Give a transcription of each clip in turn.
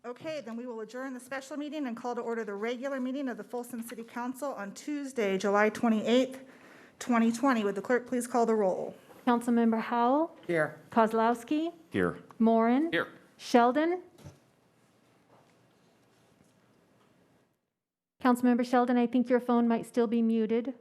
Okay, then we will adjourn the special meeting and call to order the regular meeting of the Folsom City Council on Tuesday, July 28th, 2020. Would the clerk please call the roll? Councilmember Howell. Here. Kozlowski. Here. Morin. Here. Sheldon. Councilmember Sheldon, I think your phone might still be muted.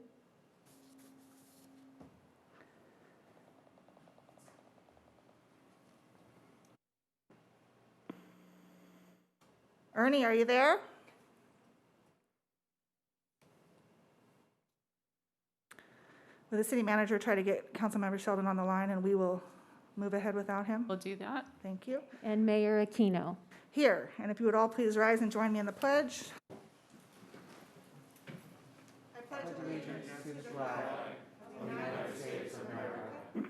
Ernie, are you there? Will the city manager try to get Councilmember Sheldon on the line, and we will move ahead without him? We'll do that. Thank you. And Mayor Aquino. Here, and if you would all please rise and join me in the pledge. I pledge allegiance to the flag of the United States of America and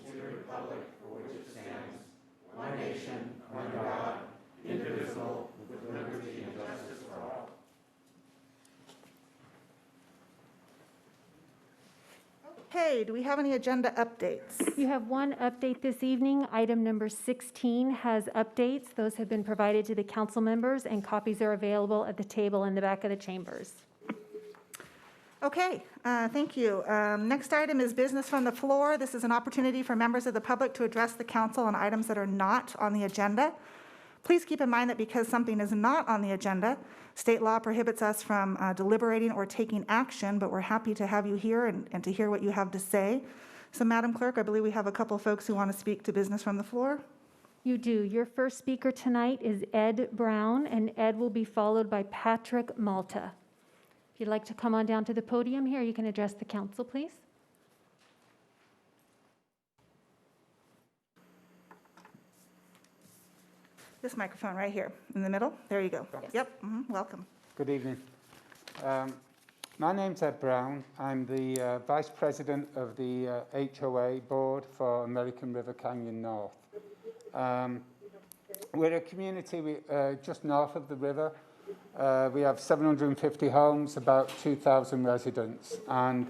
to the republic for which it stands, one nation, under God, indivisible, with liberty and justice for all. Okay, do we have any agenda updates? You have one update this evening. Item number 16 has updates. Those have been provided to the council members, and copies are available at the table in the back of the chambers. Okay, thank you. Next item is business from the floor. This is an opportunity for members of the public to address the council on items that are not on the agenda. Please keep in mind that because something is not on the agenda, state law prohibits us from deliberating or taking action, but we're happy to have you here and to hear what you have to say. So, Madam Clerk, I believe we have a couple folks who want to speak to business from the floor. You do. Your first speaker tonight is Ed Brown, and Ed will be followed by Patrick Malta. If you'd like to come on down to the podium here, you can address the council, please. This microphone right here in the middle. There you go. Yes. Yep, welcome. Good evening. My name's Ed Brown. I'm the Vice President of the HOA Board for American River Canyon North. We're a community just north of the river. We have 750 homes, about 2,000 residents, and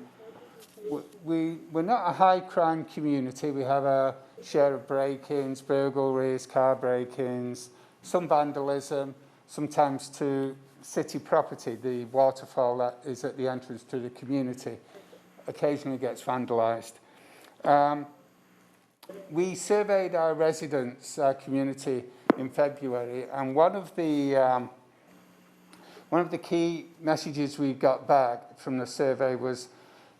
we're not a high crime community. We have a share of break-ins, burglaries, car break-ins, some vandalism, sometimes to city property. The waterfall that is at the entrance to the community occasionally gets vandalized. We surveyed our residents, our community, in February, and one of the key messages we got back from the survey was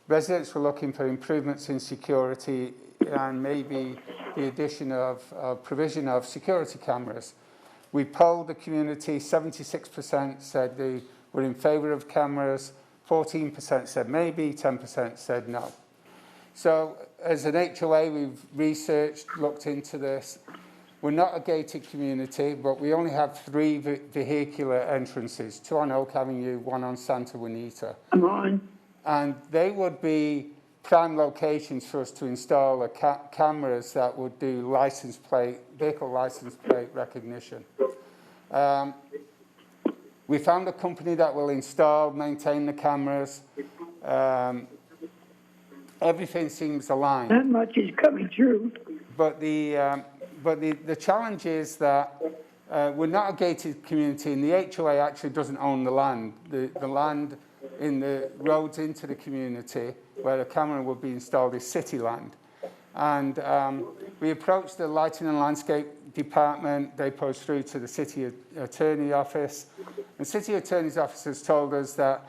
residents were looking for improvements in security and maybe the addition of provision of security cameras. We polled the community, 76% said they were in favour of cameras, 14% said maybe, 10% said no. So as an HOA, we've researched, looked into this. We're not a gated community, but we only have 3 vehicular entrances, 2 on Oak Avenue, 1 on Santa Juanita. Come on. And they would be prime locations for us to install cameras that would do vehicle license plate recognition. We found a company that will install, maintain the cameras. Everything seems aligned. That much is coming through. But the challenge is that we're not a gated community, and the HOA actually doesn't own the land. The land in the roads into the community where the camera will be installed is city land. And we approached the Lighting and Landscape Department. They posed through to the City Attorney Office. The City Attorney's Office has told us that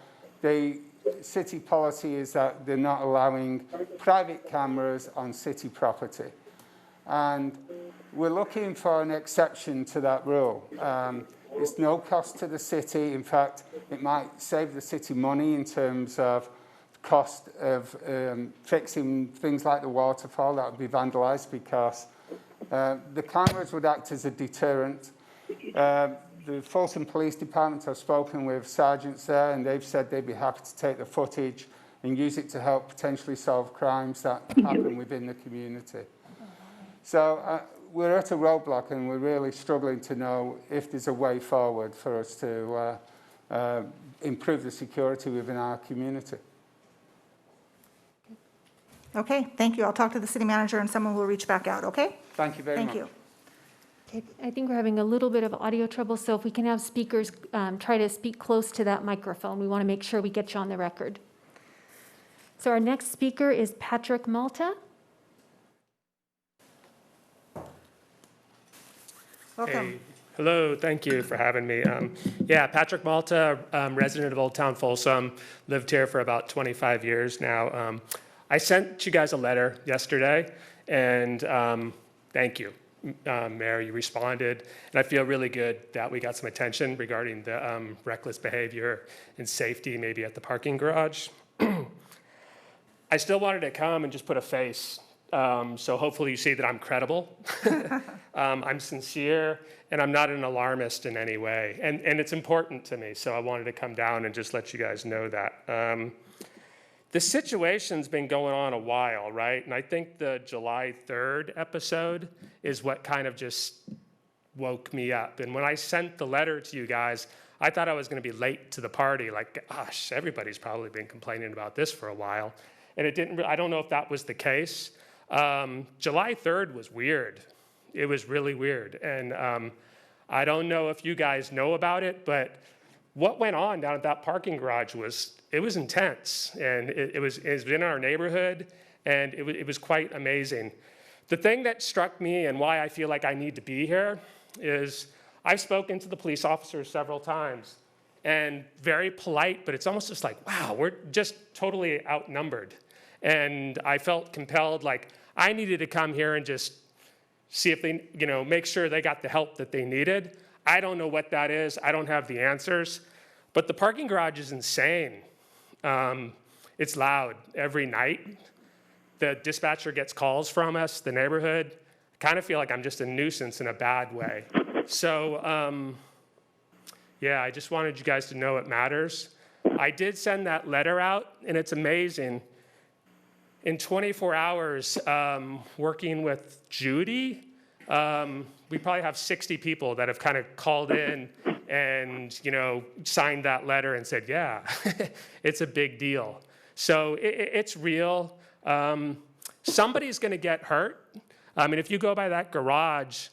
city policy is that they're not allowing private cameras on city property. And we're looking for an exception to that rule. It's no cost to the city. In fact, it might save the city money in terms of cost of fixing things like the waterfall that would be vandalized, because the cameras would act as a deterrent. The Folsom Police Department have spoken with sergeants there, and they've said they'd be happy to take the footage and use it to help potentially solve crimes that happen within the community. So we're at a roadblock, and we're really struggling to know if there's a way forward for us to improve the security within our community. Okay, thank you. I'll talk to the city manager, and someone will reach back out, okay? Thank you very much. Thank you. Okay, I think we're having a little bit of audio trouble, so if we can have speakers try to speak close to that microphone, we want to make sure we get you on the record. So our next speaker is Patrick Malta. Welcome. Hey, hello, thank you for having me. Yeah, Patrick Malta, resident of Old Town Folsom, lived here for about 25 years now. I sent you guys a letter yesterday, and thank you, Mayor, you responded, and I feel really good that we got some attention regarding the reckless behavior and safety maybe at the parking garage. I still wanted to come and just put a face, so hopefully you see that I'm credible. I'm sincere, and I'm not an alarmist in any way. And it's important to me, so I wanted to come down and just let you guys know that. The situation's been going on a while, right? And I think the July 3rd episode is what kind of just woke me up. And when I sent the letter to you guys, I thought I was going to be late to the party. Like, gosh, everybody's probably been complaining about this for a while. And it didn't, I don't know if that was the case. July 3rd was weird. It was really weird. And I don't know if you guys know about it, but what went on down at that parking garage was intense. And it was in our neighborhood, and it was quite amazing. The thing that struck me and why I feel like I need to be here is I've spoken to the police officers several times, and very polite, but it's almost just like, wow, we're just totally outnumbered. And I felt compelled, like I needed to come here and just see if they, make sure they got the help that they needed. I don't know what that is. I don't have the answers. But the parking garage is insane. It's loud every night. The dispatcher gets calls from us, the neighborhood. I kind of feel like I'm just a nuisance in a bad way. So, yeah, I just wanted you guys to know it matters. I did send that letter out, and it's amazing. In 24 hours, working with Judy, we probably have 60 people that have kind of called in and, signed that letter and said, yeah, it's a big deal. So it's real. Somebody's going to get hurt. I mean, if you go by that garage,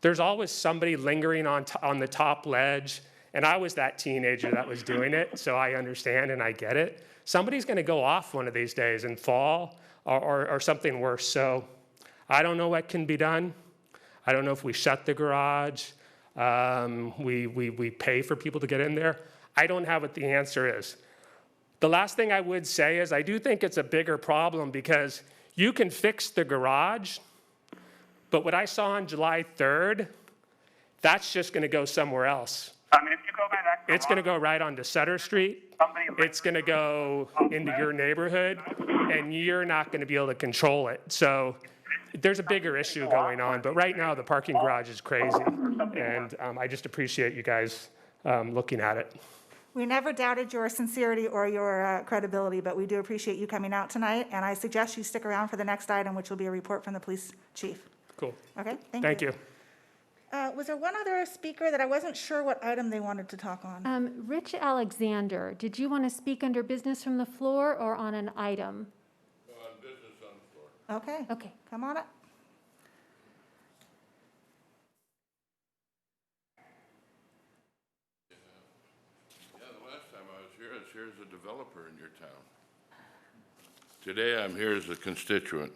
there's always somebody lingering on the top ledge. And I was that teenager that was doing it, so I understand and I get it. Somebody's going to go off one of these days and fall or something worse. So I don't know what can be done. I don't know if we shut the garage, we pay for people to get in there. I don't have what the answer is. The last thing I would say is I do think it's a bigger problem because you can fix the garage, but what I saw on July 3rd, that's just going to go somewhere else. I mean, if you go by that, It's going to go right onto Sutter Street. It's going to go into your neighborhood, and you're not going to be able to control it. So there's a bigger issue going on, but right now the parking garage is crazy, and I just appreciate you guys looking at it. We never doubted your sincerity or your credibility, but we do appreciate you coming out tonight, and I suggest you stick around for the next item, which will be a report from the police chief. Cool. Okay, thank you. Thank you. Was there one other speaker that I wasn't sure what item they wanted to talk on? Rich Alexander, did you want to speak under business from the floor or on an item? On business on the floor. Okay. Okay. Come on up. Yeah, the last time I was here as a developer in your town. Today I'm here as a constituent.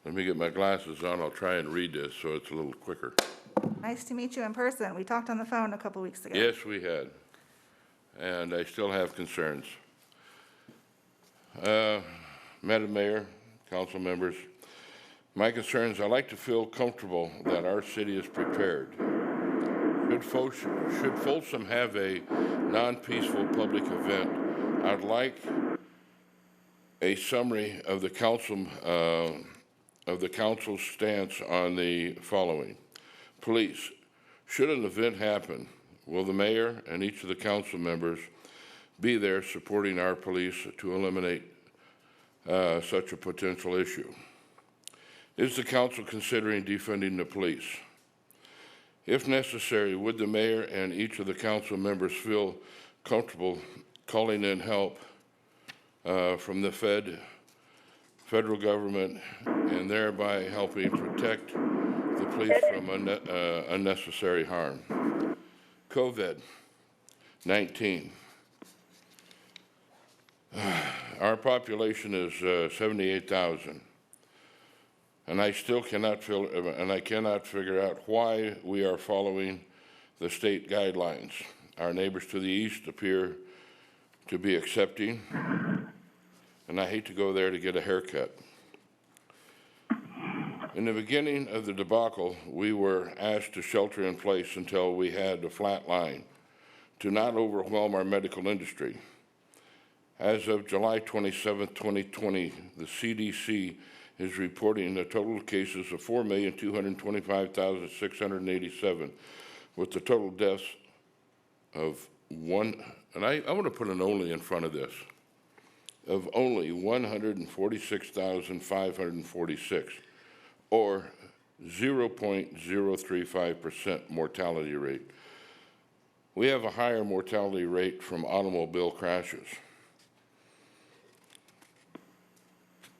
Let me get my glasses on. I'll try and read this so it's a little quicker. Nice to meet you in person. We talked on the phone a couple weeks ago. Yes, we had. And I still have concerns. Madam Mayor, council members, my concerns, I like to feel comfortable that our city is prepared. Should Folsom have a non-peaceful public event, I'd like a summary of the council's stance on the following. Police, should an event happen, will the mayor and each of the council members be there supporting our police to eliminate such a potential issue? Is the council considering defunding the police? If necessary, would the mayor and each of the council members feel comfortable calling in help from the federal government and thereby helping protect the police from unnecessary harm. COVID-19. Our population is 78,000, and I still cannot figure out why we are following the state guidelines. Our neighbors to the east appear to be accepting, and I hate to go there to get a haircut. In the beginning of the debacle, we were asked to shelter in place until we had a flat line to not overwhelm our medical industry. As of July 27, 2020, the CDC is reporting the total cases of 4,225,687, with the total deaths of one, and I want to put an only in front of this, of only 146,546, or 0.035% mortality rate. We have a higher mortality rate from automobile crashes.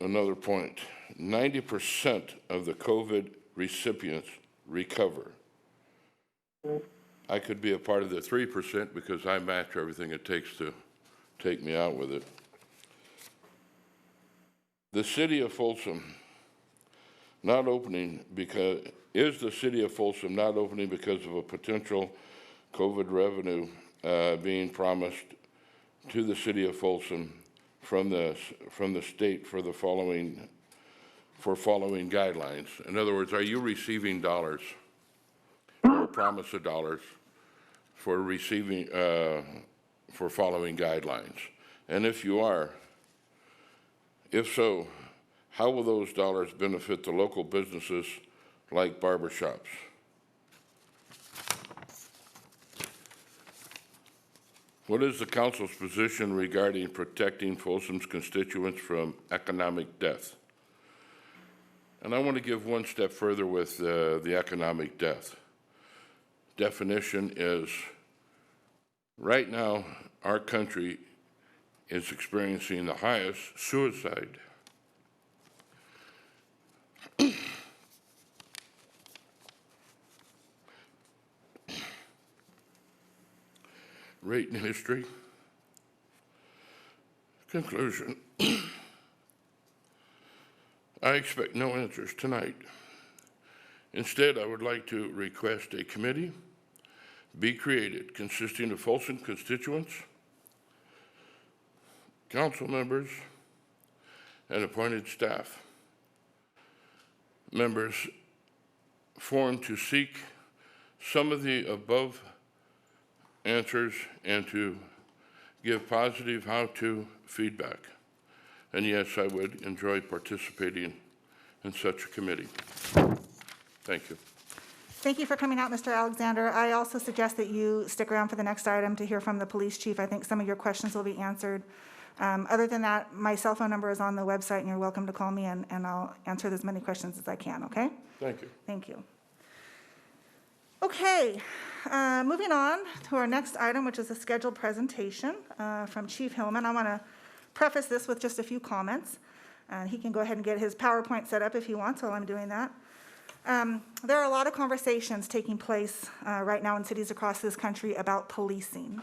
Another point, 90% of the COVID recipients recover. I could be a part of the 3% because I match everything it takes to take me out with it. The city of Folsom not opening because of a potential COVID revenue being promised to the city of Folsom from the state for following guidelines. In other words, are you receiving dollars or a promise of dollars for receiving for following guidelines? And if you are, if so, how will those dollars benefit the local businesses like barbershops? What is the council's position regarding protecting Folsom's constituents from economic death? And I want to give one step further with the economic death. Definition is, right now, our country is experiencing the highest suicide rate in history. Conclusion. I expect no answers tonight. Instead, I would like to request a committee be created consisting of Folsom constituents, council members, and appointed staff. Members formed to seek some of the above answers and to give positive how-to feedback. And yes, I would enjoy participating in such a committee. Thank you. Thank you for coming out, Mr. Alexander. I also suggest that you stick around for the next item to hear from the police chief. I think some of your questions will be answered. Other than that, my cell phone number is on the website, and you're welcome to call me, and I'll answer as many questions as I can, okay? Thank you. Thank you. Okay, moving on to our next item, which is a scheduled presentation from Chief Hillman. I want to preface this with just a few comments. He can go ahead and get his PowerPoint set up if he wants while I'm doing that. There are a lot of conversations taking place right now in cities across this country about policing.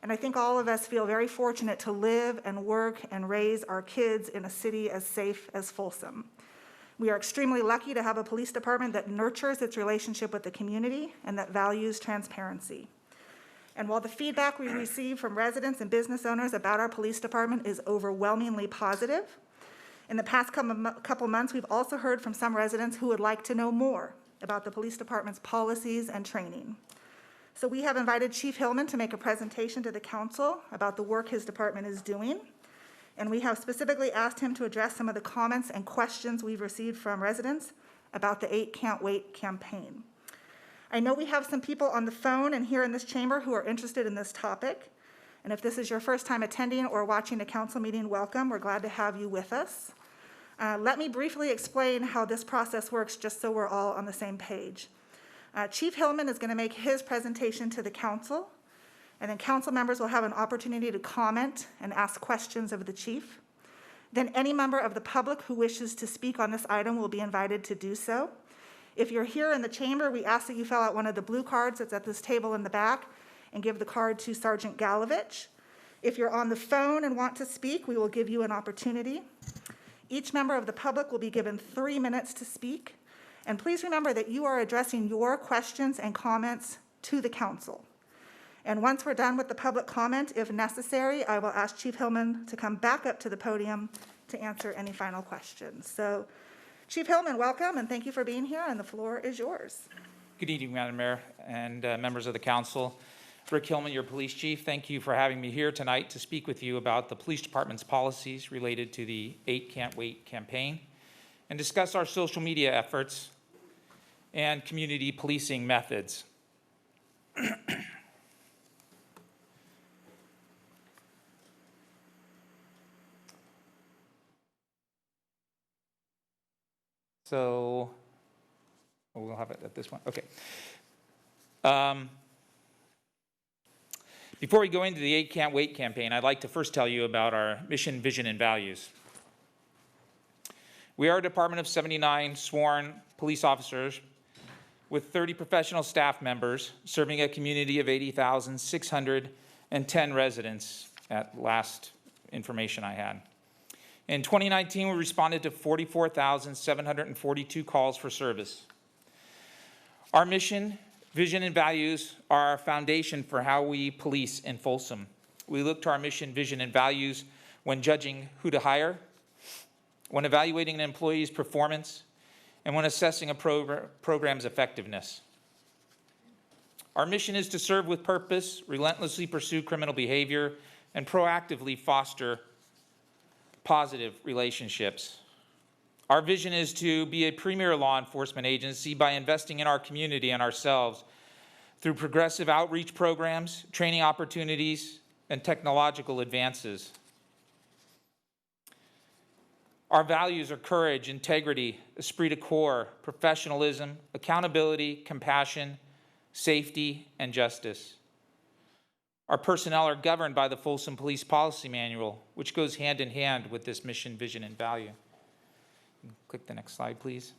And I think all of us feel very fortunate to live and work and raise our kids in a city as safe as Folsom. We are extremely lucky to have a police department that nurtures its relationship with the community and that values transparency. And while the feedback we receive from residents and business owners about our police department is overwhelmingly positive, in the past couple months, we've also heard from some residents who would like to know more about the police department's policies and training. So we have invited Chief Hillman to make a presentation to the council about the work his department is doing. And we have specifically asked him to address some of the comments and questions we've received from residents about the 8 Can't Wait campaign. I know we have some people on the phone and here in this chamber who are interested in this topic. And if this is your first time attending or watching a council meeting, welcome. We're glad to have you with us. Let me briefly explain how this process works just so we're all on the same page. Chief Hillman is going to make his presentation to the council, and then council members will have an opportunity to comment and ask questions of the chief. Then any member of the public who wishes to speak on this item will be invited to do so. If you're here in the chamber, we ask that you fill out one of the blue cards that's at this table in the back and give the card to Sergeant Galovich. If you're on the phone and want to speak, we will give you an opportunity. Each member of the public will be given 3 minutes to speak. And please remember that you are addressing your questions and comments to the council. And once we're done with the public comment, if necessary, I will ask Chief Hillman to come back up to the podium to answer any final questions. So, Chief Hillman, welcome, and thank you for being here, and the floor is yours. Good evening, Madam Mayor and members of the council. Rick Hillman, your police chief. Thank you for having me here tonight to speak with you about the police department's policies related to the 8 Can't Wait campaign and discuss our social media efforts and community policing methods. So, we'll have it at this one. Okay. Before we go into the 8 Can't Wait campaign, I'd like to first tell you about our mission, vision, and values. We are a department of 79 sworn police officers with 30 professional staff members serving a community of 80,610 residents at last information I had. In 2019, we responded to 44,742 calls for service. Our mission, vision, and values are our foundation for how we police in Folsom. We look to our mission, vision, and values when judging who to hire, when evaluating an employee's performance, and when assessing a program's effectiveness. Our mission is to serve with purpose, relentlessly pursue criminal behavior, and proactively foster positive relationships. Our vision is to be a premier law enforcement agency by investing in our community and ourselves through progressive outreach programs, training opportunities, and technological advances. Our values are courage, integrity, esprit de corps, professionalism, accountability, compassion, safety, and justice. Our personnel are governed by the Folsom Police Policy Manual, which goes hand in hand with this mission, vision, and value. Click the next slide, please.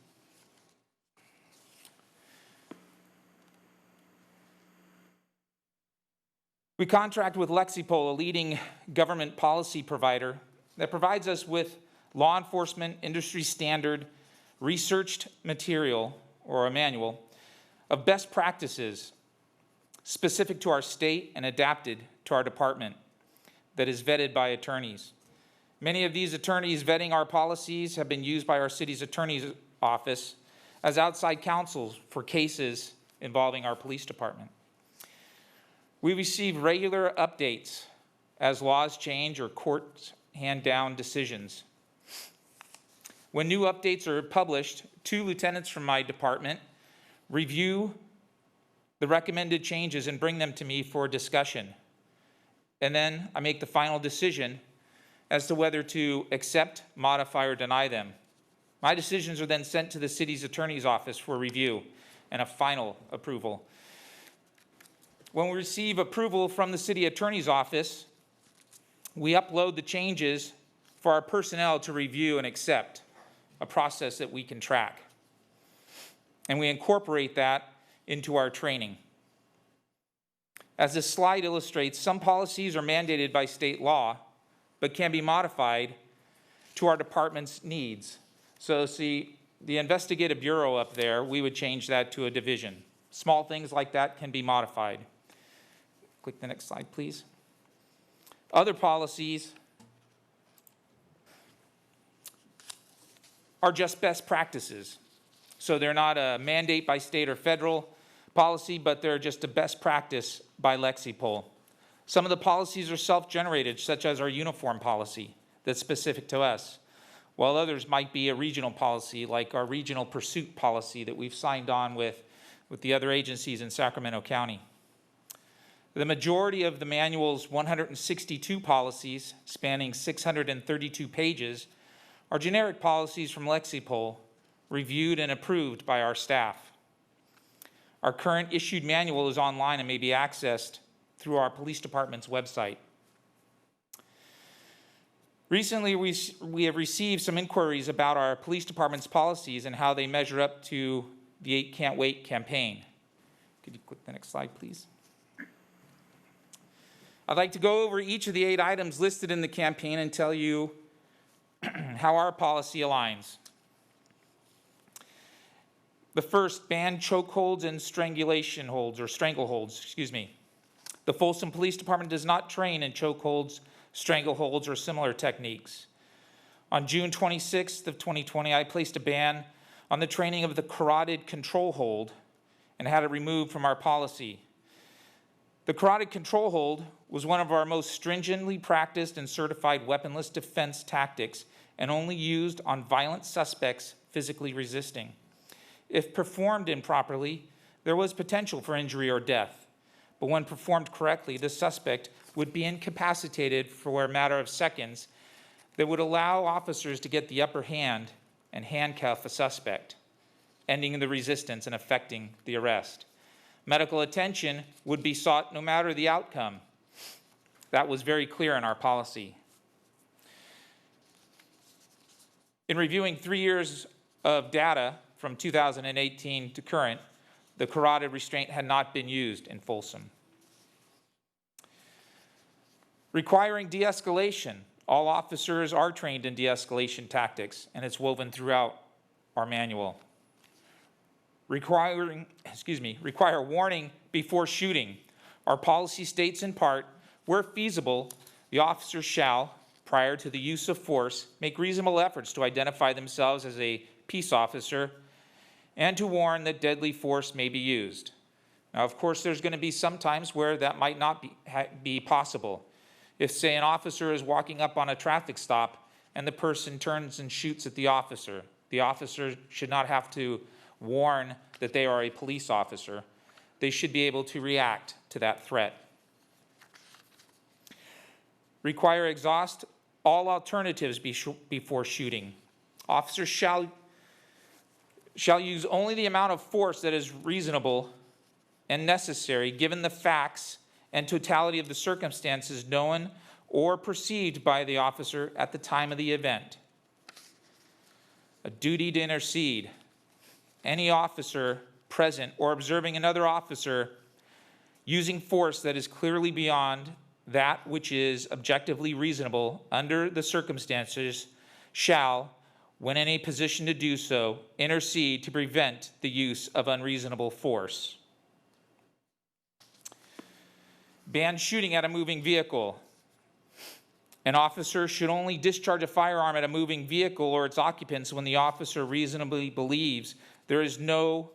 We contract with Lexipol, a leading government policy provider that provides us with law enforcement industry standard researched material or a manual of best practices specific to our state and adapted to our department that is vetted by attorneys. Many of these attorneys vetting our policies have been used by our city's attorney's office as outside counsels for cases involving our police department. We receive regular updates as laws change or courts hand down decisions. When new updates are published, 2 lieutenants from my department review the recommended changes and bring them to me for discussion. And then I make the final decision as to whether to accept, modify, or deny them. My decisions are then sent to the city's attorney's office for review and a final approval. When we receive approval from the city attorney's office, we upload the changes for our personnel to review and accept, a process that we can track. And we incorporate that into our training. As this slide illustrates, some policies are mandated by state law, but can be modified to our department's needs. So see, the investigative bureau up there, we would change that to a division. Small things like that can be modified. Click the next slide, please. Other policies are just best practices. So they're not a mandate by state or federal policy, but they're just a best practice by Lexipol. Some of the policies are self-generated, such as our uniform policy that's specific to us, while others might be a regional policy, like our regional pursuit policy that we've signed on with the other agencies in Sacramento County. The majority of the manual's 162 policies, spanning 632 pages, are generic policies from Lexipol, reviewed and approved by our staff. Our current issued manual is online and may be accessed through our police department's website. Recently, we have received some inquiries about our police department's policies and how they measure up to the 8 Can't Wait campaign. Could you click the next slide, please? I'd like to go over each of the 8 items listed in the campaign and tell you how our policy aligns. The first, ban chokeholds and strangulation holds, or strangleholds, excuse me. The Folsom Police Department does not train in chokeholds, strangleholds, or similar techniques. On June 26th of 2020, I placed a ban on the training of the carotid control hold and had it removed from our policy. The carotid control hold was one of our most stringently practiced and certified weaponless defense tactics and only used on violent suspects physically resisting. If performed improperly, there was potential for injury or death. But when performed correctly, the suspect would be incapacitated for a matter of seconds that would allow officers to get the upper hand and handcuff a suspect, ending the resistance and effecting the arrest. Medical attention would be sought no matter the outcome. That was very clear in our policy. In reviewing 3 years of data from 2018 to current, the carotid restraint had not been used in Folsom. Requiring de-escalation. All officers are trained in de-escalation tactics, and it's woven throughout our manual. Require warning before shooting. Our policy states in part, where feasible, the officer shall, prior to the use of force, make reasonable efforts to identify themselves as a peace officer and to warn that deadly force may be used. Now, of course, there's going to be some times where that might not be possible. If, say, an officer is walking up on a traffic stop and the person turns and shoots at the officer should not have to warn that they are a police officer. They should be able to react to that threat. Require exhaust all alternatives before shooting. Officers shall use only the amount of force that is reasonable and necessary given the facts and totality of the circumstances known or perceived by the officer at the time of the event. A duty to intercede. Any officer present or observing another officer using force that is clearly beyond that which is objectively reasonable under the circumstances shall, when in a position to do so, intercede to prevent the use of unreasonable force. Ban shooting at a moving vehicle. An officer should only discharge a firearm at a moving vehicle or its occupants when the officer reasonably believes there is no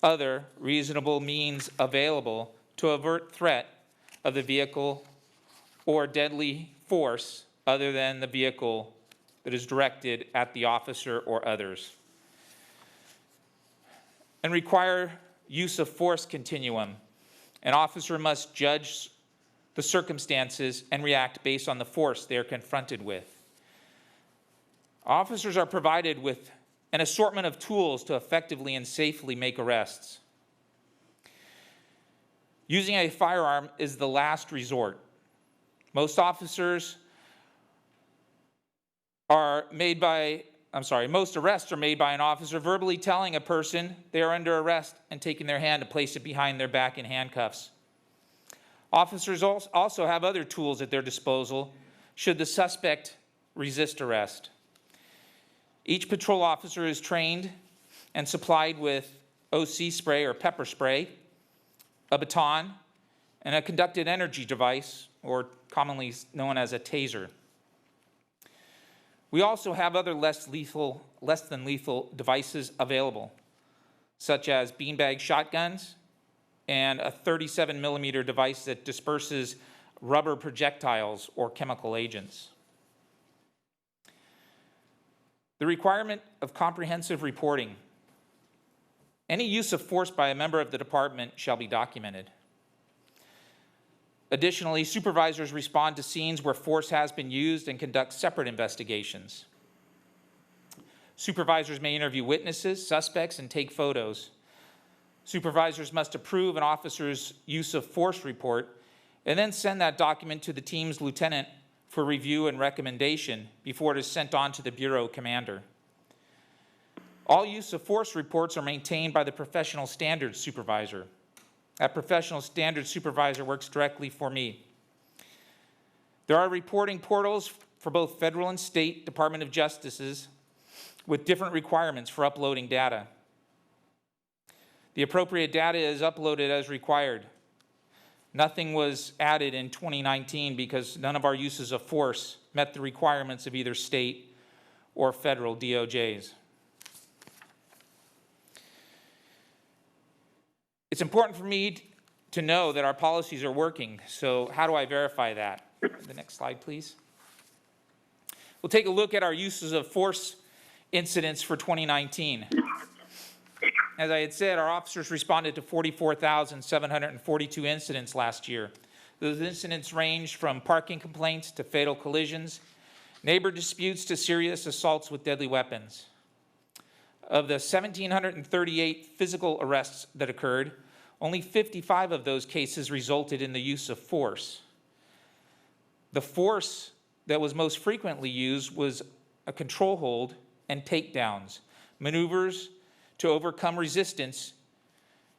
other reasonable means available to avert threat of the vehicle or deadly force other than the vehicle that is directed at the officer or others. And require use of force continuum. An officer must judge the circumstances and react based on the force they are confronted with. Officers are provided with an assortment of tools to effectively and safely make arrests. Using a firearm is the last resort. Most arrests are made by an officer verbally telling a person they are under arrest and taking their hand to place it behind their back in handcuffs. Officers also have other tools at their disposal should the suspect resist arrest. Each patrol officer is trained and supplied with OC spray or pepper spray, a baton, and a conducted energy device, or commonly known as a taser. We also have other less than lethal devices available, such as beanbag shotguns and a 37 millimeter device that disperses rubber projectiles or chemical agents. The requirement of comprehensive reporting. Any use of force by a member of the department shall be documented. Additionally, supervisors respond to scenes where force has been used and conduct separate investigations. Supervisors may interview witnesses, suspects, and take photos. Supervisors must approve an officer's use of force report and then send that document to the team's lieutenant for review and recommendation before it is sent on to the bureau commander. All use of force reports are maintained by the professional standards supervisor. That professional standards supervisor works directly for me. There are reporting portals for both federal and state Department of Justices with different requirements for uploading data. The appropriate data is uploaded as required. Nothing was added in 2019 because none of our uses of force met the requirements of either state or federal DOJs. It's important for me to know that our policies are working, so how do I verify that? The next slide, please. We'll take a look at our uses of force incidents for 2019. As I had said, our officers responded to 44,742 incidents last year. Those incidents ranged from parking complaints to fatal collisions, neighbor disputes to serious assaults with deadly weapons. Of the 1,738 physical arrests that occurred, only 55 of those cases resulted in the use of force. The force that was most frequently used was a control hold and takedowns, maneuvers to overcome resistance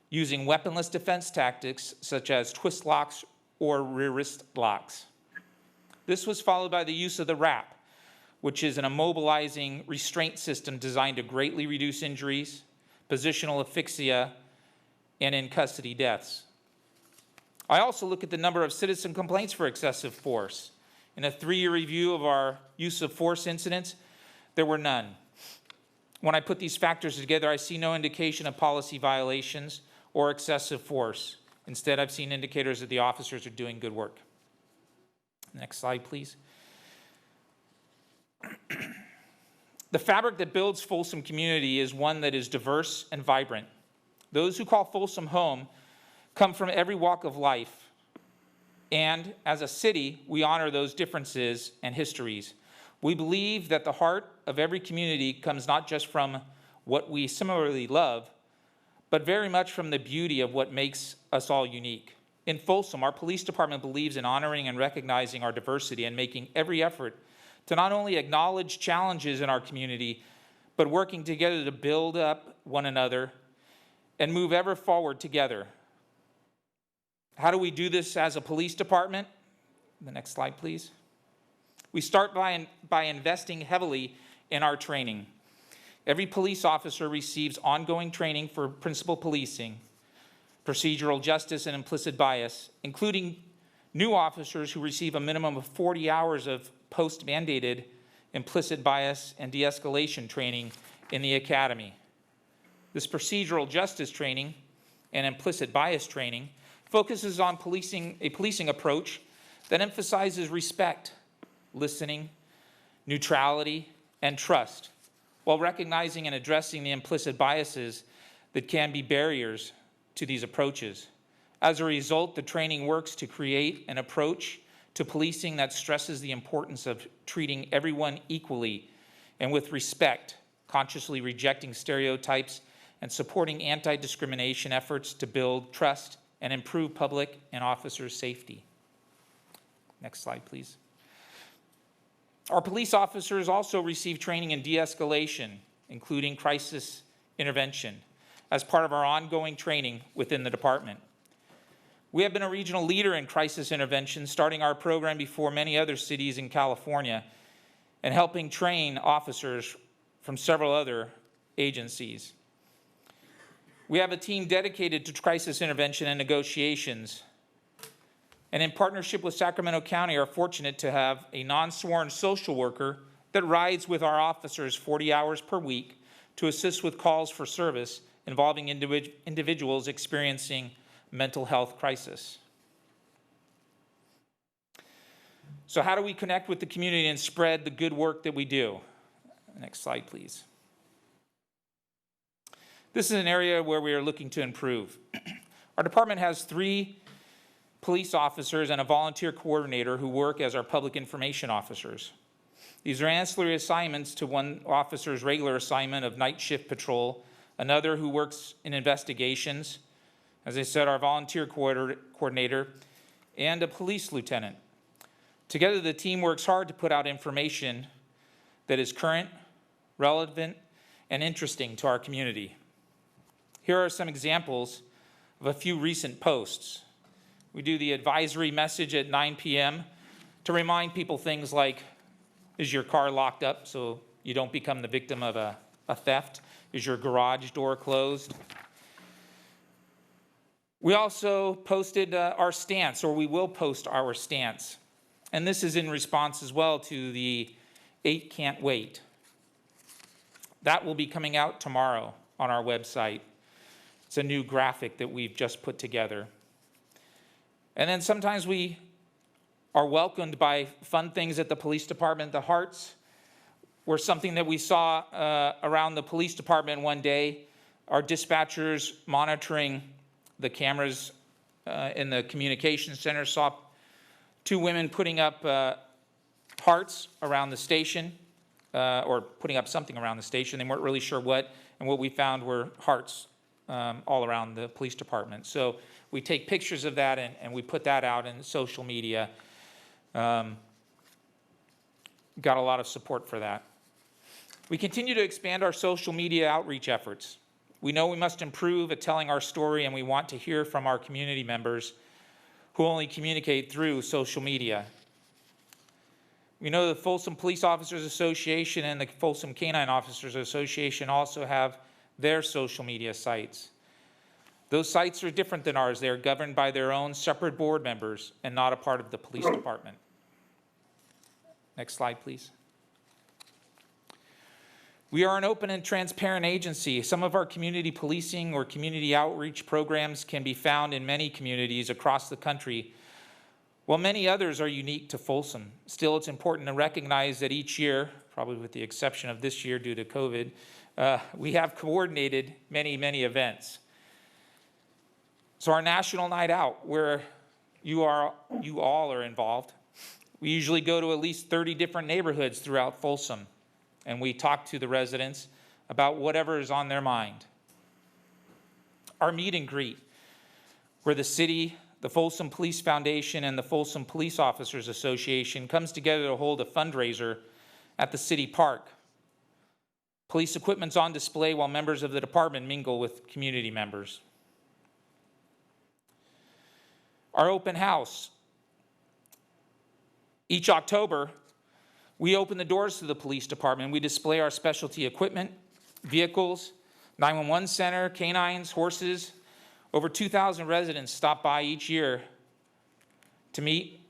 using weaponless defense tactics such as twist locks or rear wrist locks. This was followed by the use of the wrap, which is an immobilizing restraint system designed to greatly reduce injuries, positional asphyxia, and in-custody deaths. I also look at the number of citizen complaints for excessive force. In a 3-year review of our use of force incidents, there were none. When I put these factors together, I see no indication of policy violations or excessive force. Instead, I've seen indicators that the officers are doing good work. Next slide, please. The fabric that builds Folsom community is one that is diverse and vibrant. Those who call Folsom home come from every walk of life. And as a city, we honor those differences and histories. We believe that the heart of every community comes not just from what we similarly love, but very much from the beauty of what makes us all unique. In Folsom, our police department believes in honoring and recognizing our diversity and making every effort to not only acknowledge challenges in our community, but working together to build up one another and move ever forward together. How do we do this as a police department? The next slide, please. We start by investing heavily in our training. Every police officer receives ongoing training for principal policing, procedural justice, and implicit bias, including new officers who receive a minimum of 40 hours of post-mandated implicit bias and de-escalation training in the academy. This procedural justice training and implicit bias training focuses on a policing approach that emphasizes respect, listening, neutrality, and trust, while recognizing and addressing the implicit biases that can be barriers to these approaches. As a result, the training works to create an approach to policing that stresses the importance of treating everyone equally and with respect, consciously rejecting stereotypes and supporting anti-discrimination efforts to build trust and improve public and officer safety. Next slide, please. Our police officers also receive training in de-escalation, including crisis intervention, as part of our ongoing training within the department. We have been a regional leader in crisis intervention, starting our program before many other cities in California and helping train officers from several other agencies. We have a team dedicated to crisis intervention and negotiations. And in partnership with Sacramento County, are fortunate to have a non-sworn social worker that rides with our officers 40 hours per week to assist with calls for service involving individuals experiencing mental health crisis. So how do we connect with the community and spread the good work that we do? Next slide, please. This is an area where we are looking to improve. Our department has 3 police officers and a volunteer coordinator who work as our public information officers. These are ancillary assignments to one officer's regular assignment of night shift patrol, another who works in investigations, as I said, our volunteer coordinator, and a police lieutenant. Together, the team works hard to put out information that is current, relevant, and interesting to our community. Here are some examples of a few recent posts. We do the advisory message at 9 p.m. to remind people things like, is your car locked up so you don't become the victim of a theft? Is your garage door closed? We also posted our stance, or we will post our stance. And this is in response as well to the 8 Can't Wait. That will be coming out tomorrow on our website. It's a new graphic that we've just put together. And then sometimes we are welcomed by fun things at the police department. The hearts were something that we saw around the police department one day. Our dispatchers monitoring the cameras in the communications center saw 2 women putting up hearts around the station, or putting up something around the station. They weren't really sure what, and what we found were hearts all around the police department. So we take pictures of that and we put that out in social media. Got a lot of support for that. We continue to expand our social media outreach efforts. We know we must improve at telling our story, and we want to hear from our community members who only communicate through social media. We know the Folsom Police Officers Association and the Folsom Canine Officers Association also have their social media sites. Those sites are different than ours. They are governed by their own separate board members and not a part of the police department. Next slide, please. We are an open and transparent agency. Some of our community policing or community outreach programs can be found in many communities across the country, while many others are unique to Folsom. Still, it's important to recognize that each year, probably with the exception of this year due to COVID, we have coordinated many, many events. So our National Night Out, where you all are involved, we usually go to at least 30 different neighborhoods throughout Folsom, and we talk to the residents about whatever is on their mind. Our meet and greet, where the city, the Folsom Police Foundation, and the Folsom Police Officers Association comes together to hold a fundraiser at the city park. Police equipment's on display while members of the department mingle with community members. Our open house. Each October, we open the doors to the police department. We display our specialty equipment, vehicles, 911 center, canines, horses. Over 2,000 residents stop by each year to meet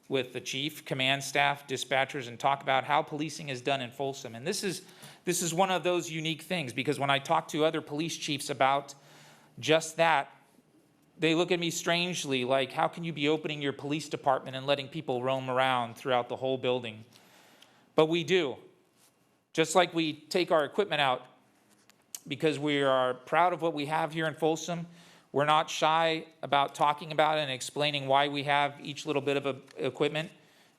with the chief, command staff, dispatchers, and talk about how policing is done in Folsom. And this is one of those unique things, because when I talk to other police chiefs about just that, they look at me strangely, like, how can you be opening your police department and letting people roam around throughout the whole building? But we do. Just like we take our equipment out because we are proud of what we have here in Folsom. We're not shy about talking about it and explaining why we have each little bit of equipment.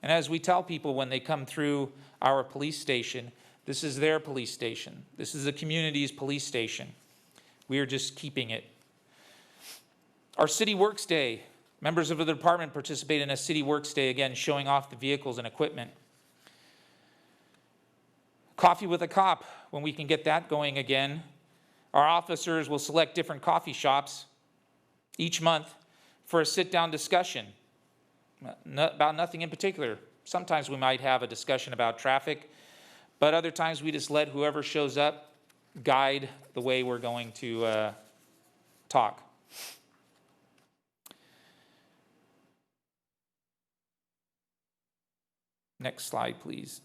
And as we tell people when they come through our police station, this is their police station. This is the community's police station. We are just keeping it. Our City Works Day. Members of the department participate in a City Works Day, again, showing off the vehicles and equipment. Coffee with a Cop, when we can get that going again. Our officers will select different coffee shops each month for a sit-down discussion about nothing in particular. Sometimes we might have a discussion about traffic, but other times we just let whoever shows up guide the way we're going to talk. Next slide, please.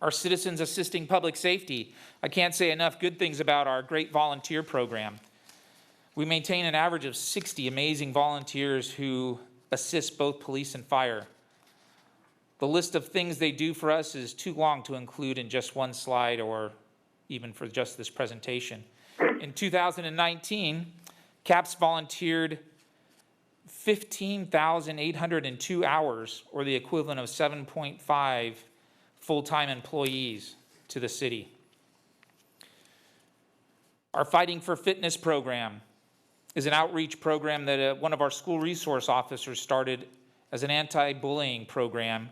Our Citizens Assisting Public Safety. I can't say enough good things about our great volunteer program. We maintain an average of 60 amazing volunteers who assist both police and fire. The list of things they do for us is too long to include in just one slide or even for just this presentation. In 2019, CAPS volunteered 15,802 hours, or the equivalent of 7.5 full-time employees to the city. Our Fighting for Fitness program is an outreach program that one of our school resource officers started as an anti-bullying program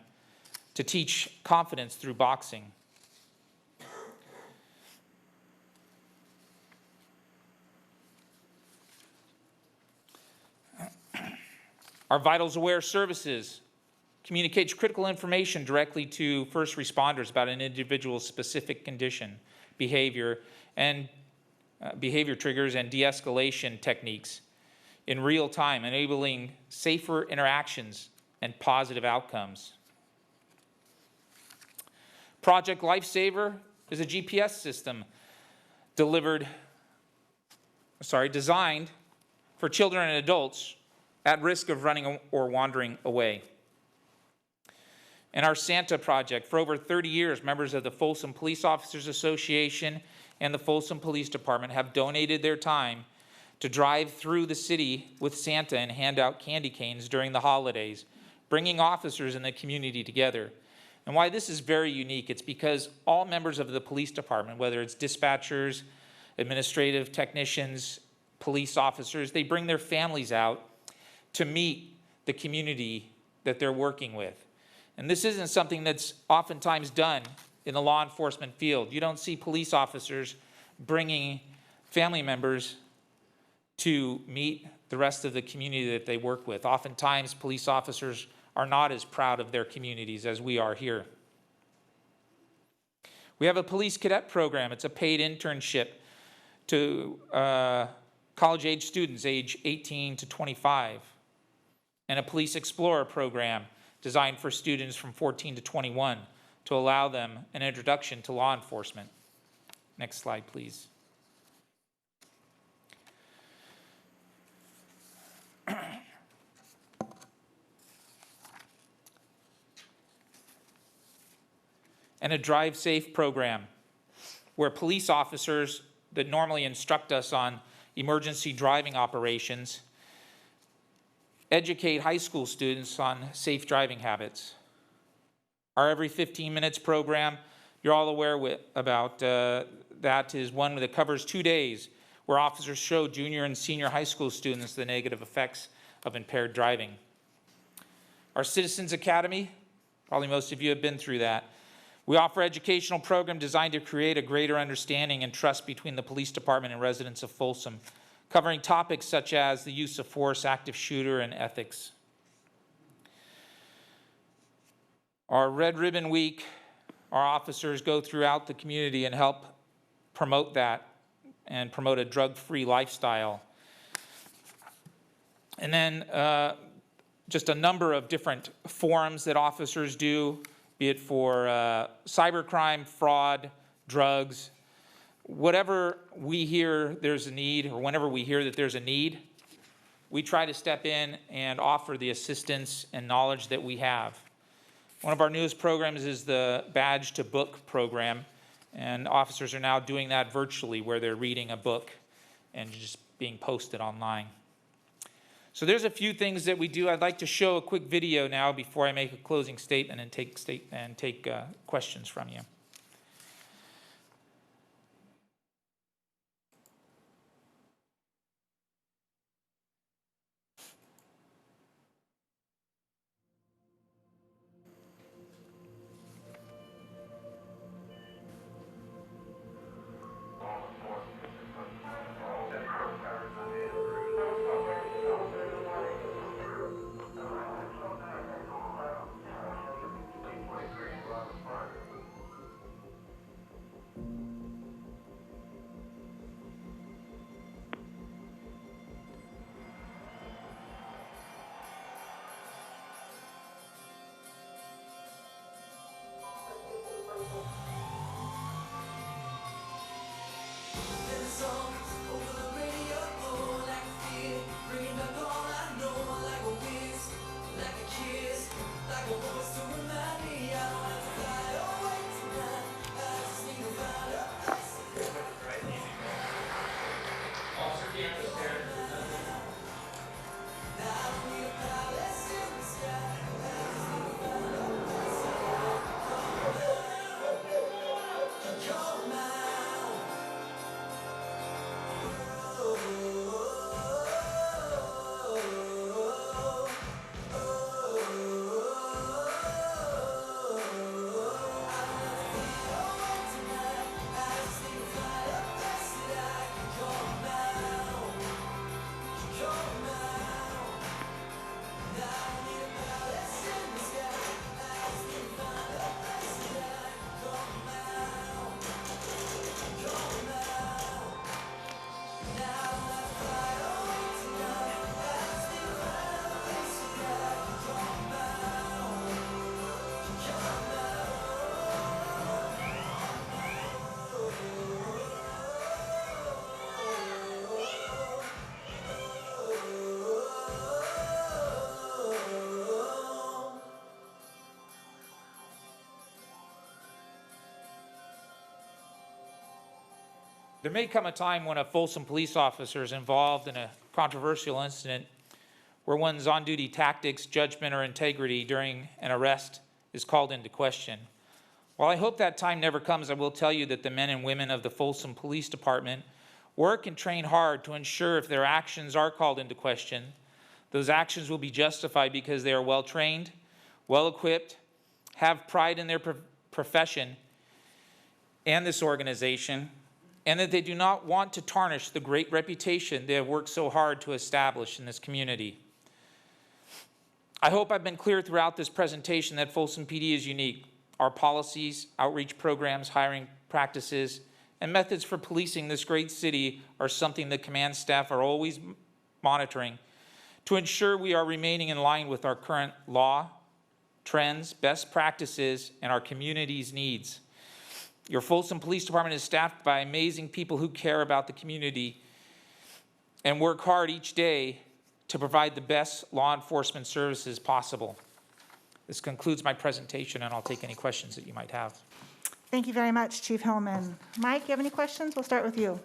to teach confidence through boxing. Our Vitals Aware services communicates critical information directly to first responders about an individual's specific condition, behavior triggers, and de-escalation techniques in real time, enabling safer interactions and positive outcomes. Project Lifesaver is a GPS system designed for children and adults at risk of running or wandering away. And our Santa project, for over 30 years, members of the Folsom Police Officers Association and the Folsom Police Department have donated their time to drive through the city with Santa and hand out candy canes during the holidays, bringing officers in the community together. And why this is very unique, it's because all members of the police department, whether it's dispatchers, administrative technicians, police officers, they bring their families out to meet the community that they're working with. And this isn't something that's oftentimes done in the law enforcement field. You don't see police officers bringing family members to meet the rest of the community that they work with. Oftentimes, police officers are not as proud of their communities as we are here. We have a police cadet program. It's a paid internship to college-age students age 18 to 25, and a police explorer program designed for students from 14 to 21 to allow them an introduction to law enforcement. Next slide, please. And a Drive Safe program, where police officers that normally instruct us on emergency driving operations educate high school students on safe driving habits. Our Every 15 Minutes program, you're all aware about that, is one that covers 2 days where officers show junior and senior high school students the negative effects of impaired driving. Our Citizens Academy, probably most of you have been through that. We offer educational program designed to create a greater understanding and trust between the police department and residents of Folsom, covering topics such as the use of force, active shooter, and ethics. Our Red Ribbon Week, our officers go throughout the community and help promote that and promote a drug-free lifestyle. And then just a number of different forums that officers do, be it for cybercrime, fraud, drugs. Whatever we hear there's a need, or whenever we hear that there's a need, we try to step in and offer the assistance and knowledge that we have. One of our newest programs is the Badge to Book program, and officers are now doing that virtually, where they're reading a book and just being posted online. So there's a few things that we do. I'd like to show a quick video now before I make a closing statement and take questions from you. There may come a time when a Folsom police officer is involved in a controversial incident where one's on-duty tactics, judgment, or integrity during an arrest is called into question. While I hope that time never comes, I will tell you that the men and women of the Folsom Police Department work and train hard to ensure if their actions are called into question, those actions will be justified because they are well-trained, well-equipped, have pride in their profession and this organization, and that they do not want to tarnish the great reputation they have worked so hard to establish in this community. I hope I've been clear throughout this presentation that Folsom PD is unique. Our policies, outreach programs, hiring practices, and methods for policing this great city are something that command staff are always monitoring to ensure we are remaining in line with our current law, trends, best practices, and our community's needs. Your Folsom Police Department is staffed by amazing people who care about the community and work hard each day to provide the best law enforcement services possible. This concludes my presentation, and I'll take any questions that you might have. Thank you very much, Chief Hillman. Mike, you have any questions? We'll start with you.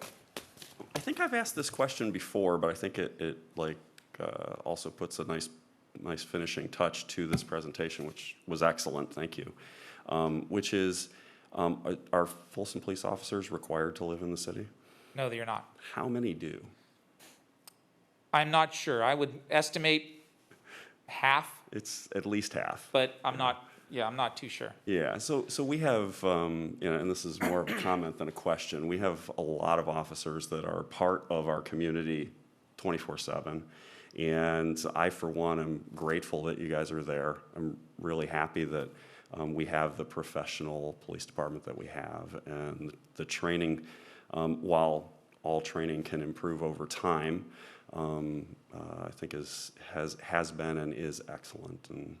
I think I've asked this question before, but I think it also puts a nice finishing touch to this presentation, which was excellent. Thank you. Which is, are Folsom police officers required to live in the city? No, you're not. How many do? I'm not sure. I would estimate half, It's at least half. but I'm not too sure. Yeah, so we have, and this is more of a comment than a question, we have a lot of officers that are part of our community 24/7. And I, for one, am grateful that you guys are there. I'm really happy that we have the professional police department that we have. And the training, while all training can improve over time, I think has been and is excellent. And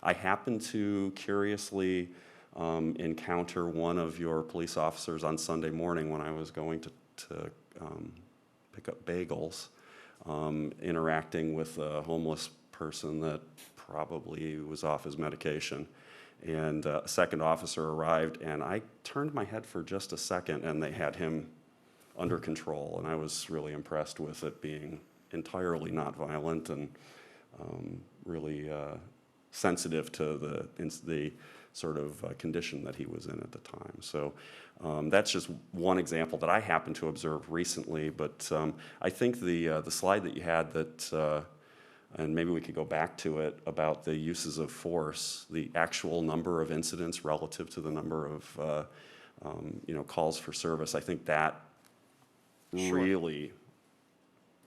I happened to curiously encounter one of your police officers on Sunday morning when I was going to pick up bagels, interacting with a homeless person that probably was off his medication. And a second officer arrived, and I turned my head for just a second, and they had him under control. And I was really impressed with it being entirely not violent and really sensitive to the sort of condition that he was in at the time. So that's just one example that I happened to observe recently. But I think the slide that you had that, and maybe we could go back to it, about the uses of force, the actual number of incidents relative to the number of calls for service. I think that really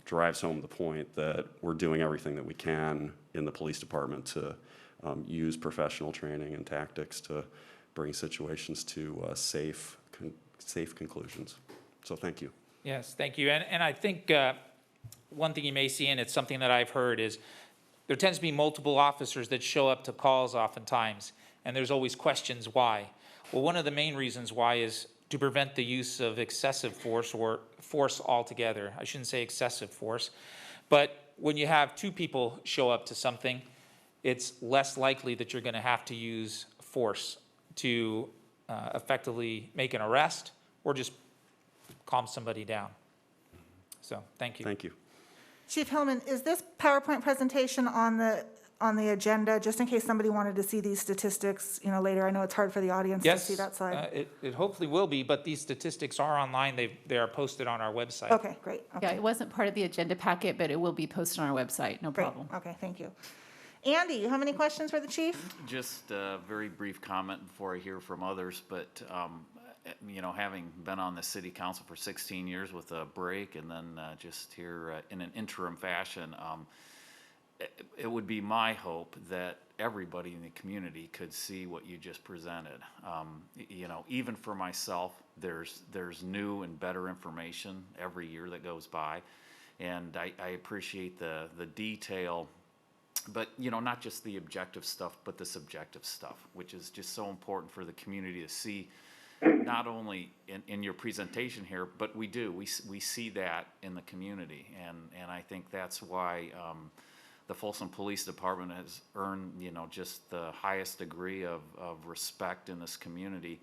drives home the point that we're doing everything that we can in the police department to use professional training and tactics to bring situations to safe conclusions. So thank you. Yes, thank you. And I think one thing you may see, and it's something that I've heard, is there tends to be multiple officers that show up to calls oftentimes, and there's always questions why. Well, one of the main reasons why is to prevent the use of excessive force or force altogether. I shouldn't say excessive force, but when you have two people show up to something, it's less likely that you're going to have to use force to effectively make an arrest or just calm somebody down. So, thank you. Thank you. Chief Hillman, is this PowerPoint presentation on the agenda, just in case somebody wanted to see these statistics, later? I know it's hard for the audience to see that slide. It hopefully will be, but these statistics are online. They are posted on our website. Okay, great. Okay. Yeah, it wasn't part of the agenda packet, but it will be posted on our website, no Great. problem. Okay, thank you. Andy, you have any questions for the chief? Just a very brief comment before I hear from others, but, having been on the city council for 16 years with a break and then just here in an interim fashion, it would be my hope that everybody in the community could see what you just presented. Even for myself, there's new and better information every year that goes by, and I appreciate the detail. But, not just the objective stuff, but the subjective stuff, which is just so important for the community to see, not only in your presentation here, but we see that in the community. And I think that's why the Folsom Police Department has earned, just the highest degree of respect in this community.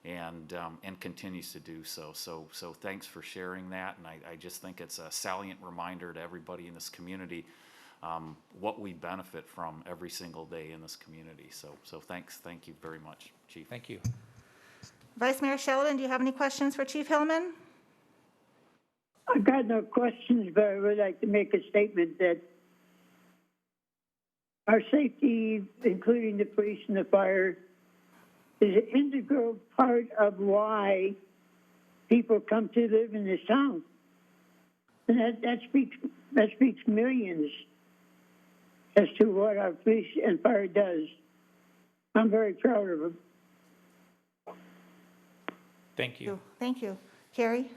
and continues to do so. So thanks for sharing that, and I just think it's a salient reminder to everybody in this community what we benefit from every single day in this community. So thank you very much, Chief. Thank you. Vice Mayor Sheldon, do you have any questions for Chief Hillman? I've got no questions, but I would like to make a statement that our safety, including the police and the fire, is an integral part of why people come to live in this town. And that speaks millions as to what our police and fire does. I'm very proud of them. Thank you. Thank you. Carrie?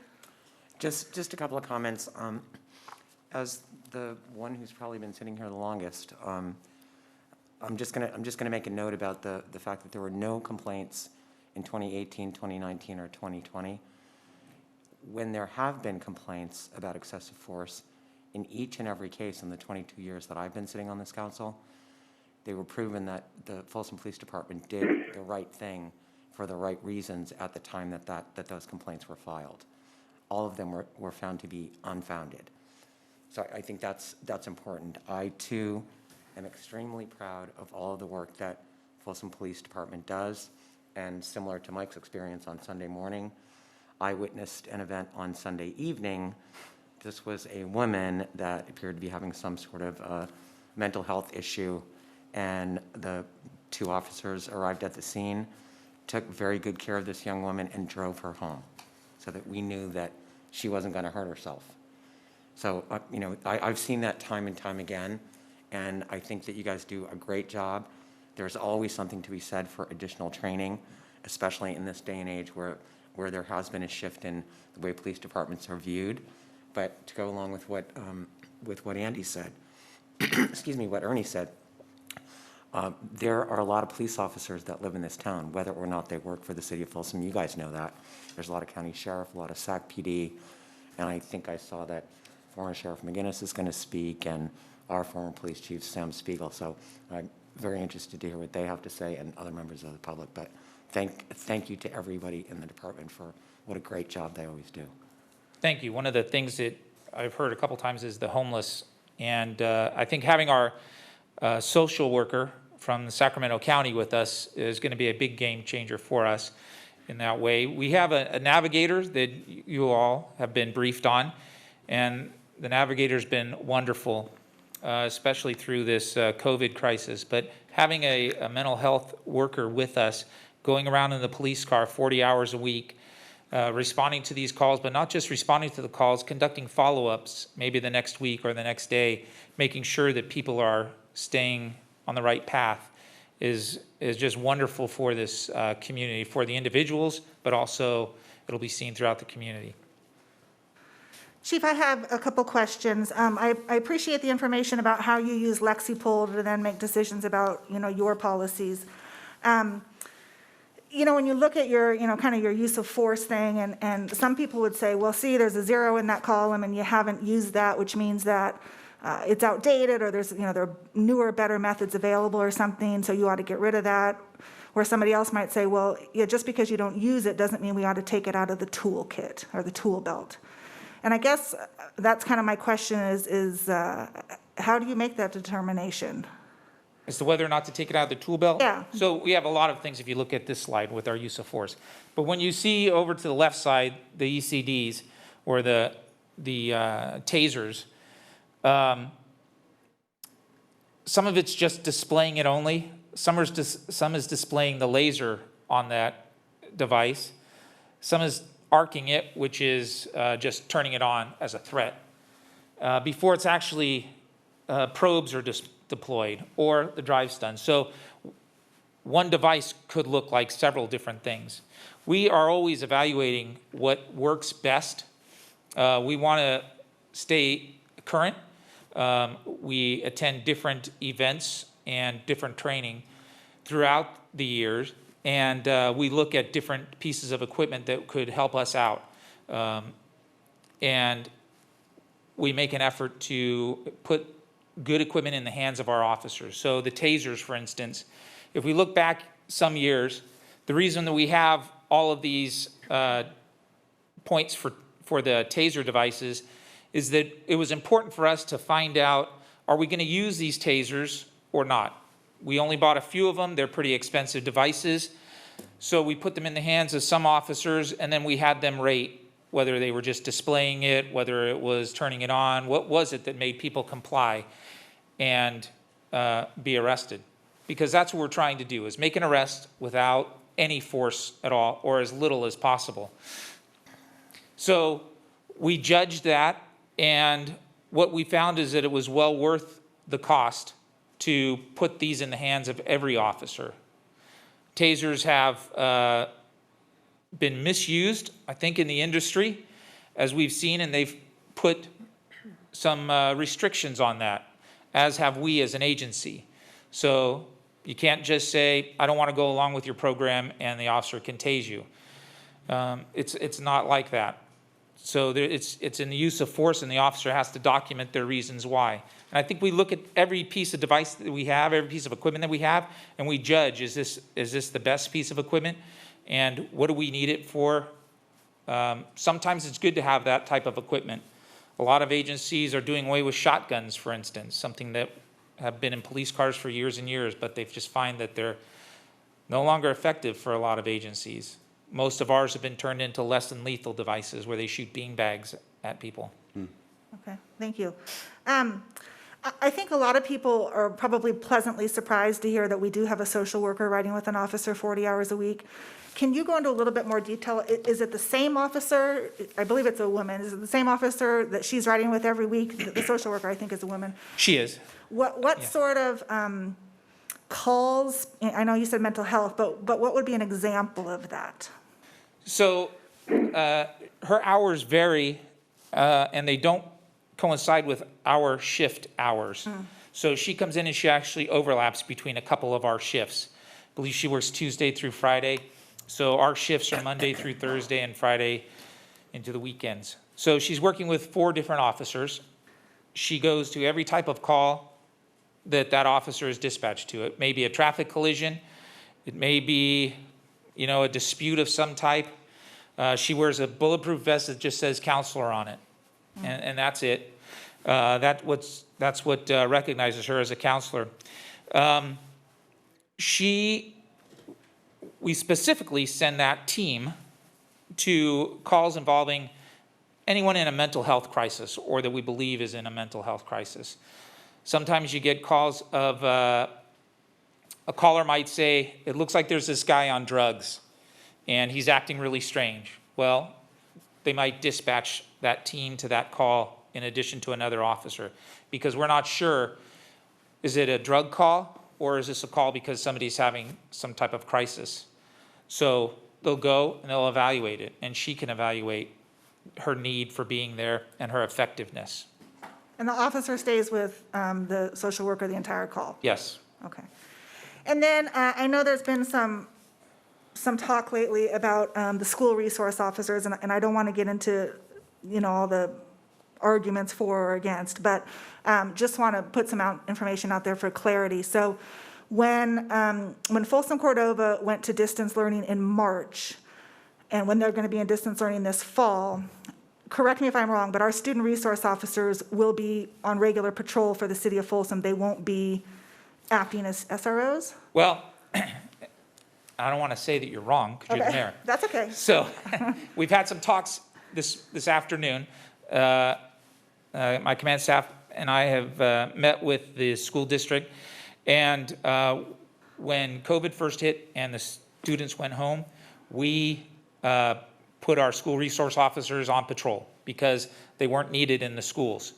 Just a couple of comments. As the one who's probably been sitting here the longest, I'm just gonna make a note about the fact that there were no complaints in 2018, 2019, or 2020. When there have been complaints about excessive force, in each and every case in the 22 years that I've been sitting on this council, they were proven that the Folsom Police Department did the right thing for the right reasons at the time that those complaints were filed. All of them were found to be unfounded. So I think that's important. I, too, am extremely proud of all of the work that Folsom Police Department does, and similar to Mike's experience on Sunday morning, I witnessed an event on Sunday evening. This was a woman that appeared to be having some sort of mental health issue, and the two officers arrived at the scene, took very good care of this young woman, and drove her home so that we knew that she wasn't going to hurt herself. So, I've seen that time and time again, and I think that you guys do a great job. There's always something to be said for additional training, especially in this day and age where there has been a shift in the way police departments are viewed. But to go along with what Andy said, excuse me, what Ernie said, there are a lot of police officers that live in this town, whether or not they work for the city of Folsom. You guys know that. There's a lot of county sheriff, a lot of SAC PD, and I think I saw that former Sheriff McGinnis is going to speak, and our former police chief, Sam Spiegel. So I'm very interested to hear what they have to say, and other members of the public. But thank you to everybody in the department for what a great job they always do. Thank you. One of the things that I've heard a couple times is the homeless. And I think having our social worker from Sacramento County with us is going to be a big game changer for us in that way. We have a navigator that you all have been briefed on, and the navigator's been wonderful, especially through this COVID crisis. But having a mental health worker with us, going around in the police car 40 hours a week, responding to these calls, but not just responding to the calls, conducting follow-ups maybe the next week or the next day, making sure that people are staying on the right path is just wonderful for this community, for the individuals, but also it'll be seen throughout the community. Chief, I have a couple questions. I appreciate the information about how you use LexiPol to then make decisions about, your policies. When you look at your, kind of your use of force thing, and some people would say, well, see, there's a 0 in that column and you haven't used that, which means that it's outdated, or there's, there are newer, better methods available or something, so you ought to get rid of that. Or somebody else might say, well, just because you don't use it doesn't mean we ought to take it out of the toolkit or the tool belt. And I guess that's kind of my question is how do you make that determination? As to whether or not to take it out of the tool belt? Yeah. So we have a lot of things if you look at this slide with our use of force. But when you see over to the left side, the ECDs or the tasers, some of it's just displaying it only. Some is displaying the laser on that device. Some is arcing it, which is just turning it on as a threat. Before it's actually probes are deployed or the drive's done. So one device could look like several different things. We are always evaluating what works best. We want to stay current. We attend different events and different training throughout the years, and we look at different pieces of equipment that could help us out. And we make an effort to put good equipment in the hands of our officers. So the tasers, for instance, if we look back some years, the reason that we have all of these points for the taser devices is that it was important for us to find out, are we going to use these tasers or not? We only bought a few of them. They're pretty expensive devices. So we put them in the hands of some officers, and then we had them rate whether they were just displaying it, whether it was turning it on, what was it that made people comply and be arrested. Because that's what we're trying to do, is make an arrest without any force at all, or as little as possible. So we judged that, and what we found is that it was well worth the cost to put these in the hands of every officer. Tasers have been misused, I think, in the industry, as we've seen, and they've put some restrictions on that, as have we as an agency. So you can't just say, I don't want to go along with your program, and the officer can tase you. It's not like that. So it's in the use of force, and the officer has to document their reasons why. And I think we look at every piece of device that we have, every piece of equipment that we have, and we judge, is this the best piece of equipment? And what do we need it for? Sometimes it's good to have that type of equipment. A lot of agencies are doing away with shotguns, for instance, something that have been in police cars for years and years, but they just find that they're no longer effective for a lot of agencies. Most of ours have been turned into less than lethal devices where they shoot beanbags at people. Okay, thank you. I think a lot of people are probably pleasantly surprised to hear that we do have a social worker riding with an officer 40 hours a week. Can you go into a little bit more detail? Is it the same officer? I believe it's a woman. Is it the same officer that she's riding with every week? The social worker, I think, is a woman. She is. What sort of calls, I know you said mental health, but what would be an example of that? So her hours vary, and they don't coincide with our shift hours. So she comes in and she actually overlaps between a couple of our shifts. I believe she works Tuesday through Friday. So our shifts are Monday through Thursday and Friday into the weekends. So she's working with 4 different officers. She goes to every type of call that officer is dispatched to. It may be a traffic collision. It may be, a dispute of some type. She wears a bulletproof vest that just says counselor on it. And that's it. That's what recognizes her as a counselor. We specifically send that team to calls involving anyone in a mental health crisis or that we believe is in a mental health crisis. Sometimes you get calls of a caller might say, it looks like there's this guy on drugs and he's acting really strange. Well, they might dispatch that team to that call in addition to another officer, because we're not sure, is it a drug call or is this a call because somebody's having some type of crisis? So they'll go and they'll evaluate it, and she can evaluate her need for being there and her effectiveness. And the officer stays with the social worker the entire call? Yes. Okay. And then I know there's been some talk lately about the school resource officers, and I don't want to get into, all the arguments for or against, but just want to put some information out there for clarity. So when Folsom Cordova went to distance learning in March, and when they're going to be in distance learning this fall, correct me if I'm wrong, but our student resource officers will be on regular patrol for the city of Folsom. They won't be acting as SROs? Well, I don't want to say that you're wrong, because you're the mayor. That's okay. So we've had some talks this afternoon. My command staff and I have met with the school district, and when COVID first hit and the students went home, we put our school resource officers on patrol because they weren't needed in the schools.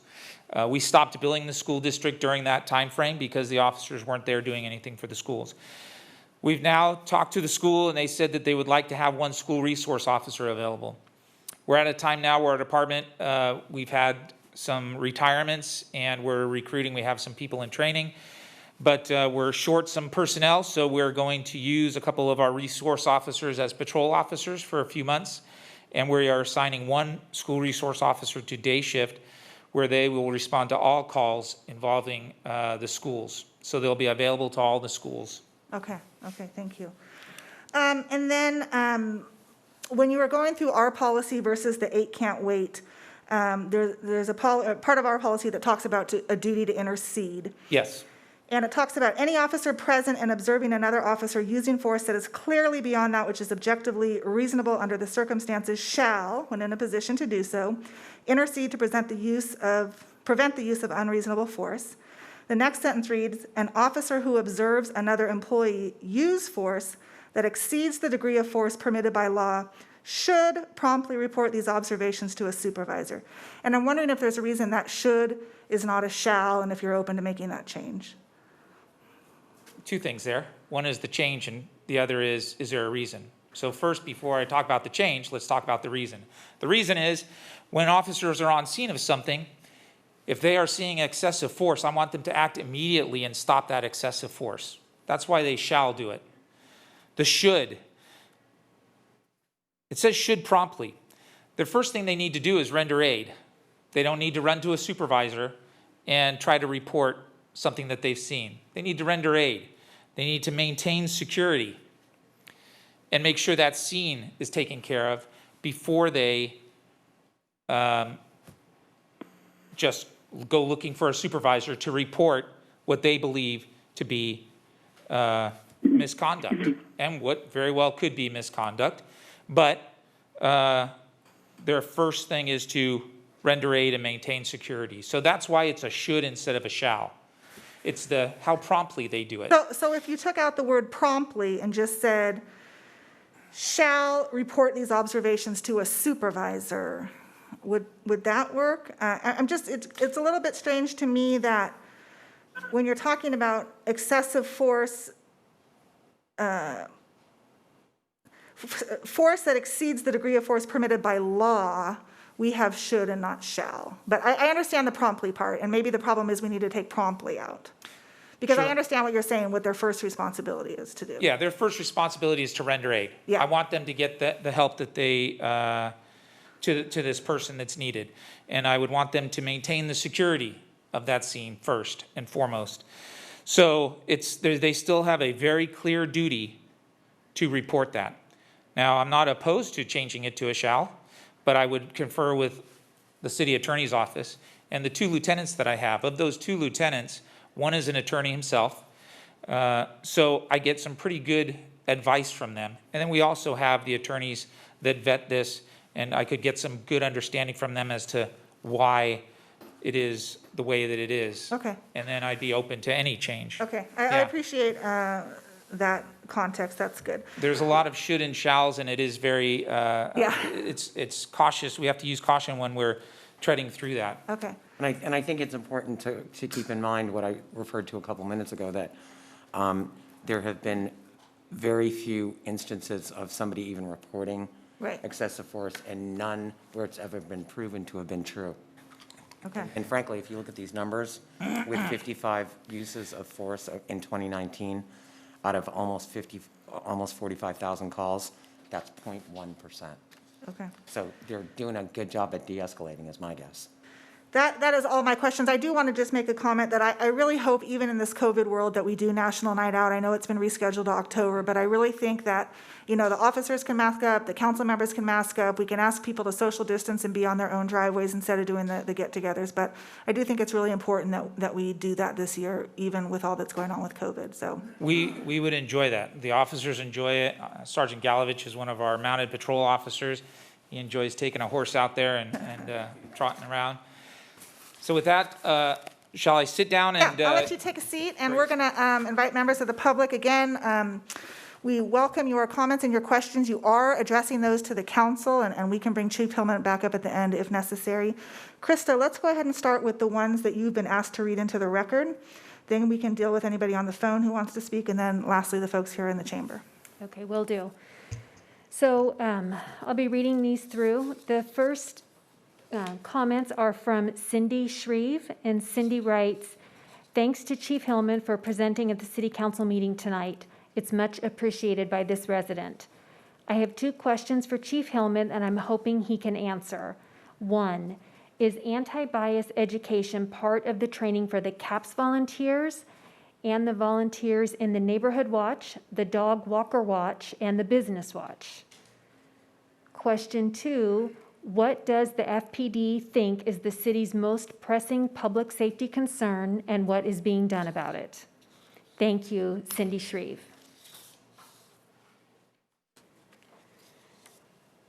We stopped billing the school district during that time frame because the officers weren't there doing anything for the schools. We've now talked to the school, and they said that they would like to have one school resource officer available. We're at a time now where our department, we've had some retirements, and we're recruiting. We have some people in training, but we're short some personnel, so we're going to use a couple of our resource officers as patrol officers for a few months, and we are assigning one school resource officer to day shift, where they will respond to all calls involving the schools. So they'll be available to all the schools. Okay, thank you. And then when you were going through our policy versus the 8 can't wait, there's a part of our policy that talks about a duty to intercede. Yes. And it talks about any officer present and observing another officer using force that is clearly beyond that which is objectively reasonable under the circumstances shall, when in a position to do so, intercede to prevent the use of unreasonable force. The next sentence reads, an officer who observes another employee use force that exceeds the degree of force permitted by law should promptly report these observations to a supervisor. And I'm wondering if there's a reason that should is not a shall, and if you're open to making that change. Two things there. One is the change, and the other is there a reason? So first, before I talk about the change, let's talk about the reason. The reason is when officers are on scene of something, if they are seeing excessive force, I want them to act immediately and stop that excessive force. That's why they shall do it. The should. It says should promptly. The first thing they need to do is render aid. They don't need to run to a supervisor and try to report something that they've seen. They need to render aid. They need to maintain security and make sure that scene is taken care of before they just go looking for a supervisor to report what they believe to be misconduct, and what very well could be misconduct. But their first thing is to render aid and maintain security. So that's why it's a should instead of a shall. It's the how promptly they do it. So if you took out the word promptly and just said, shall report these observations to a supervisor, would that work? It's a little bit strange to me that when you're talking about excessive force, force that exceeds the degree of force permitted by law, we have should and not shall. But I understand the promptly part, and maybe the problem is we need to take promptly out. Because Sure. I understand what you're saying, what their first responsibility is to do. Yeah, their first responsibility is to render aid. Yeah. I want them to get the help that they, to this person that's needed. And I would want them to maintain the security of that scene first and foremost. So they still have a very clear duty to report that. Now, I'm not opposed to changing it to a shall, but I would confer with the city attorney's office and the 2 lieutenants that I have. Of those 2 lieutenants, one is an attorney himself. So I get some pretty good advice from them. And then we also have the attorneys that vet this, and I could get some good understanding from them as to why it is the way that it is. Okay. And then I'd be open to any change. Okay, I Yeah. appreciate that context, that's good. There's a lot of should and shalls, and it is very, Yeah. it's cautious. We have to use caution when we're treading through that. Okay, And I think it's important to keep in mind what I referred to a couple minutes ago, that there have been very few instances of somebody even reporting Right. excessive force, and none where it's ever been proven to have been true. okay. And frankly, if you look at these numbers, with 55 uses of force in 2019, out of almost 45,000 calls, that's 0.1%. Okay. So they're doing a good job at de-escalating, is my guess. That is all my questions. I do want to just make a comment that I really hope, even in this COVID world, that we do National Night Out. I know it's been rescheduled to October, but I really think that, the officers can mask up, the council members can mask up, we can ask people to social distance and be on their own driveways instead of doing the get-togethers. But I do think it's really important that we do that this year, even with all that's going on with COVID, so. We would enjoy that. The officers enjoy it. Sergeant Galovich is one of our mounted patrol officers. He enjoys taking a horse out there and trotting around. So with that, shall I sit down and? Yeah, I'll let you take a seat, and we're going to invite members of the public again. We welcome your comments and your questions. You are addressing those to the council, and we can bring Chief Hillman back up at the end if necessary. Krista, let's go ahead and start with the ones that you've been asked to read into the record. Then we can deal with anybody on the phone who wants to speak, and then lastly, the folks here in the chamber. Okay, will do. So I'll be reading these through. The first comments are from Cindy Shreve, and Cindy writes, "Thanks to Chief Hillman for presenting at the City Council meeting tonight. It's much appreciated by this resident. I have 2 questions for Chief Hillman, and I'm hoping he can answer. 1, is anti-bias education part of the training for the CAPS volunteers and the volunteers in the Neighborhood Watch, the Dog Walker Watch, and the Business Watch?" Question 2, what does the FPD think is the city's most pressing public safety concern and what is being done about it? Thank you, Cindy Shreve.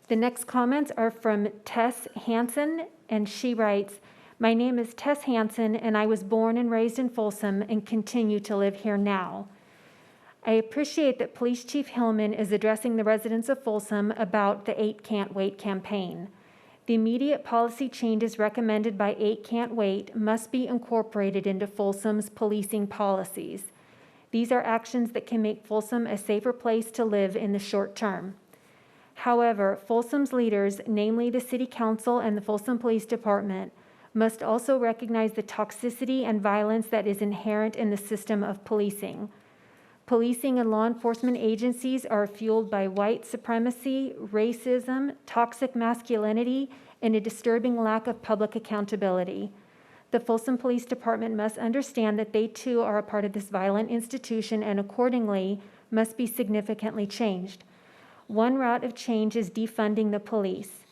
The next comments are from Tess Hansen, and she writes, my name is Tess Hansen, and I was born and raised in Folsom and continue to live here now. I appreciate that Police Chief Hillman is addressing the residents of Folsom about the 8 Can't Wait campaign. The immediate policy changes recommended by 8 Can't Wait must be incorporated into Folsom's policing policies. These are actions that can make Folsom a safer place to live in the short term. However, Folsom's leaders, namely the City Council and the Folsom Police Department, must also recognize the toxicity and violence that is inherent in the system of policing. Policing and law enforcement agencies are fueled by white supremacy, racism, toxic masculinity, and a disturbing lack of public accountability. The Folsom Police Department must understand that they too are a part of this violent institution and accordingly must be significantly changed. One route of change is defunding the police.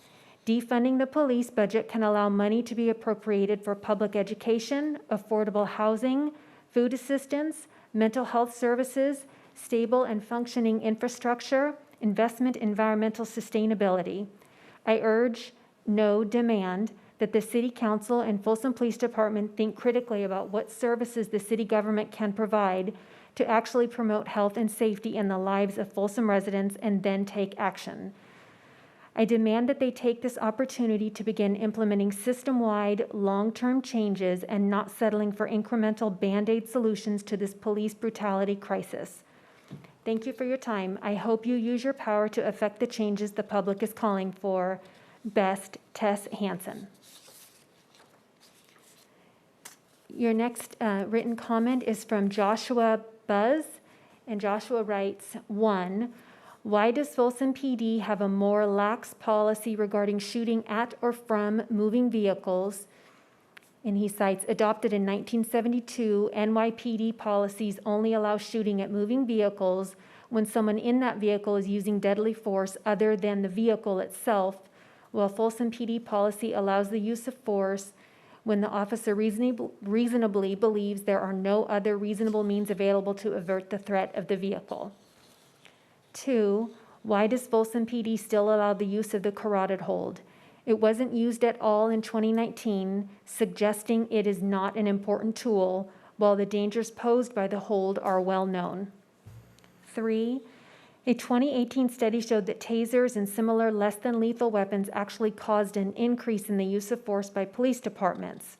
Defunding the police budget can allow money to be appropriated for public education, affordable housing, food assistance, mental health services, stable and functioning infrastructure, investment in environmental sustainability. I urge, no, demand that the City Council and Folsom Police Department think critically about what services the city government can provide to actually promote health and safety in the lives of Folsom residents and then take action. I demand that they take this opportunity to begin implementing system-wide, long-term changes and not settling for incremental Band-Aid solutions to this police brutality crisis. Thank you for your time. I hope you use your power to affect the changes the public is calling for. Best, Tess Hansen. Your next written comment is from Joshua Buzz, and Joshua writes, 1, why does Folsom PD have a more lax policy regarding shooting at or from moving vehicles? And he cites, adopted in 1972, NYPD policies only allow shooting at moving vehicles when someone in that vehicle is using deadly force other than the vehicle itself, while Folsom PD policy allows the use of force when the officer reasonably believes there are no other reasonable means available to avert the threat of the vehicle. 2, why does Folsom PD still allow the use of the carotid hold? It wasn't used at all in 2019, suggesting it is not an important tool, while the dangers posed by the hold are well known. 3, a 2018 study showed that tasers and similar less than lethal weapons actually caused an increase in the use of force by police departments.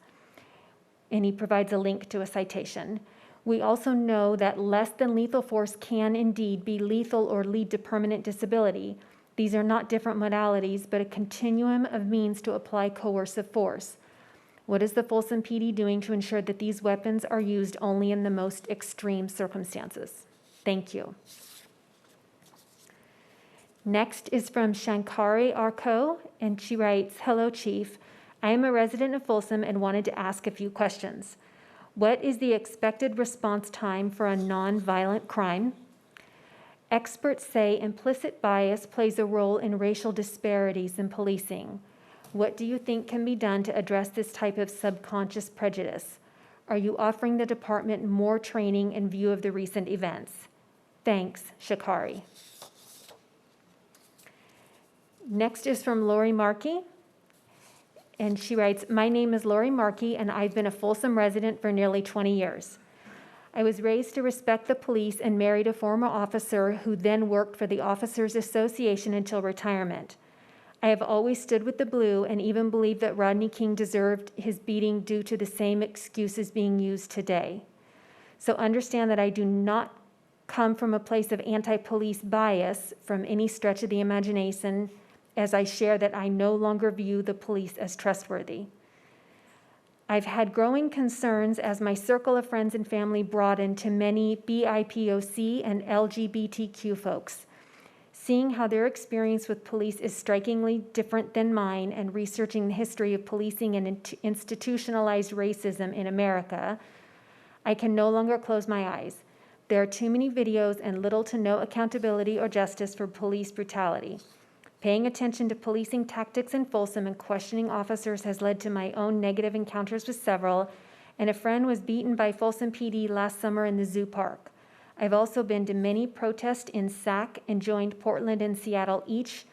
And he provides a link to a citation. We also know that less than lethal force can indeed be lethal or lead to permanent disability. These are not different modalities, but a continuum of means to apply coercive force. What is the Folsom PD doing to ensure that these weapons are used only in the most extreme circumstances? Thank you. Next is from Shankari Arko, and she writes, hello, Chief. I am a resident of Folsom and wanted to ask a few questions. What is the expected response time for a non-violent crime? Experts say implicit bias plays a role in racial disparities in policing. What do you think can be done to address this type of subconscious prejudice? Are you offering the department more training in view of the recent events? Thanks, Shakari. Next is from Lori Markey, and she writes, my name is Lori Markey, and I've been a Folsom resident for nearly 20 years. I was raised to respect the police and married a former officer who then worked for the Officers Association until retirement. I have always stood with the blue and even believed that Rodney King deserved his beating due to the same excuses being used today. So understand that I do not come from a place of anti-police bias from any stretch of the imagination, as I share that I no longer view the police as trustworthy. I've had growing concerns as my circle of friends and family broadened to many BIPOC and LGBTQ folks. Seeing how their experience with police is strikingly different than mine and researching the history of policing and institutionalized racism in America, I can no longer close my eyes. There are too many videos and little to no accountability or justice for police brutality. Paying attention to policing tactics in Folsom and questioning officers has led to my own negative encounters with several, and a friend was beaten by Folsom PD last summer in the zoo park. I've also been to many protests in SAC and joined Portland and Seattle each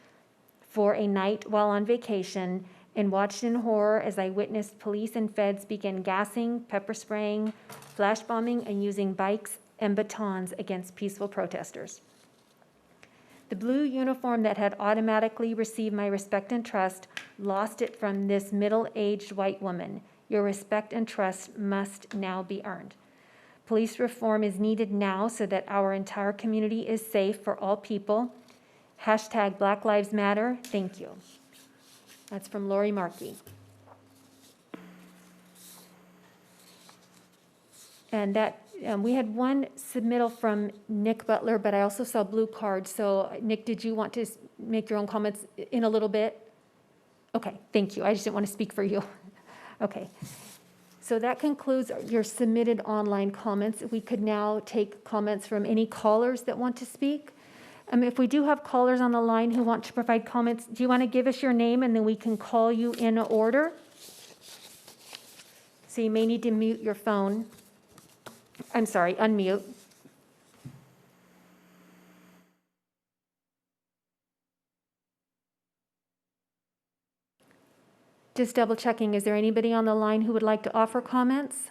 for a night while on vacation, and watched in horror as I witnessed police and feds begin gassing, pepper spraying, flash bombing, and using bikes and batons against peaceful protesters. The blue uniform that had automatically received my respect and trust lost it from this middle-aged white woman. Your respect and trust must now be earned. Police reform is needed now so that our entire community is safe for all people. Hashtag Black Lives Matter. Thank you. That's from Lori Markey. And that we had one submittal from Nick Butler, but I also saw blue cards. So Nick, did you want to make your own comments in a little bit? Okay, thank you. I just didn't want to speak for you. Okay. So that concludes your submitted online comments. We could now take comments from any callers that want to speak. If we do have callers on the line who want to provide comments, do you want to give us your name and then we can call you in order? So you may need to mute your phone. I'm sorry, unmute. Just double checking, is there anybody on the line who would like to offer comments?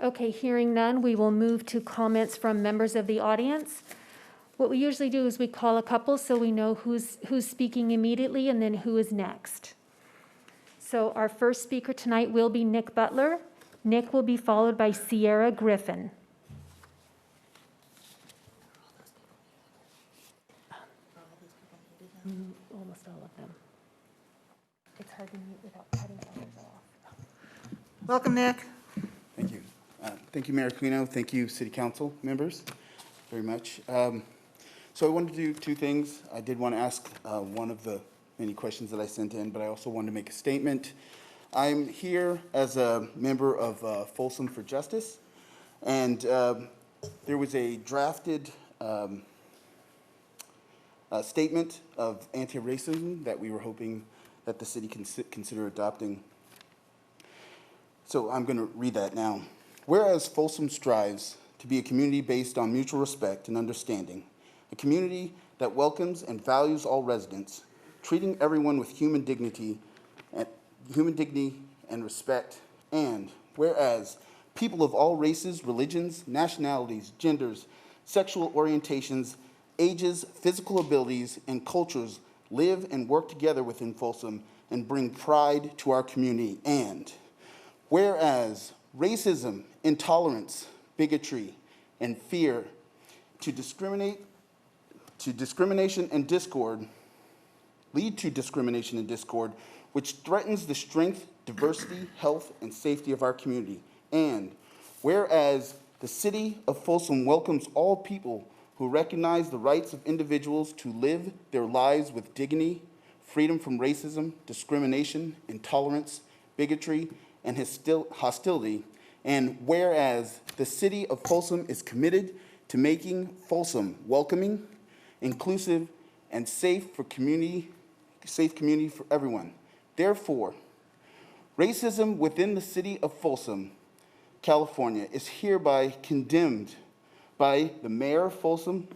Okay, hearing none, we will move to comments from members of the audience. What we usually do is we call a couple so we know who's speaking immediately and then who is next. So our first speaker tonight will be Nick Butler. Nick will be followed by Sierra Griffin. Almost all of them. It's hard to mute without cutting others off. Welcome, Nick. Thank you. Thank you, Mayor Aquino. Thank you, City Council members, very much. So I wanted to do two things. I did want to ask one of the many questions that I sent in, but I also wanted to make a statement. I'm here as a member of Folsom for Justice, and there was a drafted statement of anti-racism that we were hoping that the city can consider adopting. So I'm going to read that now. Whereas Folsom strives to be a community based on mutual respect and understanding, a community that welcomes and values all residents, treating everyone with human dignity and respect, and whereas people of all races, religions, nationalities, genders, sexual orientations, ages, physical abilities, and cultures live and work together within Folsom and bring pride to our community, and whereas racism, intolerance, bigotry, and fear lead to discrimination and discord, which threatens the strength, diversity, health, and safety of our community. And whereas the city of Folsom welcomes all people who recognize the rights of individuals to live their lives with dignity, freedom from racism, discrimination, intolerance, bigotry, and hostility, and whereas the city of Folsom is committed to making Folsom welcoming, inclusive, and safe community for everyone. Therefore, racism within the city of Folsom, California, is hereby condemned by the mayor of Folsom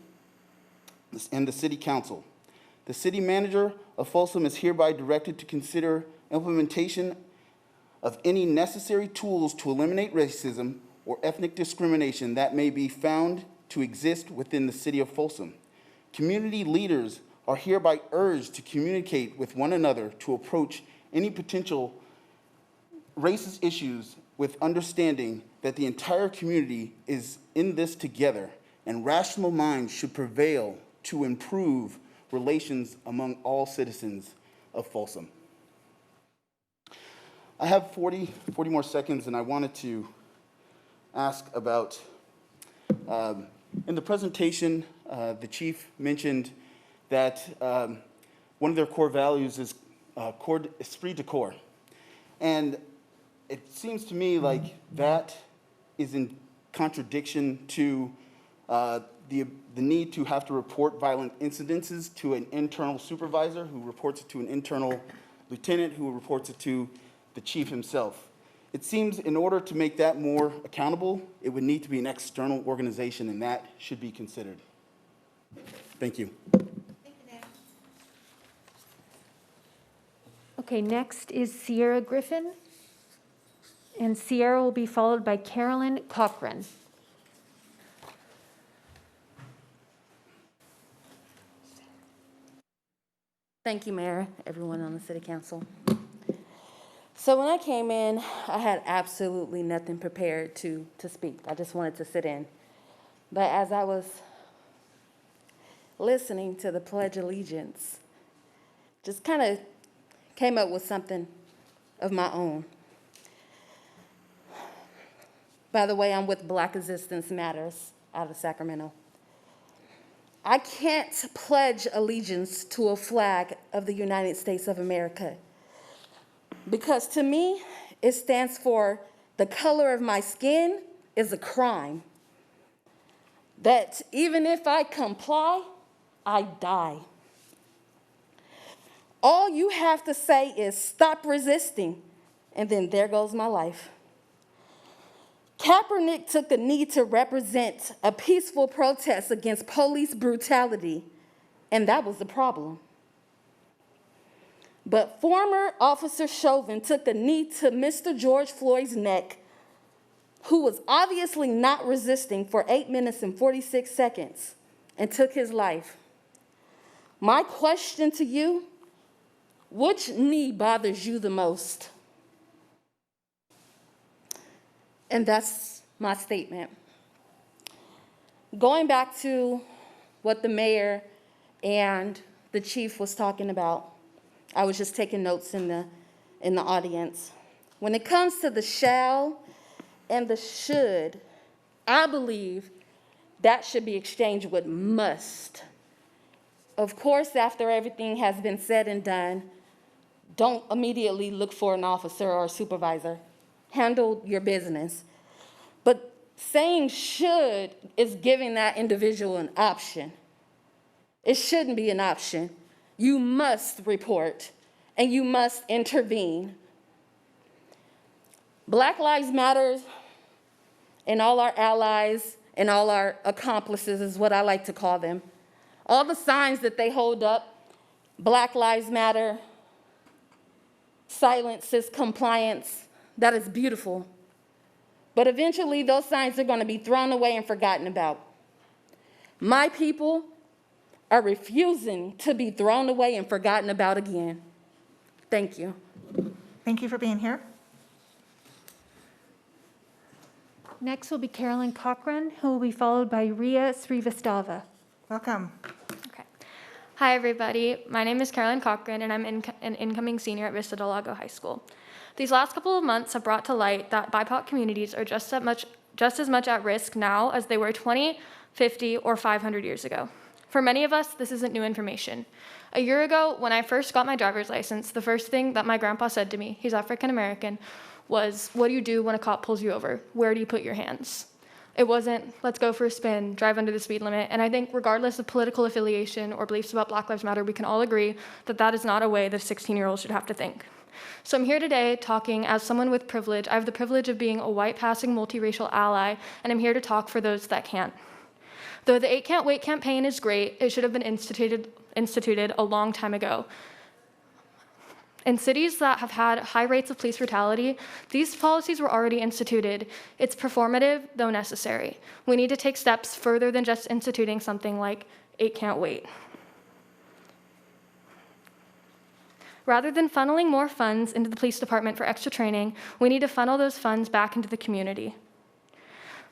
and the city council. The city manager of Folsom is hereby directed to consider implementation of any necessary tools to eliminate racism or ethnic discrimination that may be found to exist within the city of Folsom. Community leaders are hereby urged to communicate with one another to approach any potential racist issues with understanding that the entire community is in this together, and rational minds should prevail to improve relations among all citizens of Folsom. I have 40 more seconds, and I wanted to ask about, in the presentation, the chief mentioned that one of their core values is esprit de corps. And it seems to me like that is in contradiction to The need to have to report violent incidences to an internal supervisor who reports it to an internal lieutenant who reports it to the chief himself. It seems in order to make that more accountable, it would need to be an external organization, and that should be considered. Thank you. Okay, next is Sierra Griffin. And Sierra will be followed by Carolyn Cochran. Thank you, Mayor, everyone on the City Council. So when I came in, I had absolutely nothing prepared to speak. I just wanted to sit in. But as I was listening to the Pledge of Allegiance, just kind of came up with something of my own. By the way, I'm with Black Existence Matters out of Sacramento. I can't pledge allegiance to a flag of the United States of America because to me, it stands for the color of my skin is a crime. That even if I comply, I die. All you have to say is stop resisting, and then there goes my life. Kaepernick took a knee to represent a peaceful protest against police brutality, and that was the problem. But former Officer Chauvin took a knee to Mr. George Floyd's neck, who was obviously not resisting for 8 minutes and 46 seconds, and took his life. My question to you, which knee bothers you the most? And that's my statement. Going back to what the mayor and the chief was talking about, I was just taking notes in the audience. When it comes to the shall and the should, I believe that should be exchanged with must. Of course, after everything has been said and done, don't immediately look for an officer or a supervisor. Handle your business. But saying should is giving that individual an option. It shouldn't be an option. You must report and you must intervene. Black Lives Matter and all our allies and all our accomplices is what I like to call them. All the signs that they hold up, Black Lives Matter, silence is compliance, that is beautiful. But eventually those signs are going to be thrown away and forgotten about. My people are refusing to be thrown away and forgotten about again. Thank you. Thank you for being here. Next will be Carolyn Cochran, who will be followed by Ria Srivastava. Welcome. Okay. Hi, everybody. My name is Carolyn Cochran, and I'm an incoming senior at Vista Del Lago High School. These last couple of months have brought to light that BIPOC communities are just as much at risk now as they were 20, 50, or 500 years ago. For many of us, this isn't new information. A year ago, when I first got my driver's license, the first thing that my grandpa said to me, he's African American, was, what do you do when a cop pulls you over? Where do you put your hands? It wasn't, let's go for a spin, drive under the speed limit. And I think regardless of political affiliation or beliefs about Black Lives Matter, we can all agree that that is not a way that 16-year-olds should have to think. So I'm here today talking as someone with privilege. I have the privilege of being a white passing multiracial ally, and I'm here to talk for those that can't. Though the 8 Can't Wait campaign is great, it should have been instituted a long time ago. In cities that have had high rates of police brutality, these policies were already instituted. It's performative, though necessary. We need to take steps further than just instituting something like 8 Can't Wait. Rather than funneling more funds into the police department for extra training, we need to funnel those funds back into the community.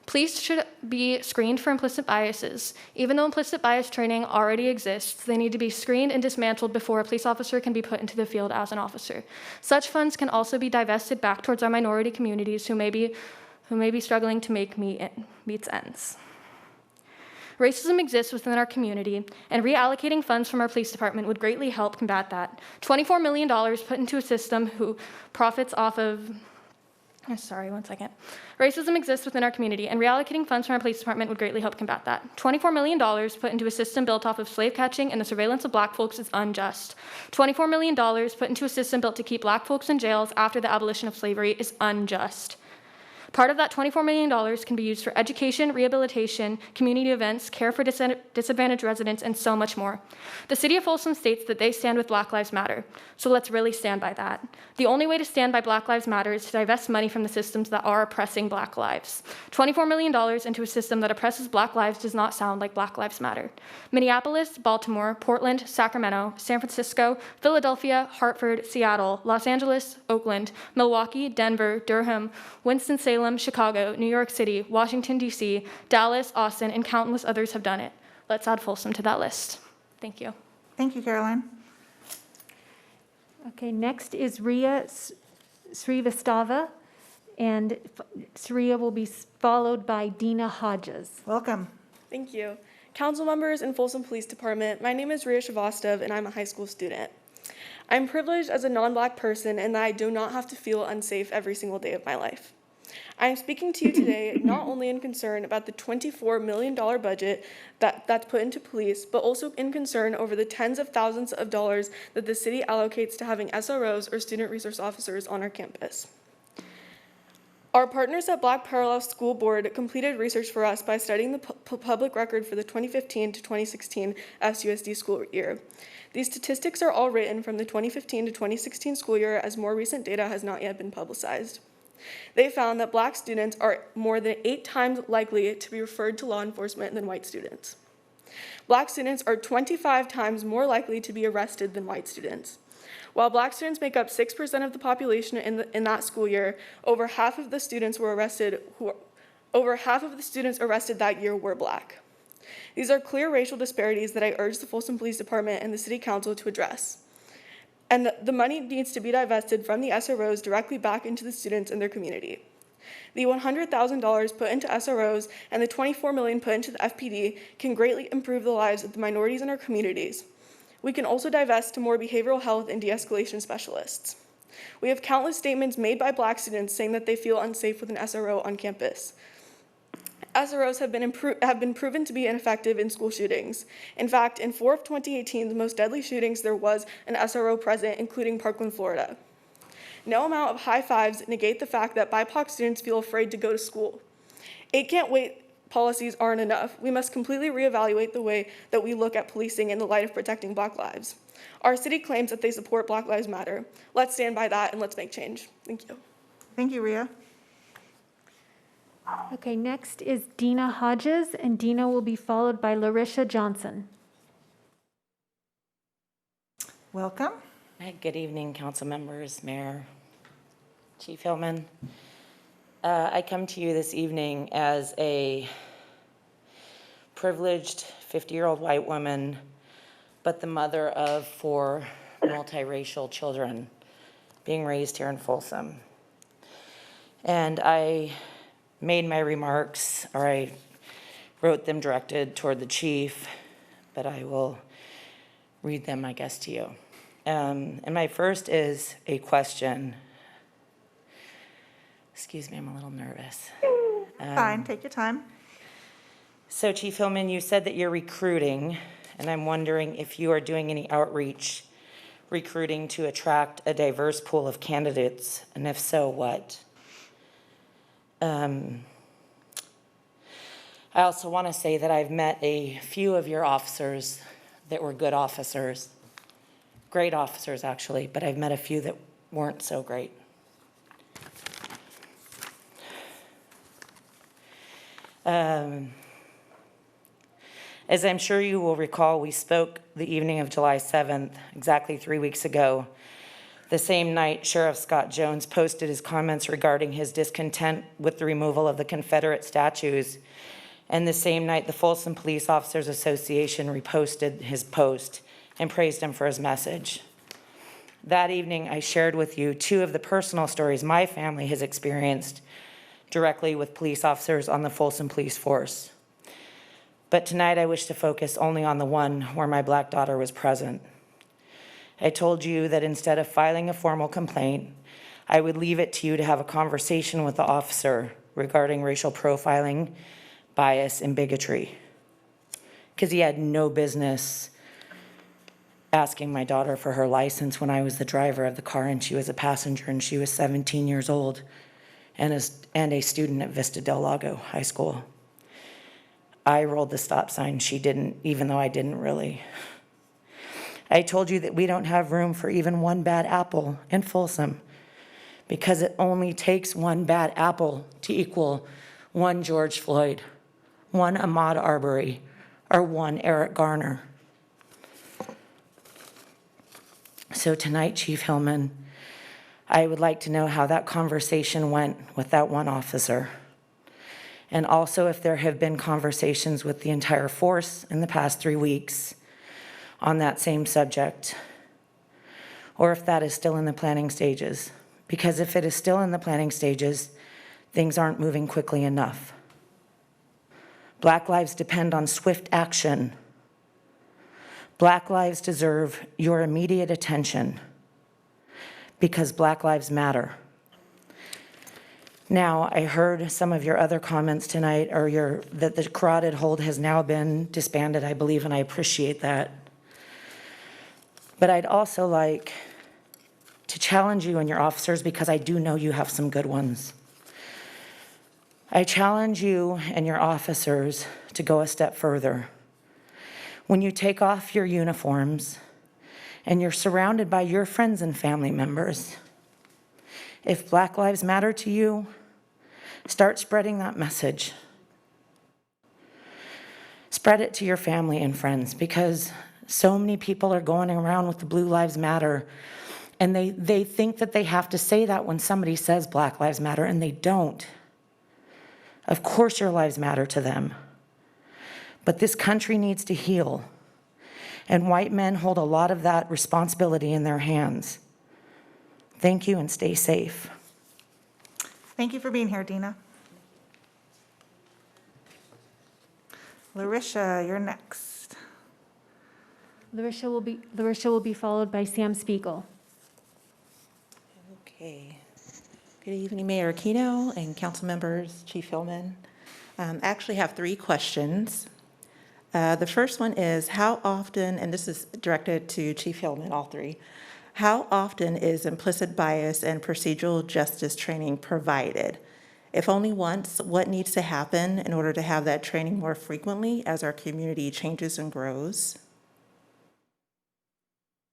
Police should be screened for implicit biases. Even though implicit bias training already exists, they need to be screened and dismantled before a police officer can be put into the field as an officer. Such funds can also be divested back towards our minority communities who may be struggling to make meets ends. Racism exists within our community, and reallocating funds from our police department would greatly help combat that. $24 million put into a system who profits off of Sorry, one second. Racism exists within our community, and reallocating funds from our police department would greatly help combat that. $24 million put into a system built off of slave catching and the surveillance of black folks is unjust. $24 million put into a system built to keep black folks in jails after the abolition of slavery is unjust. Part of that $24 million can be used for education, rehabilitation, community events, care for disadvantaged residents, and so much more. The city of Folsom states that they stand with Black Lives Matter, so let's really stand by that. The only way to stand by Black Lives Matter is to divest money from the systems that are oppressing Black lives. $24 million into a system that oppresses Black lives does not sound like Black Lives Matter. Minneapolis, Baltimore, Portland, Sacramento, San Francisco, Philadelphia, Hartford, Seattle, Los Angeles, Oakland, Milwaukee, Denver, Durham, Winston-Salem, Chicago, New York City, Washington, D.C., Dallas, Austin, and countless others have done it. Let's add Folsom to that list. Thank you. Thank you, Caroline. Okay, next is Ria Srivastava, and Ria will be followed by Dina Hodges. Welcome. Thank you. Council members and Folsom Police Department, my name is Ria Srivastava, and I'm a high school student. I'm privileged as a non-Black person in that I do not have to feel unsafe every single day of my life. I am speaking to you today not only in concern about the $24 million budget that's put into police, but also in concern over the tens of thousands of dollars that the city allocates to having SROs or student resource officers on our campus. Our partners at Black Parallel School Board completed research for us by studying the public record for the 2015 to 2016 SUSD school year. These statistics are all written from the 2015 to 2016 school year, as more recent data has not yet been publicized. They found that Black students are more than 8 times likely to be referred to law enforcement than white students. Black students are 25 times more likely to be arrested than white students. While Black students make up 6% of the population in that school year, over half of the students arrested that year were Black. These are clear racial disparities that I urge the Folsom Police Department and the City Council to address. And the money needs to be divested from the SROs directly back into the students and their community. The $100,000 put into SROs and the $24 million put into the FPD can greatly improve the lives of the minorities in our communities. We can also divest to more behavioral health and de-escalation specialists. We have countless statements made by Black students saying that they feel unsafe with an SRO on campus. SROs have been proven to be ineffective in school shootings. In fact, in 4 of 2018, the most deadly shootings, there was an SRO present, including Parkland, Florida. No amount of high fives negate the fact that BIPOC students feel afraid to go to school. 8 can't wait policies aren't enough. We must completely reevaluate the way that we look at policing in the light of protecting Black lives. Our city claims that they support Black Lives Matter. Let's stand by that and let's make change. Thank you. Thank you, Ria. Okay, next is Dina Hodges, and Dina will be followed by Larisha Johnson. Welcome. Hi, good evening, council members, mayor, Chief Hillman. I come to you this evening as a privileged 50-year-old white woman, but the mother of 4 multiracial children being raised here in Folsom. And I made my remarks, or I wrote them directed toward the chief, but I will read them, I guess, to you. And my first is a question. Excuse me, I'm a little nervous. Fine, take your time. So, Chief Hillman, you said that you're recruiting, and I'm wondering if you are doing any outreach recruiting to attract a diverse pool of candidates, and if so, what? I also want to say that I've met a few of your officers that were good officers, great officers actually, but I've met a few that weren't so great. As I'm sure you will recall, we spoke the evening of July 7th, exactly 3 weeks ago. The same night, Sheriff Scott Jones posted his comments regarding his discontent with the removal of the Confederate statues. And the same night, the Folsom Police Officers Association reposted his post and praised him for his message. That evening, I shared with you 2 of the personal stories my family has experienced directly with police officers on the Folsom Police Force. But tonight, I wish to focus only on the one where my Black daughter was present. I told you that instead of filing a formal complaint, I would leave it to you to have a conversation with the officer regarding racial profiling, bias, and bigotry. Because he had no business asking my daughter for her license when I was the driver of the car and she was a passenger and she was 17 years old and a student at Vista Del Lago High School. I rolled the stop sign, she didn't, even though I didn't really. I told you that we don't have room for even one bad apple in Folsom because it only takes one bad apple to equal one George Floyd, one Ahmaud Arbery, or one Eric Garner. So tonight, Chief Hillman, I would like to know how that conversation went with that one officer. And also if there have been conversations with the entire force in the past 3 weeks on that same subject, or if that is still in the planning stages. Because if it is still in the planning stages, things aren't moving quickly enough. Black lives depend on swift action. Black lives deserve your immediate attention because Black lives matter. Now, I heard some of your other comments tonight, or that the carotid hold has now been disbanded, I believe, and I appreciate that. But I'd also like to challenge you and your officers, because I do know you have some good ones. I challenge you and your officers to go a step further. When you take off your uniforms and you're surrounded by your friends and family members, if Black Lives Matter to you, start spreading that message. Spread it to your family and friends, because so many people are going around with the Blue Lives Matter, and they think that they have to say that when somebody says Black Lives Matter, and they don't. Of course your lives matter to them. But this country needs to heal. And white men hold a lot of that responsibility in their hands. Thank you and stay safe. Thank you for being here, Dina. Larisha, you're next. Larisha will be followed by Sam Spiegel. Okay. Good evening, Mayor Aquino and council members, Chief Hillman. I actually have 3 questions. The first one is, how often, and this is directed to Chief Hillman, all 3, how often is implicit bias and procedural justice training provided? If only once, what needs to happen in order to have that training more frequently as our community changes and grows?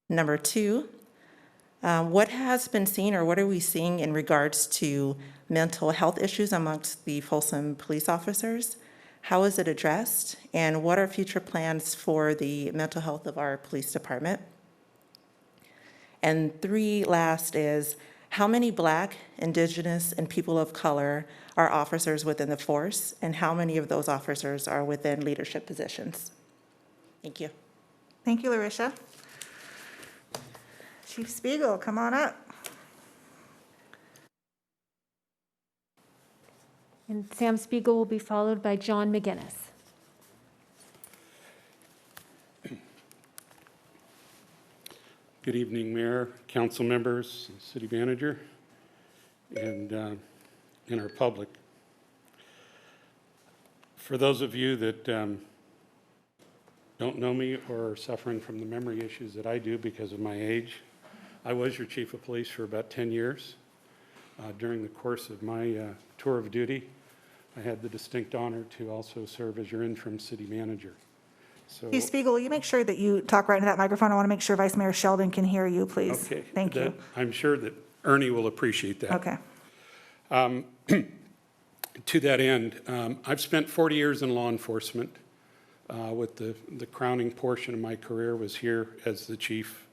Number 2, what has been seen, or what are we seeing in regards to mental health issues amongst the Folsom police officers? How is it addressed? And what are future plans for the mental health of our police department? And 3, last is, how many Black, Indigenous, and people of color are officers within the force? And how many of those officers are within leadership positions? Thank you. Thank you, Larisha. Chief Spiegel, come on up. And Sam Spiegel will be followed by John McGinnis. Good evening, Mayor, council members, city manager, and our public. For those of you that don't know me or are suffering from the memory issues that I do because of my age, I was your chief of police for about 10 years. During the course of my tour of duty, I had the distinct honor to also serve as your interim city manager. So, Chief Spiegel, will you make sure that you talk right into that microphone? I want to make sure Vice Mayor Sheldon can hear you, please. okay, Thank you. I'm sure that Ernie will appreciate that. Okay. To that end, I've spent 40 years in law enforcement. With the crowning portion of my career was here as the chief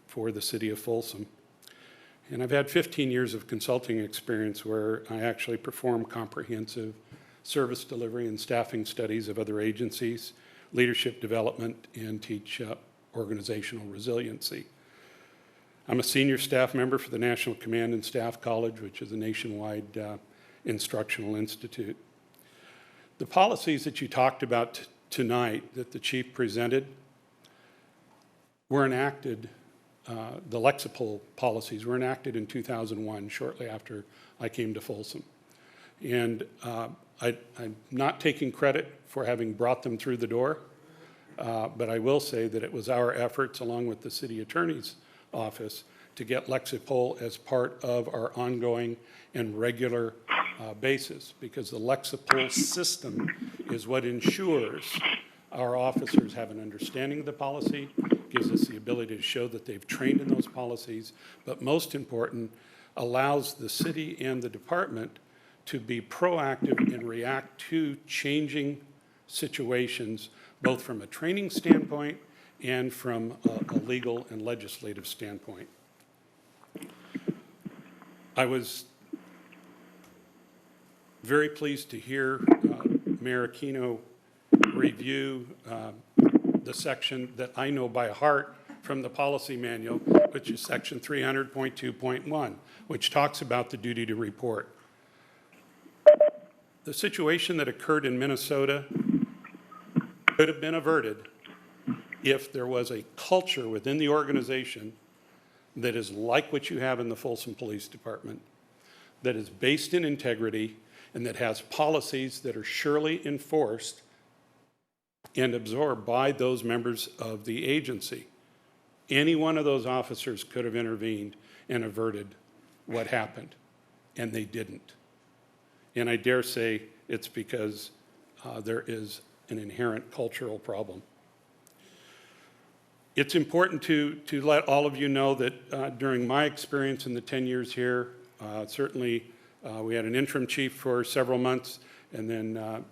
for the city of Folsom. And I've had 15 years of consulting experience where I actually perform comprehensive service delivery and staffing studies of other agencies, leadership development, and teach organizational resiliency. I'm a senior staff member for the National Command and Staff College, which is a nationwide instructional institute. The policies that you talked about tonight that the chief presented were enacted the Lexipol policies were enacted in 2001, shortly after I came to Folsom. And I'm not taking credit for having brought them through the door, but I will say that it was our efforts, along with the city attorney's office, to get Lexipol as part of our ongoing and regular basis, because the Lexipol system is what ensures our officers have an understanding of the policy, gives us the ability to show that they've trained in those policies, but most important, allows the city and the department to be proactive and react to changing situations, both from a training standpoint and from a legal and legislative standpoint. I was very pleased to hear Mayor Aquino review the section that I know by heart from the policy manual, which is section 300.2.1, which talks about the duty to report. The situation that occurred in Minnesota could have been averted if there was a culture within the organization that is like what you have in the Folsom Police Department, that is based in integrity, and that has policies that are surely enforced and absorbed by those members of the agency. Any one of those officers could have intervened and averted what happened, and they didn't. And I dare say it's because there is an inherent cultural problem. It's important to let all of you know that during my experience in the 10 years here, certainly we had an interim chief for several months, and then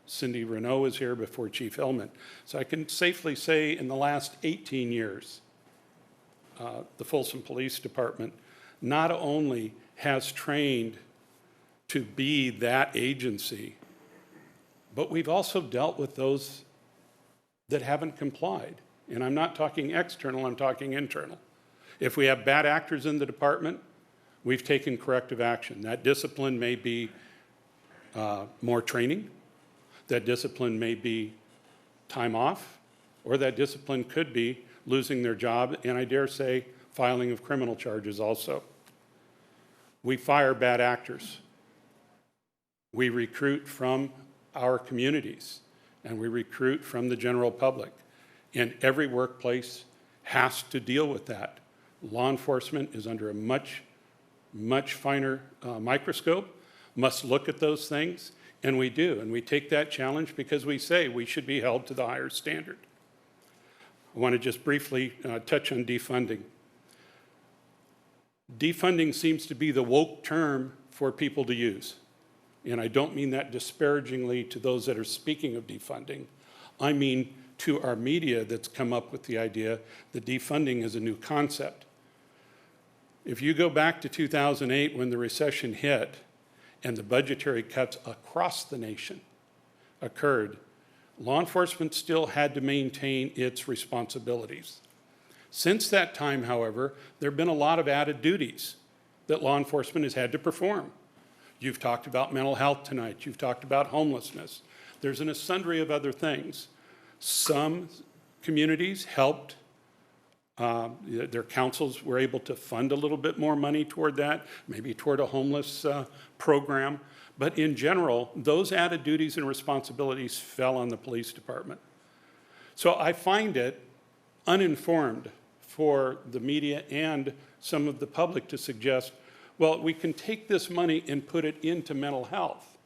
Cindy Renault was here before Chief Hillman. So I can safely say in the last 18 years, the Folsom Police Department not only has trained to be that agency, but we've also dealt with those that haven't complied. And I'm not talking external, I'm talking internal. If we have bad actors in the department, we've taken corrective action. That discipline may be more training, that discipline may be time off, or that discipline could be losing their job, and I dare say filing of criminal charges also. We fire bad actors. We recruit from our communities, and we recruit from the general public. And every workplace has to deal with that. Law enforcement is under a much finer microscope, must look at those things, and we do. And we take that challenge because we say we should be held to the higher standard. I want to just briefly touch on defunding. Defunding seems to be the woke term for people to use. And I don't mean that disparagingly to those that are speaking of defunding. I mean to our media that's come up with the idea that defunding is a new concept. If you go back to 2008 when the recession hit and the budgetary cuts across the nation occurred, law enforcement still had to maintain its responsibilities. Since that time, however, there have been a lot of added duties that law enforcement has had to perform. You've talked about mental health tonight. You've talked about homelessness. There's a sundry of other things. Some communities helped. Their councils were able to fund a little bit more money toward that, maybe toward a homeless program. But in general, those added duties and responsibilities fell on the police department. So I find it uninformed for the media and some of the public to suggest, well, we can take this money and put it into mental health.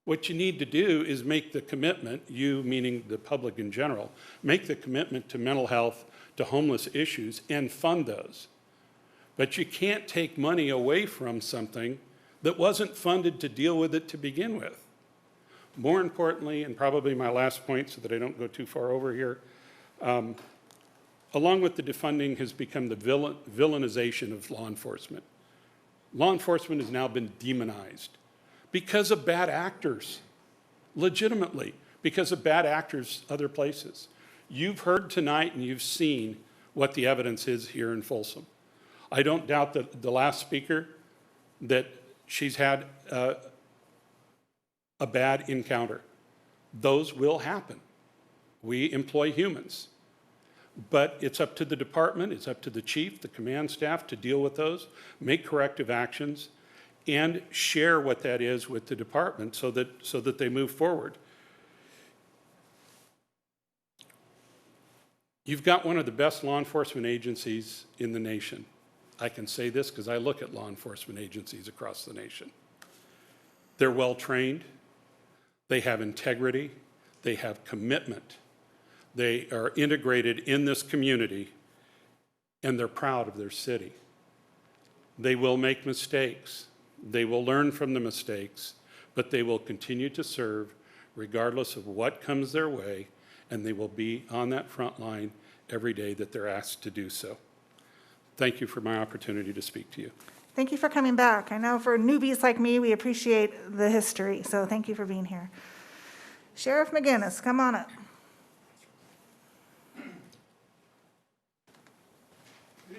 What you need to do is make the commitment, you meaning the public in general, make the commitment to mental health, to homeless issues, and fund those. But you can't take money away from something that wasn't funded to deal with it to begin with. More importantly, and probably my last point so that I don't go too far over here, along with the defunding has become the villainization of law enforcement. Law enforcement has now been demonized because of bad actors, legitimately, because of bad actors other places. You've heard tonight and you've seen what the evidence is here in Folsom. I don't doubt that the last speaker, that she's had a bad encounter. Those will happen. We employ humans. But it's up to the department, it's up to the chief, the command staff to deal with those, make corrective actions, and share what that is with the department so that they move forward. You've got one of the best law enforcement agencies in the nation. I can say this because I look at law enforcement agencies across the nation. They're well-trained, they have integrity, they have commitment, they are integrated in this community, and they're proud of their city. They will make mistakes, they will learn from the mistakes, but they will continue to serve regardless of what comes their way, and they will be on that front line every day that they're asked to do so. Thank you for my opportunity to speak to you. Thank you for coming back. I know for newbies like me, we appreciate the history, so thank you for being here. Sheriff McGinnis, come on up. Good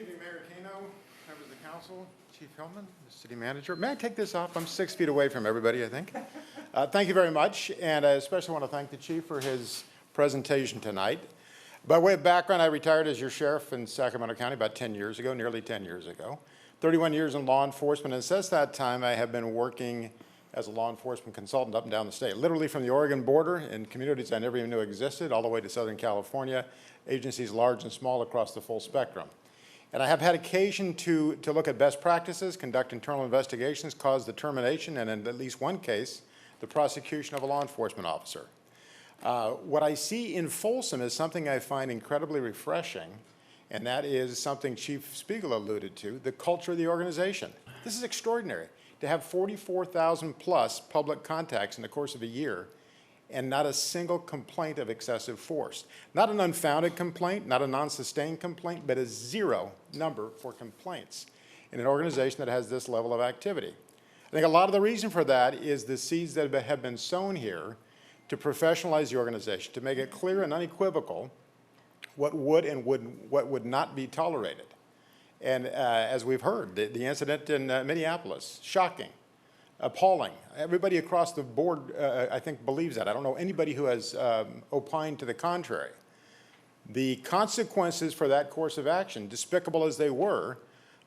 evening, Mayor Kano, members of the council, Chief Hillman, the city manager. May I take this off? I'm 6 feet away from everybody, I think. Thank you very much, and I especially want to thank the chief for his presentation tonight. By way of background, I retired as your sheriff in Sacramento County about 10 years ago, nearly 10 years ago. 31 years in law enforcement, and since that time I have been working as a law enforcement consultant up and down the state, literally from the Oregon border in communities I never even knew existed, all the way to Southern California, agencies large and small across the full spectrum. And I have had occasion to look at best practices, conduct internal investigations, cause the termination, and in at least one case, the prosecution of a law enforcement officer. What I see in Folsom is something I find incredibly refreshing, and that is something Chief Spiegel alluded to, the culture of the organization. This is extraordinary, to have 44,000 plus public contacts in the course of a year and not a single complaint of excessive force. Not an unfounded complaint, not a non-sustained complaint, but a zero number for complaints in an organization that has this level of activity. I think a lot of the reason for that is the seeds that have been sown here to professionalize the organization, to make it clear and unequivocal what would and what would not be tolerated. And as we've heard, the incident in Minneapolis, shocking, appalling. Everybody across the board, I think, believes that. I don't know anybody who has opined to the contrary. The consequences for that course of action, despicable as they were,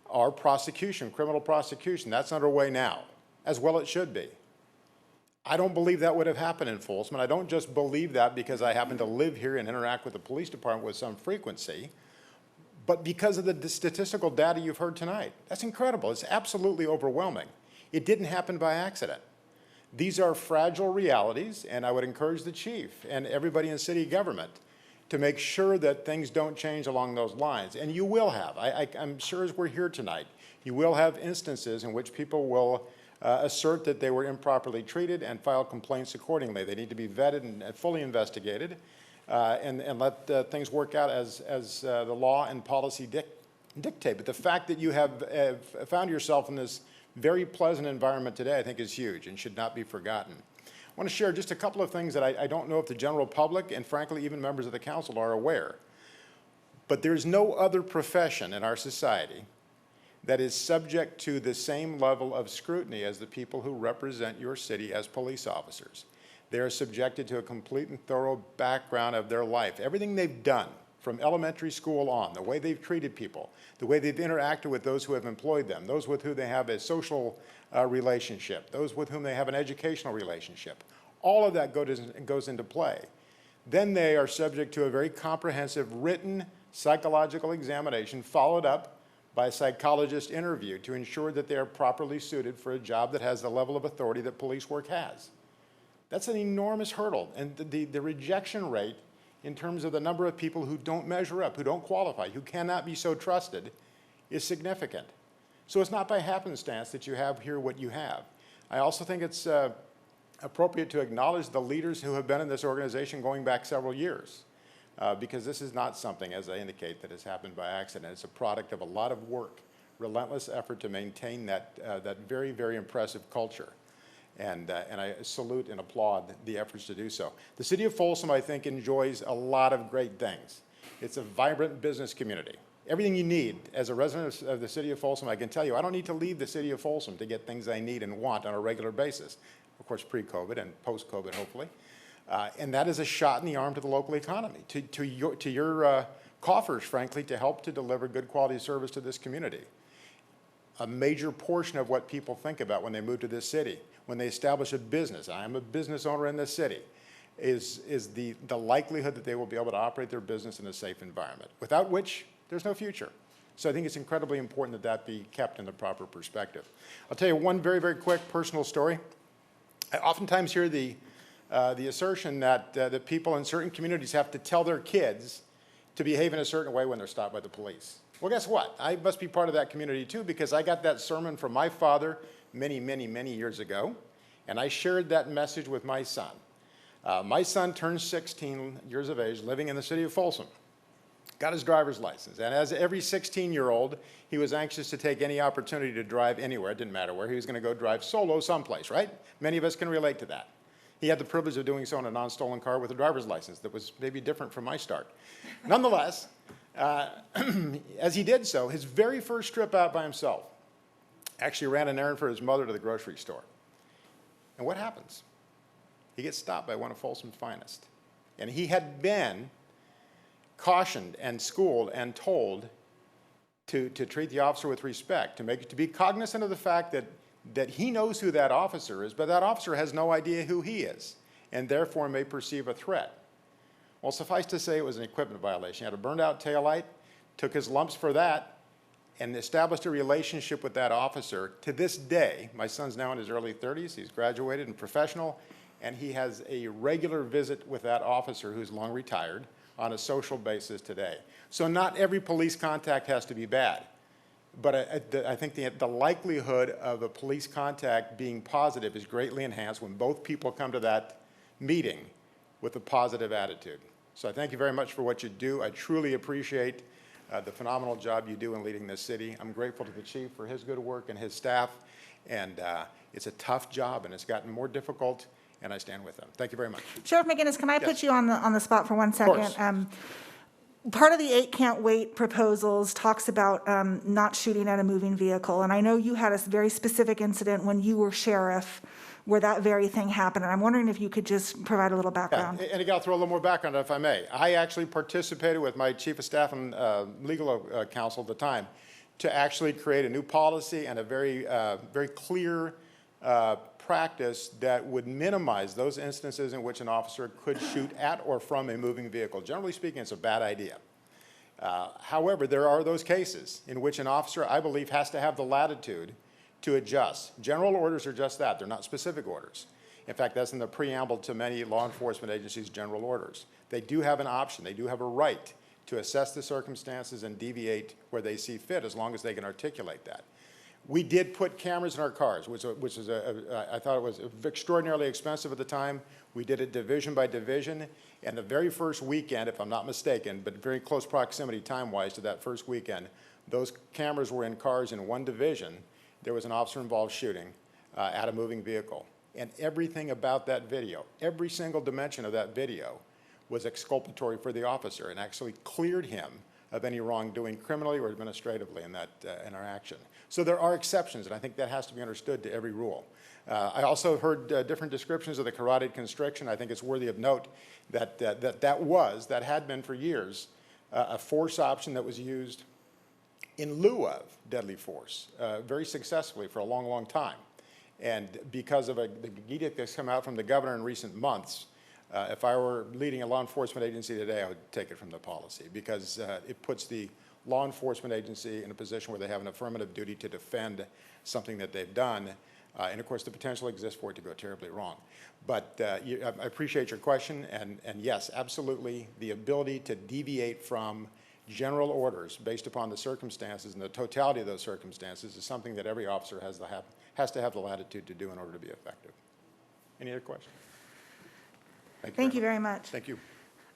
are prosecution, criminal prosecution. That's underway now, as well it should be. I don't believe that would have happened in Folsom. I don't just believe that because I happen to live here and interact with the police department with some frequency, but because of the statistical data you've heard tonight. That's incredible. It's absolutely overwhelming. It didn't happen by accident. These are fragile realities, and I would encourage the chief and everybody in city government to make sure that things don't change along those lines. And you will have. I'm sure as we're here tonight, you will have instances in which people will assert that they were improperly treated and file complaints accordingly. They need to be vetted and fully investigated and let things work out as the law and policy dictate. But the fact that you have found yourself in this very pleasant environment today, I think, is huge and should not be forgotten. I want to share just a couple of things that I don't know if the general public and frankly even members of the council are aware. But there's no other profession in our society that is subject to the same level of scrutiny as the people who represent your city as police officers. They are subjected to a complete and thorough background of their life. Everything they've done from elementary school on, the way they've treated people, the way they've interacted with those who have employed them, those with whom they have a social relationship, those with whom they have an educational relationship. All of that goes into play. Then they are subject to a very comprehensive written psychological examination followed up by a psychologist interview to ensure that they are properly suited for a job that has the level of authority that police work has. That's an enormous hurdle, and the rejection rate in terms of the number of people who don't measure up, who don't qualify, who cannot be so trusted, is significant. So it's not by happenstance that you have here what you have. I also think it's appropriate to acknowledge the leaders who have been in this organization going back several years. Because this is not something, as I indicate, that has happened by accident. It's a product of a lot of work, relentless effort to maintain that very, very impressive culture. And I salute and applaud the efforts to do so. The city of Folsom, I think, enjoys a lot of great things. It's a vibrant business community. Everything you need as a resident of the city of Folsom, I can tell you, I don't need to leave the city of Folsom to get things I need and want on a regular basis. Of course, pre-COVID and post-COVID, hopefully. And that is a shot in the arm to the local economy, to your coffers, frankly, to help to deliver good quality service to this community. A major portion of what people think about when they move to this city, when they establish a business, I am a business owner in this city, is the likelihood that they will be able to operate their business in a safe environment, without which there's no future. So I think it's incredibly important that that be kept in the proper perspective. I'll tell you one very, very quick personal story. I oftentimes hear the assertion that that people in certain communities have to tell their kids to behave in a certain way when they're stopped by the police. Well, guess what? I must be part of that community too, because I got that sermon from my father many, many, many years ago, and I shared that message with my son. My son turned 16 years of age, living in the city of Folsom, got his driver's license, and as every 16-year-old, he was anxious to take any opportunity to drive anywhere. It didn't matter where. He was going to go drive solo someplace, right? Many of us can relate to that. He had the privilege of doing so in a non-stolen car with a driver's license that was maybe different from my start. Nonetheless, as he did so, his very first trip out by himself, actually ran an errand for his mother to the grocery store. And what happens? He gets stopped by one of Folsom's finest. And he had been cautioned and schooled and told to treat the officer with respect, to be cognizant of the fact that he knows who that officer is, but that officer has no idea who he is, and therefore may perceive a threat. Well, suffice to say, it was an equipment violation. He had a burned out taillight, took his lumps for that, and established a relationship with that officer. To this day, my son's now in his early 30s, he's graduated and professional, and he has a regular visit with that officer who's long retired on a social basis today. So not every police contact has to be bad, but I think the likelihood of a police contact being positive is greatly enhanced when both people come to that meeting with a positive attitude. So I thank you very much for what you do. I truly appreciate the phenomenal job you do in leading this city. I'm grateful to the chief for his good work and his staff, and it's a tough job, and it's gotten more difficult, and I stand with them. Thank you very much. Sheriff McGinnis, can I put you on the spot for 1 second? Of course. Part of the 8 Can't Wait proposals talks about not shooting at a moving vehicle, and I know you had a very specific incident when you were sheriff where that very thing happened, and I'm wondering if you could just provide a little background. Yeah, and again, I'll throw a little more background if I may. I actually participated with my chief of staff and legal counsel at the time to actually create a new policy and a very, very clear practice that would minimize those instances in which an officer could shoot at or from a moving vehicle. Generally speaking, it's a bad idea. However, there are those cases in which an officer, I believe, has to have the latitude to adjust. General orders are just that. They're not specific orders. In fact, that's in the preamble to many law enforcement agencies' general orders. They do have an option. They do have a right to assess the circumstances and deviate where they see fit, as long as they can articulate that. We did put cameras in our cars, which is I thought it was extraordinarily expensive at the time. We did it division by division, and the very first weekend, if I'm not mistaken, but very close proximity time-wise to that first weekend, those cameras were in cars in one division. There was an officer-involved shooting at a moving vehicle. And everything about that video, every single dimension of that video was exculpatory for the officer and actually cleared him of any wrongdoing criminally or administratively in that interaction. So there are exceptions, and I think that has to be understood to every rule. I also heard different descriptions of the carotid constriction. I think it's worthy of note that that had been for years a force option that was used in lieu of deadly force very successfully for a long, long time. And because of the edict that's come out from the governor in recent months, if I were leading a law enforcement agency today, I would take it from the policy, because it puts the law enforcement agency in a position where they have an affirmative duty to defend something that they've done. And of course, the potential exists for it to go terribly wrong. But I appreciate your question, and yes, absolutely, the ability to deviate from general orders based upon the circumstances and the totality of those circumstances is something that every officer has to have the latitude to do in order to be effective. Any other questions? Thank you very much. Thank you.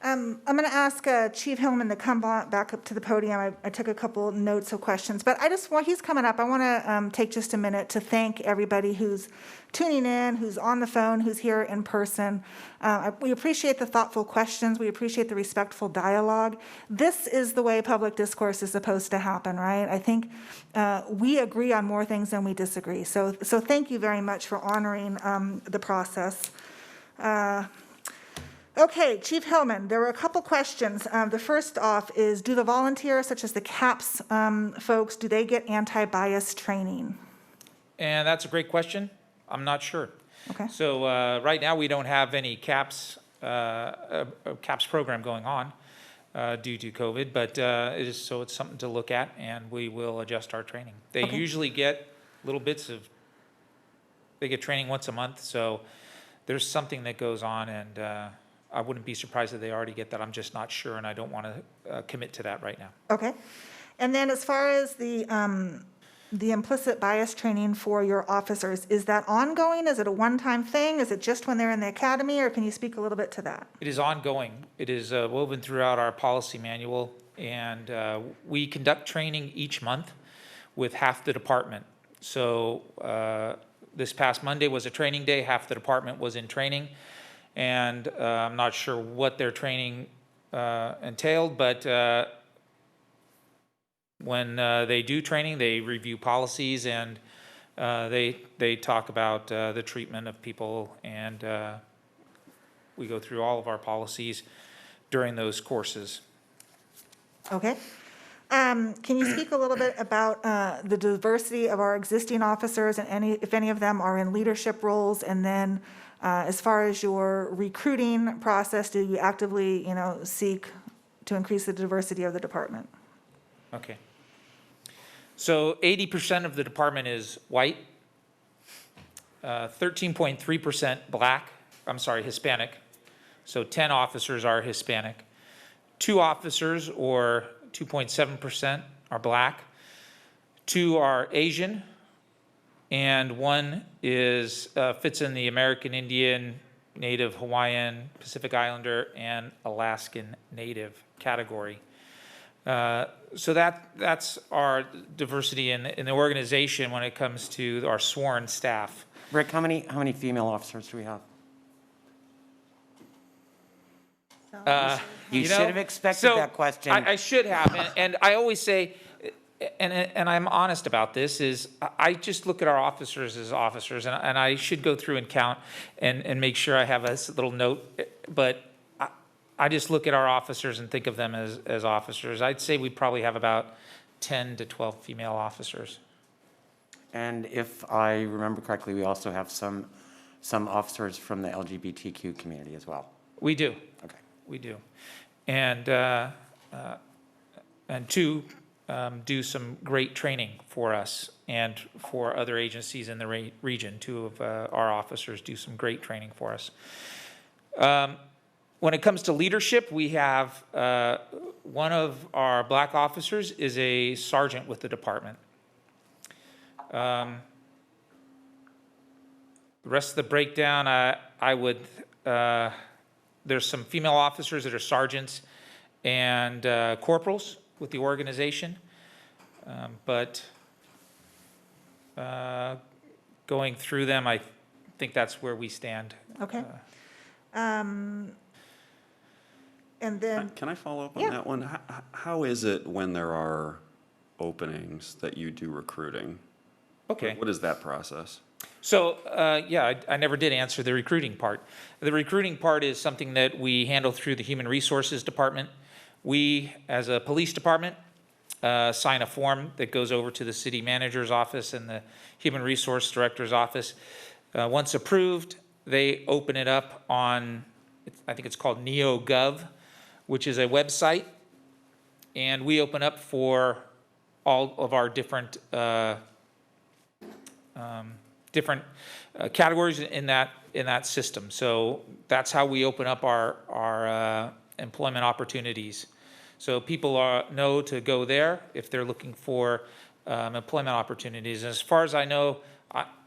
I'm going to ask Chief Hillman to come back up to the podium. I took a couple notes of questions, but while he's coming up, I want to take just a minute to thank everybody who's tuning in, who's on the phone, who's here in person. We appreciate the thoughtful questions. We appreciate the respectful dialogue. This is the way public discourse is supposed to happen, right? I think we agree on more things than we disagree. So thank you very much for honoring the process. Okay, Chief Hillman, there were a couple questions. The first off is, do the volunteers, such as the CAPS folks, do they get anti-bias training? And that's a great question. I'm not sure. Okay. So right now, we don't have any CAPS program going on due to COVID, but it's something to look at, and we will adjust our training. They Okay. usually get little bits of, they get training once a month, so there's something that goes on, and I wouldn't be surprised if they already get that. I'm just not sure, and I don't want to commit to that right now. Okay. And then as far as the implicit bias training for your officers, is that ongoing? Is it a one-time thing? Is it just when they're in the academy, or can you speak a little bit to that? It is ongoing. It is woven throughout our policy manual, and we conduct training each month with half the department. So this past Monday was a training day. Half the department was in training, and I'm not sure what their training entailed, but when they do training, they review policies, and they talk about the treatment of people, and we go through all of our policies during those courses. Okay. Can you speak a little bit about the diversity of our existing officers and if any of them are in leadership roles? And then as far as your recruiting process, do you actively, seek to increase the diversity of the department? Okay. So 80% of the department is white, 13.3% Hispanic. So 10 officers are Hispanic. 2 officers, or 2.7%, are black. 2 are Asian, and 1 is fits in the American Indian, Native Hawaiian, Pacific Islander, and Alaskan Native category. So that's our diversity in the organization when it comes to our sworn staff. Rick, how many female officers do we have? You should have expected that question. I should have, and I always say, and I'm honest about this, is I just look at our officers as officers, and I should go through and count and make sure I have a little note, but I just look at our officers and think of them as officers. I'd say we probably have about 10 to 12 female officers. And if I remember correctly, we also have some officers from the LGBTQ community as well. We do. Okay. We do. And 2 do some great training for us and for other agencies in the region. 2 of our officers do some great training for us. When it comes to leadership, we have one of our black officers is a sergeant with the department. The rest of the breakdown, I would, there's some female officers that are sergeants and corporals with the organization, but going through them, I think that's where we stand. Okay. And then, Can I follow up on that one? How is it when there are openings that you do recruiting? Okay. What is that process? So, I never did answer the recruiting part. The recruiting part is something that we handle through the Human Resources Department. We, as a police department, sign a form that goes over to the city manager's office and the Human Resource Director's office. Once approved, they open it up on, I think it's called NeoGov, which is a website, and we open up for all of our different categories in that system. So that's how we open up our employment opportunities. So people know to go there if they're looking for employment opportunities. And as far as I know,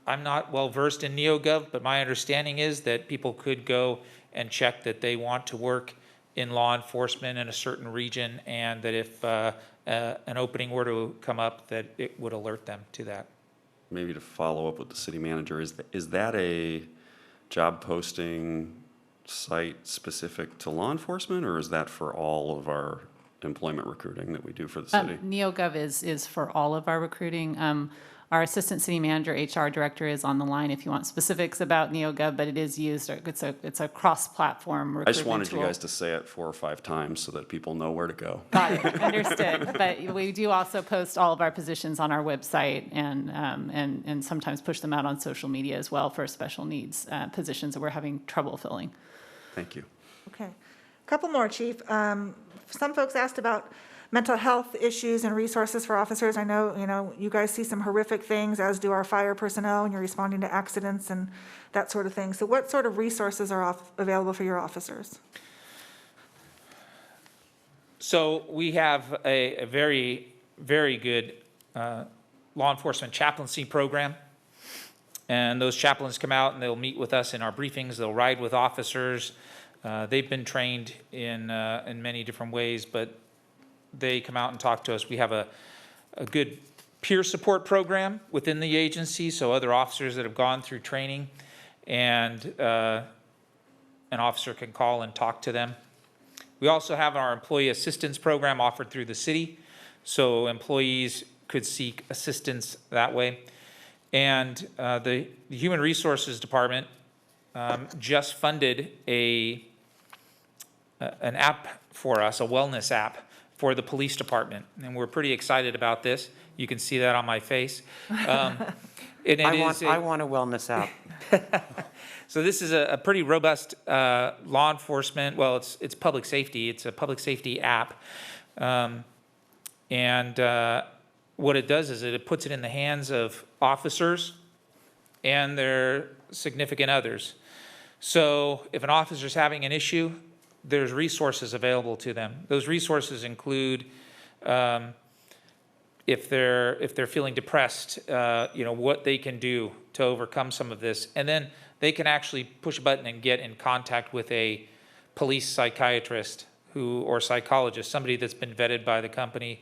I'm not well versed in NeoGov, but my understanding is that people could go and check that they want to work in law enforcement in a certain region, and that if an opening were to come up, that it would alert them to that. Maybe to follow up with the city manager, is that a job posting site specific to law enforcement, or is that for all of our employment recruiting that we do for the city? NeoGov is for all of our recruiting. Our assistant city manager, HR director is on the line if you want specifics about NeoGov, but it is used, it's a cross-platform recruitment I just wanted tool. you guys to say it 4 or 5 times so that people know where to go. Got it, understood. But we do also post all of our positions on our website and sometimes push them out on social media as well for special needs positions that we're having trouble filling. Thank you. Okay. A couple more, Chief. Some folks asked about mental health issues and resources for officers. I know, you guys see some horrific things, as do our fire personnel, and you're responding to accidents and that sort of thing. So what sort of resources are available for your officers? So we have a very, very good law enforcement chaplaincy program. And those chaplains come out and they'll meet with us in our briefings. They'll ride with officers. They've been trained in many different ways, but they come out and talk to us. We have a good peer support program within the agency, so other officers that have gone through training, and an officer can call and talk to them. We also have our employee assistance program offered through the city, so employees could seek assistance that way. And the Human Resources Department just funded an app for us, a wellness app for the police department, and we're pretty excited about this. You can see that on my face. And I want a wellness app. So this is a pretty robust law enforcement, well, it's public safety. It's a public safety app. What it does is it puts it in the hands of officers and their significant others. So if an officer's having an issue, there's resources available to them. Those resources include if they're feeling depressed, what they can do to overcome some of this. And then they can actually push a button and get in contact with a police psychiatrist or psychologist, somebody that's been vetted by the company,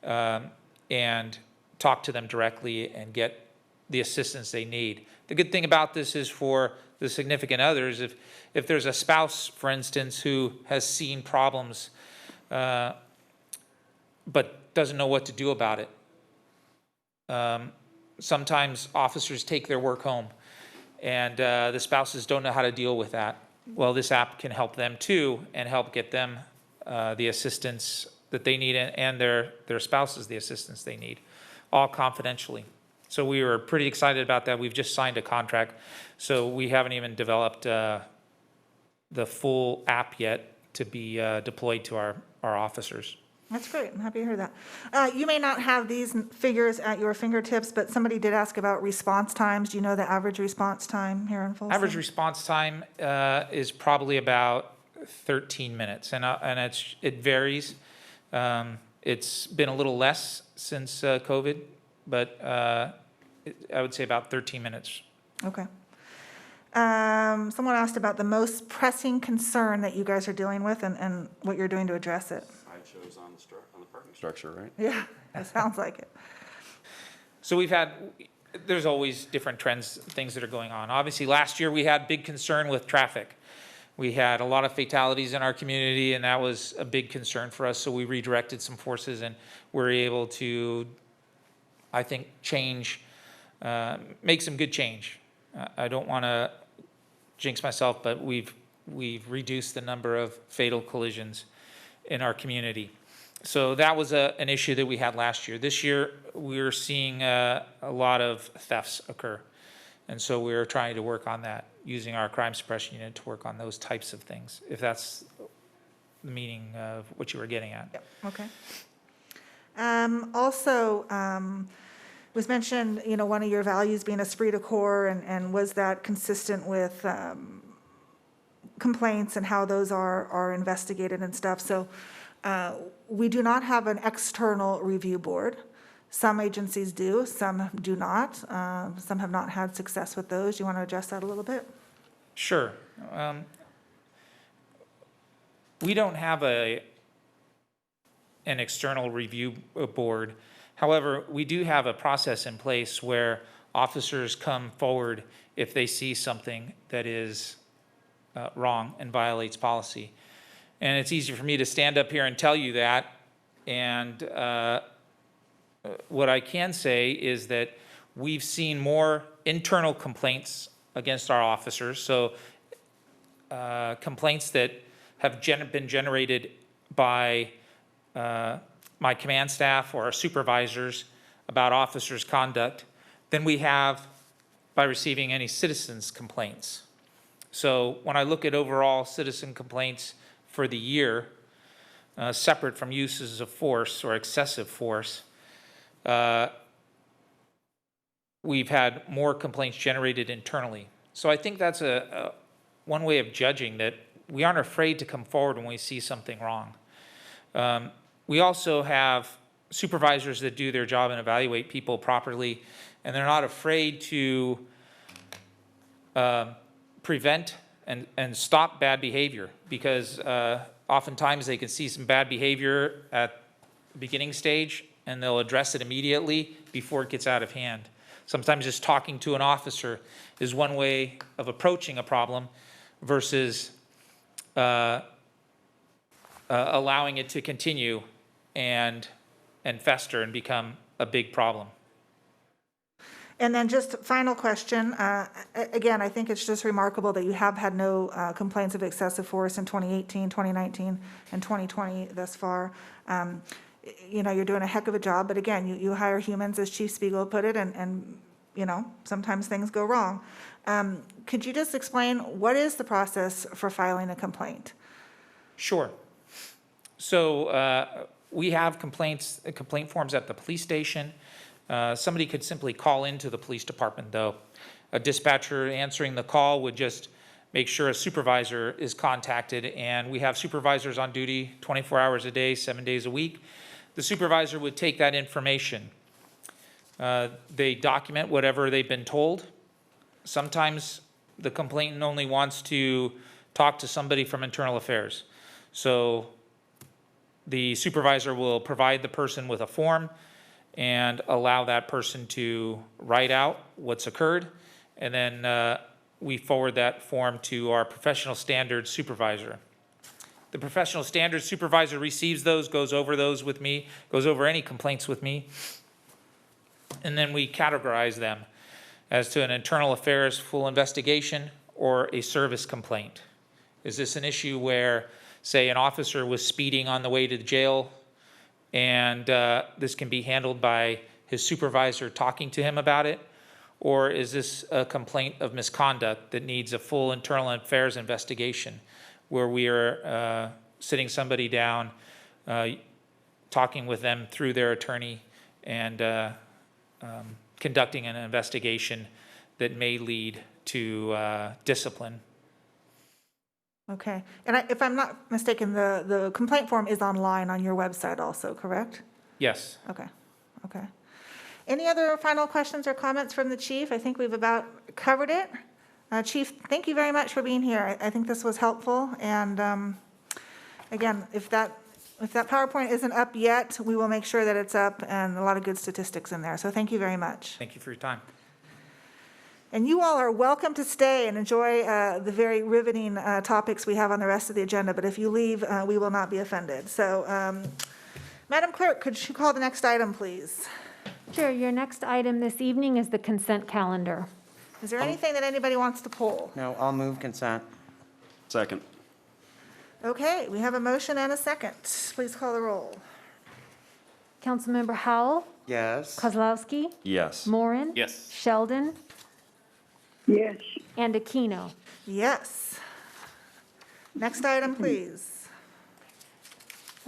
and talk to them directly and get the assistance they need. The good thing about this is for the significant others, if there's a spouse, for instance, who has seen problems but doesn't know what to do about it. Sometimes officers take their work home and the spouses don't know how to deal with that. Well, this app can help them too and help get them the assistance that they need and their spouses the assistance they need, all confidentially. So we were pretty excited about that. We've just signed a contract, so we haven't even developed the full app yet to be deployed to our officers. That's great. I'm happy to hear that. You may not have these figures at your fingertips, but somebody did ask about response times. Do you know the average response time here in Folsom? Average response time is probably about 13 minutes, and it varies. It's been a little less since COVID, but I would say about 13 minutes. Okay. Someone asked about the most pressing concern that you guys are dealing with and what you're doing to address it. Sideshows on the parking structure, right? Yeah, it sounds like it. So there's always different trends, things that are going on. Obviously, last year we had big concern with traffic. We had a lot of fatalities in our community, and that was a big concern for us. So we redirected some forces, and we're able to, I think, make some good change. I don't want to jinx myself, but we've reduced the number of fatal collisions in our community. So that was an issue that we had last year. This year, we're seeing a lot of thefts occur. And so we're trying to work on that, using our crime suppression unit to work on those types of things, if that's the meaning of what you were getting at. Yep. Okay. Also, was mentioned, one of your values being esprit de corps, and was that consistent with complaints and how those are investigated and stuff? So we do not have an external review board. Some agencies do, some do not. Some have not had success with those. Do you want to address that a little bit? Sure. We don't have an external review board. However, we do have a process in place where officers come forward if they see something that is wrong and violates policy. And it's easy for me to stand up here and tell you that. And what I can say is that we've seen more internal complaints against our officers. So complaints that have been generated by my command staff or our supervisors about officers' conduct than we have by receiving any citizens' complaints. So when I look at overall citizen complaints for the year, separate from uses of force or excessive force, we've had more complaints generated internally. So I think that's one way of judging that we aren't afraid to come forward when we see something wrong. We also have supervisors that do their job and evaluate people properly, and they're not afraid to prevent and stop bad behavior, because oftentimes they can see some bad behavior at the beginning stage and they'll address it immediately before it gets out of hand. Sometimes just talking to an officer is one way of approaching a problem versus allowing it to continue and fester and become a big problem. And then just final question. Again, I think it's just remarkable that you have had no complaints of excessive force in 2018, 2019, and 2020 thus far. You know, you're doing a heck of a job, but again, you hire humans, as Chief Spiegel put it, and you know, sometimes things go wrong. Could you just explain what is the process for filing a complaint? Sure. So we have complaint forms at the police station. Somebody could simply call into the police department, though. A dispatcher answering the call would just make sure a supervisor is contacted, and we have supervisors on duty 24 hours a day, 7 days a week. The supervisor would take that information. They document whatever they've been told. Sometimes the complainant only wants to talk to somebody from internal affairs. So the supervisor will provide the person with a form and allow that person to write out what's occurred, and then we forward that form to our professional standards supervisor. The professional standards supervisor receives those, goes over those with me, goes over any complaints with me, and then we categorize them as to an internal affairs full investigation or a service complaint. Is this an issue where, say, an officer was speeding on the way to the jail, and this can be handled by his supervisor talking to him about it? Or is this a complaint of misconduct that needs a full internal affairs investigation, where we are sitting somebody down, talking with them through their attorney, and conducting an investigation that may lead to discipline? Okay. And if I'm not mistaken, the complaint form is online on your website also, correct? Yes. Okay. Okay. Any other final questions or comments from the chief? I think we've about covered it. Chief, thank you very much for being here. I think this was helpful. And again, if that PowerPoint isn't up yet, we will make sure that it's up, and a lot of good statistics in there. So thank you very much. Thank you for your time. And you all are welcome to stay and enjoy the very riveting topics we have on the rest of the agenda. But if you leave, we will not be offended. So, Madam Clerk, could you call the next item, please? Sure. Your next item this evening is the consent calendar. Is there anything that anybody wants to pull? No, I'll move consent. Second. Okay, we have a motion and a second. Please call the roll. Councilmember Howell, Yes. Kozlowski, Yes. Morin, Yes. Sheldon, Yes. and Aquino. Yes. Next item, please.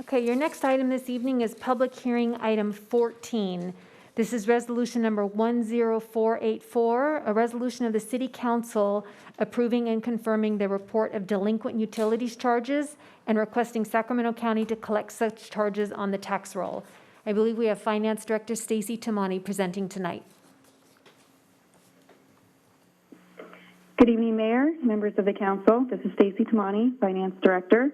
Okay, your next item this evening is public hearing item 14. This is resolution number 10484, a resolution of the City Council approving and confirming the report of delinquent utilities charges and requesting Sacramento County to collect such charges on the tax roll. I believe we have Finance Director Stacy Tamani presenting tonight. Good evening, Mayor, members of the council. This is Stacy Tamani, Finance Director.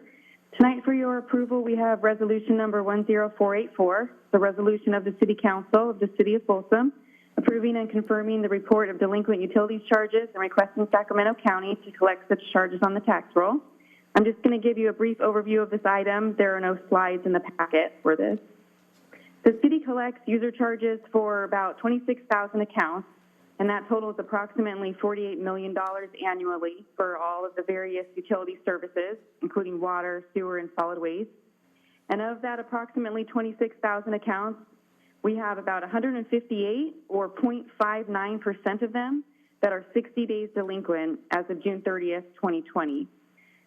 Tonight for your approval, we have resolution number 10484, the resolution of the City Council of the City of Folsom, approving and confirming the report of delinquent utilities charges and requesting Sacramento County to collect such charges on the tax roll. I'm just going to give you a brief overview of this item. There are no slides in the packet for this. The city collects user charges for about 26,000 accounts, and that totals approximately $48 million annually for all of the various utility services, including water, sewer, and solid waste. And of that approximately 26,000 accounts, we have about 158, or 0.59% of them, that are 60 days delinquent as of June 30th, 2020.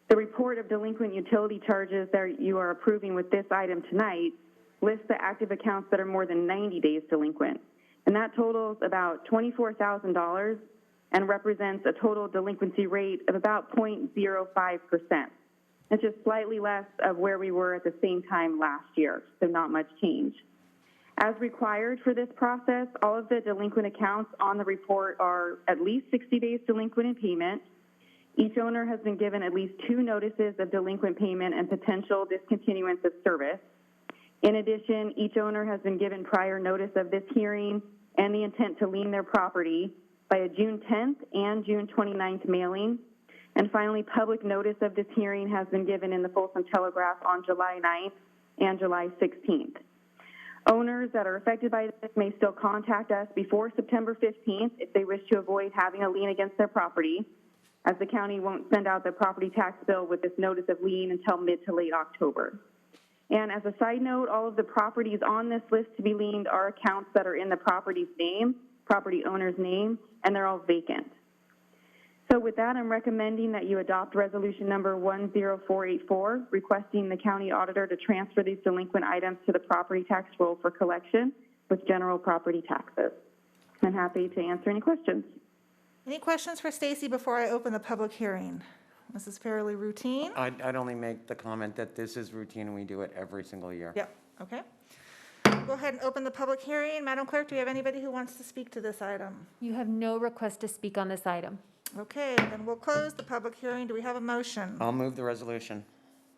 The report of delinquent utility charges that you are approving with this item tonight lists the active accounts that are more than 90 days delinquent. And that totals about $24,000 and represents a total delinquency rate of about 0.05%. It's just slightly less of where we were at the same time last year, so not much change. As required for this process, all of the delinquent accounts on the report are at least 60 days delinquent in payment. Each owner has been given at least 2 notices of delinquent payment and potential discontinuance of service. In addition, each owner has been given prior notice of this hearing and the intent to lien their property by a June 10th and June 29th mailing. And finally, public notice of this hearing has been given in the Folsom Telegraph on July 9th and July 16th. Owners that are affected by this may still contact us before September 15th if they wish to avoid having a lien against their property, as the county won't send out the property tax bill with this notice of lien until mid to late October. And as a side note, all of the properties on this list to be liened are accounts that are in the property's name, property owner's name, and they're all vacant. So with that, I'm recommending that you adopt resolution number 10484, requesting the county auditor to transfer these delinquent items to the property tax roll for collection with general property taxes. I'm happy to answer any questions. Any questions for Stacy before I open the public hearing? This is fairly routine. I'd only make the comment that this is routine and we do it every single year. Yep, okay. Go ahead and open the public hearing. Madam Clerk, do we have anybody who wants to speak to this item? You have no request to speak on this item. Okay, then we'll close the public hearing. Do we have a motion? I'll move the resolution.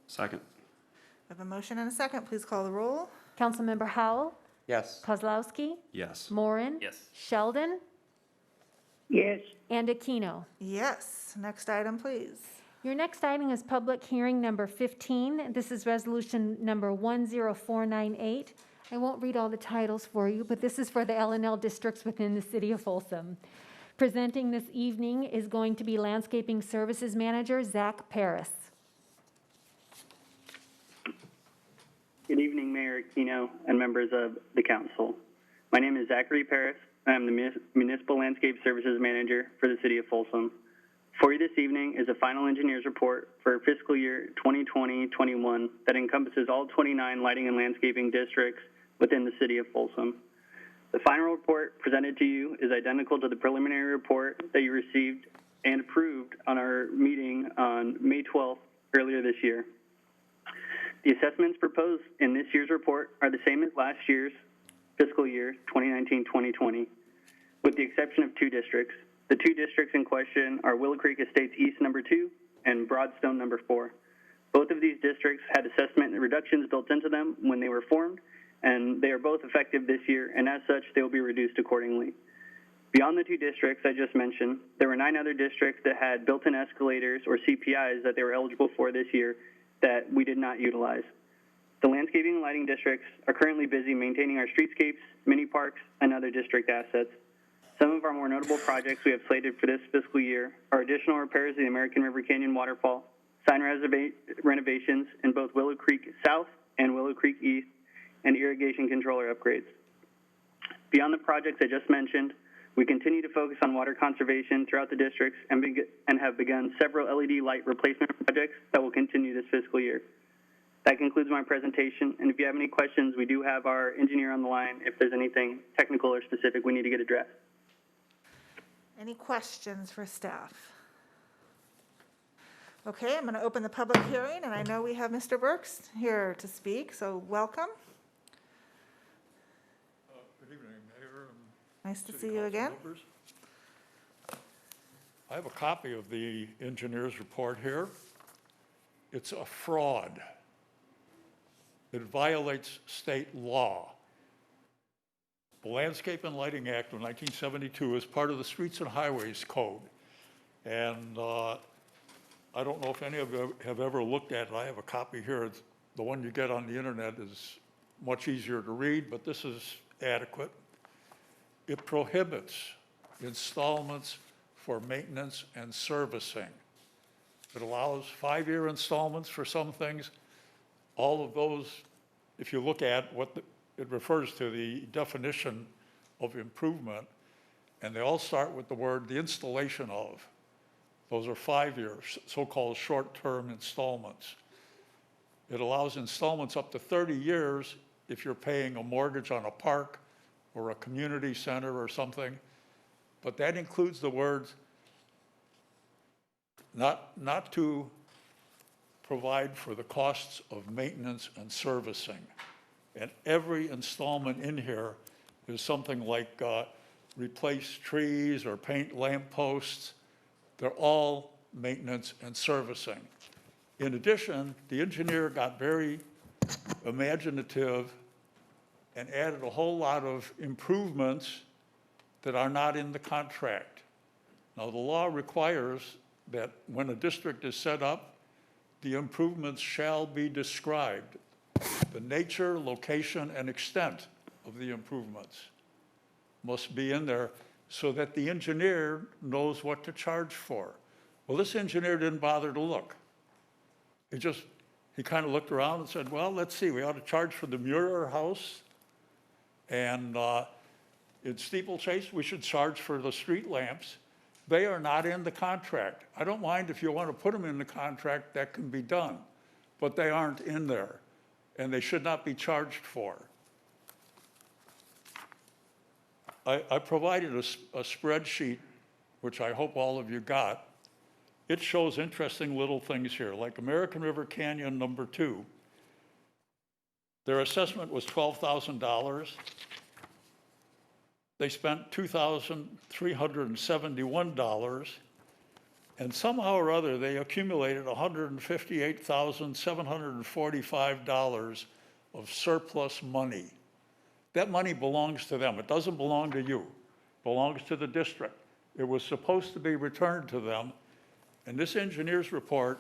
Second. We have a motion and a second. Please call the roll. Councilmember Howell? Yes. Kozlowski? Yes. Morin? Yes. Sheldon? Yes. And Aquino. Yes. Next item, please. Your next item is public hearing number 15. This is resolution number 10498. I won't read all the titles for you, but this is for the L&L districts within the city of Folsom. Presenting this evening is going to be Landscaping Services Manager Zach Paris. Good evening, Mayor Aquino and members of the council. My name is Zachary Paris. I am the Municipal Landscape Services Manager for the city of Folsom. For you this evening is a final engineer's report for fiscal year 2020-21 that encompasses all 29 lighting and landscaping districts within the city of Folsom. The final report presented to you is identical to the preliminary report that you received and approved on our meeting on May 12th earlier this year. The assessments proposed in this year's report are the same as last year's fiscal year 2019-2020, with the exception of 2 districts. The 2 districts in question are Willow Creek Estates East number 2 and Broadstone number 4. Both of these districts had assessment reductions built into them when they were formed, and they are both effective this year, and as such, they will be reduced accordingly. Beyond the 2 districts I just mentioned, there were 9 other districts that had built-in escalators or CPIs that they were eligible for this year that we did not utilize. The landscaping and lighting districts are currently busy maintaining our streetscapes, mini parks, and other district assets. Some of our more notable projects we have slated for this fiscal year are additional repairs of the American River Canyon waterfall, sign renovations in both Willow Creek South and Willow Creek East, and irrigation controller upgrades. Beyond the projects I just mentioned, we continue to focus on water conservation throughout the districts and have begun several LED light replacement projects that will continue this fiscal year. That concludes my presentation, and if you have any questions, we do have our engineer on the line if there's anything technical or specific we need to get addressed. Any questions for staff? Okay, I'm going to open the public hearing, and I know we have Mr. Burks here to speak, so welcome. Good evening, Mayor. Nice to see you again. Members. I have a copy of the engineer's report here. It's a fraud. It violates state law. The Landscape and Lighting Act of 1972 is part of the Streets and Highways Code. And I don't know if any of you have ever looked at it. I have a copy here. The one you get on the internet is much easier to read, but this is adequate. It prohibits installments for maintenance and servicing. It allows 5-year installments for some things. All of those, if you look at what it refers to, the definition of improvement, and they all start with the word the installation of. Those are 5-year, so-called short-term installments. It allows installments up to 30 years if you're paying a mortgage on a park or a community center or something. But that includes the words not to provide for the costs of maintenance and servicing. And every installment in here is something like replace trees or paint lampposts. They're all maintenance and servicing. In addition, the engineer got very imaginative and added a whole lot of improvements that are not in the contract. Now, the law requires that when a district is set up, the improvements shall be described. The nature, location, and extent of the improvements must be in there so that the engineer knows what to charge for. Well, this engineer didn't bother to look. He kind of looked around and said, well, let's see, we ought to charge for the Muir House, and in Steeplechase, we should charge for the street lamps. They are not in the contract. I don't mind if you want to put them in the contract, that can be done, but they aren't in there, and they should not be charged for. I provided a spreadsheet, which I hope all of you got. It shows interesting little things here, like American River Canyon number 2. Their assessment was $12,000. They spent $2,371, and somehow or other they accumulated $158,745 of surplus money. That money belongs to them. It doesn't belong to you. It belongs to the district. It was supposed to be returned to them. And this engineer's report,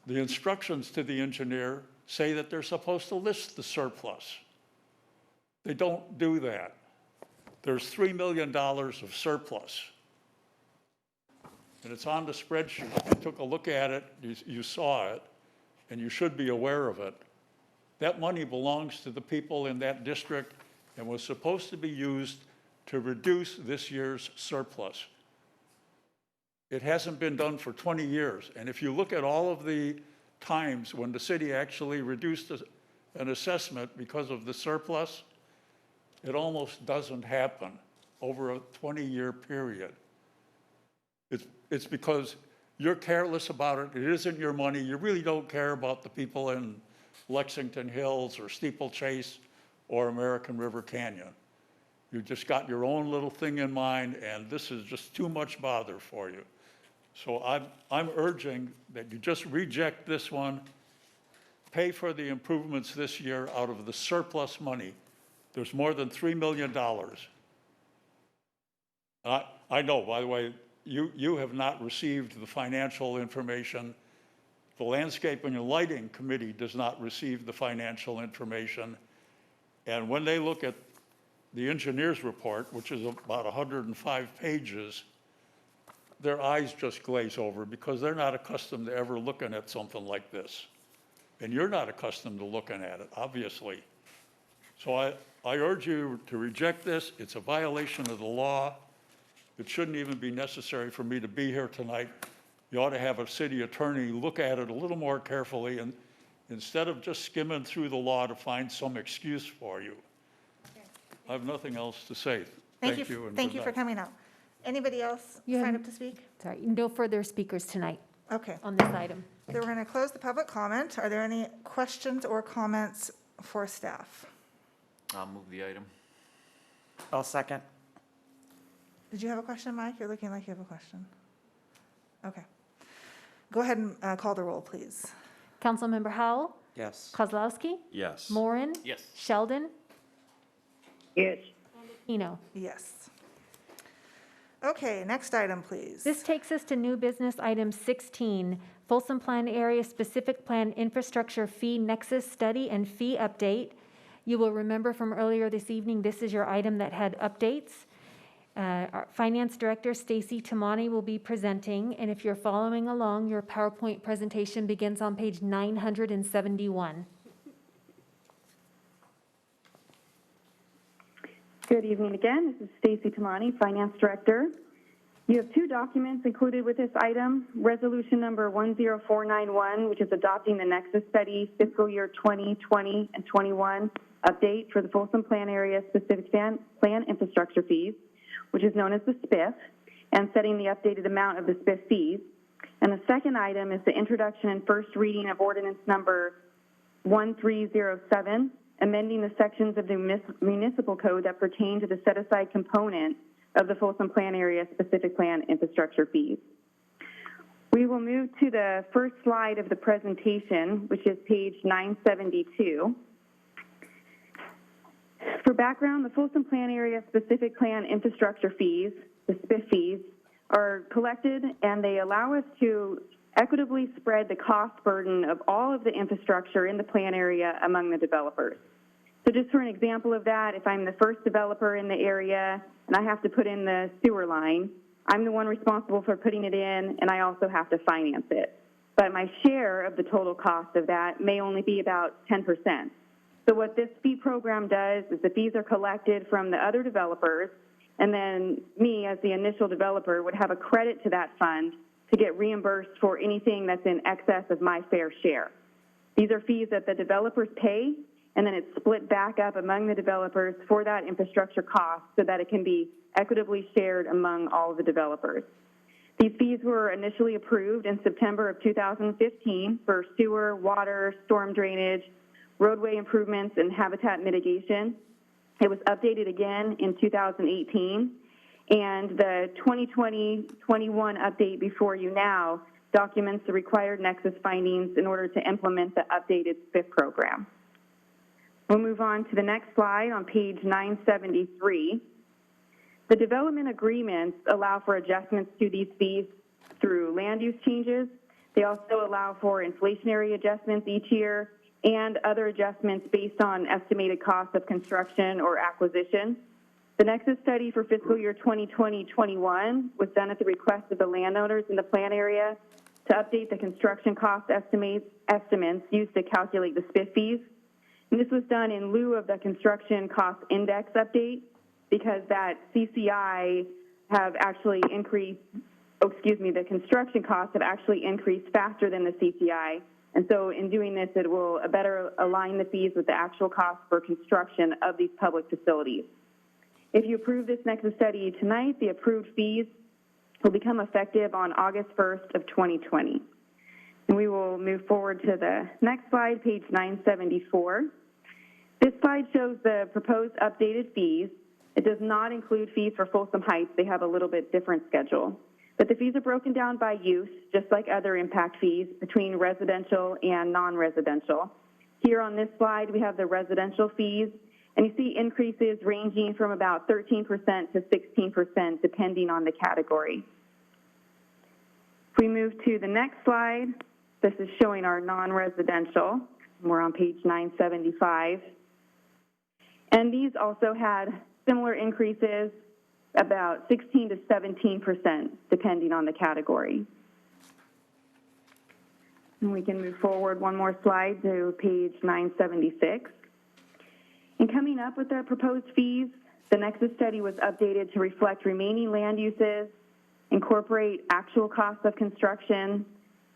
the instructions to the engineer say that they're supposed to list the surplus. They don't do that. There's $3 million of surplus. And it's on the spreadsheet. I took a look at it, you saw it, and you should be aware of it. That money belongs to the people in that district and was supposed to be used to reduce this year's surplus. It hasn't been done for 20 years. And if you look at all of the times when the city actually reduced an assessment because of the surplus, it almost doesn't happen over a 20-year period. It's because you're careless about it. It isn't your money. You really don't care about the people in Lexington Hills or Steeplechase or American River Canyon. You just got your own little thing in mind, and this is just too much bother for you. So I'm urging that you just reject this one, pay for the improvements this year out of the surplus money. There's more than $3 million. I know, by the way, you have not received the financial information. The Landscape and Lighting Committee does not receive the financial information. And when they look at the engineer's report, which is about 105 pages, their eyes just glaze over because they're not accustomed to ever looking at something like this. And you're not accustomed to looking at it, obviously. So I urge you to reject this. It's a violation of the law. It shouldn't even be necessary for me to be here tonight. You ought to have a city attorney look at it a little more carefully, and instead of just skimming through the law to find some excuse for you. I have nothing else to say. Thank you. And Thank you for coming out. Anybody else sign up to speak? Sorry, no further speakers tonight Okay. on this item. So we're going to close the public comment. Are there any questions or comments for staff? I'll move the item. I'll second. Did you have a question, Mike? You're looking like you have a question. Okay. Go ahead and call the roll, please. Councilmember Howell? Yes. Kozlowski? Yes. Morin? Yes. Sheldon? Yes. Eno. Yes. Okay, next item, please. This takes us to new business item 16, Folsom Plan Area Specific Plan Infrastructure Fee Nexus Study and Fee Update. You will remember from earlier this evening, this is your item that had updates. Our Finance Director, Stacy Tamani, will be presenting, and if you're following along, your PowerPoint presentation begins on page 971. Good evening again. This is Stacy Tamani, Finance Director. You have two documents included with this item. Resolution number 10491, which is adopting the Nexus Study fiscal year 2020 and 21 update for the Folsom Plan Area Specific Plan Infrastructure Fees, which is known as the SPIF, and setting the updated amount of the SPIF fees. And the second item is the introduction and first reading of ordinance number 1307, amending the sections of the municipal code that pertain to the set-aside component of the Folsom Plan Area Specific Plan Infrastructure Fees. We will move to the first slide of the presentation, which is page 972. For background, the Folsom Plan Area Specific Plan Infrastructure Fees, the SPIF fees, are collected and they allow us to equitably spread the cost burden of all of the infrastructure in the plan area among the developers. So just for an example of that, if I'm the first developer in the area and I have to put in the sewer line, I'm the one responsible for putting it in, and I also have to finance it. But my share of the total cost of that may only be about 10%. So what this fee program does is the fees are collected from the other developers, and then me as the initial developer would have a credit to that fund to get reimbursed for anything that's in excess of my fair share. These are fees that the developers pay, and then it's split back up among the developers for that infrastructure cost so that it can be equitably shared among all of the developers. These fees were initially approved in September of 2015 for sewer, water, storm drainage, roadway improvements, and habitat mitigation. It was updated again in 2018, and the 2020-21 update before you now documents the required nexus findings in order to implement the updated SPIF program. We'll move on to the next slide on page 973. The development agreements allow for adjustments to these fees through land use changes. They also allow for inflationary adjustments each year and other adjustments based on estimated costs of construction or acquisition. The Nexus study for fiscal year 2020-21 was done at the request of the landowners in the plan area to update the construction cost estimates used to calculate the SPIF fees. And this was done in lieu of the construction cost index update because that CCI have actually increased, the construction costs have actually increased faster than the CCI. And so in doing this, it will better align the fees with the actual cost for construction of these public facilities. If you approve this Nexus study tonight, the approved fees will become effective on August 1st of 2020. And we will move forward to the next slide, page 974. This slide shows the proposed updated fees. It does not include fees for Folsom Heights. They have a little bit different schedule. But the fees are broken down by use, just like other impact fees, between residential and non-residential. Here on this slide, we have the residential fees, and you see increases ranging from about 13% to 16%, depending on the category. If we move to the next slide, this is showing our non-residential. We're on page 975. And these also had similar increases, about 16 to 17%, depending on the category. And we can move forward one more slide to page 976. In coming up with the proposed fees, the Nexus study was updated to reflect remaining land uses, incorporate actual costs of construction,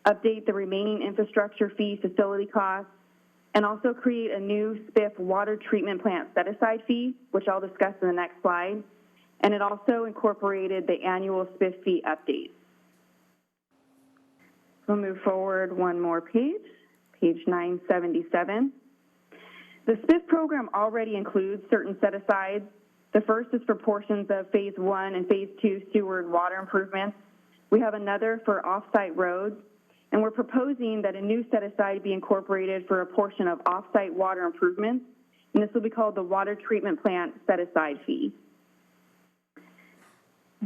update the remaining infrastructure fee facility costs, and also create a new SPIF water treatment plant set-aside fee, which I'll discuss in the next slide. And it also incorporated the annual SPIF fee update. We'll move forward one more page, page 977. The SPIF program already includes certain set-asides. The first is for portions of Phase 1 and Phase 2 sewer and water improvements. We have another for off-site roads, and we're proposing that a new set-aside be incorporated for a portion of off-site water improvements, and this will be called the Water Treatment Plant Set-Aside Fee.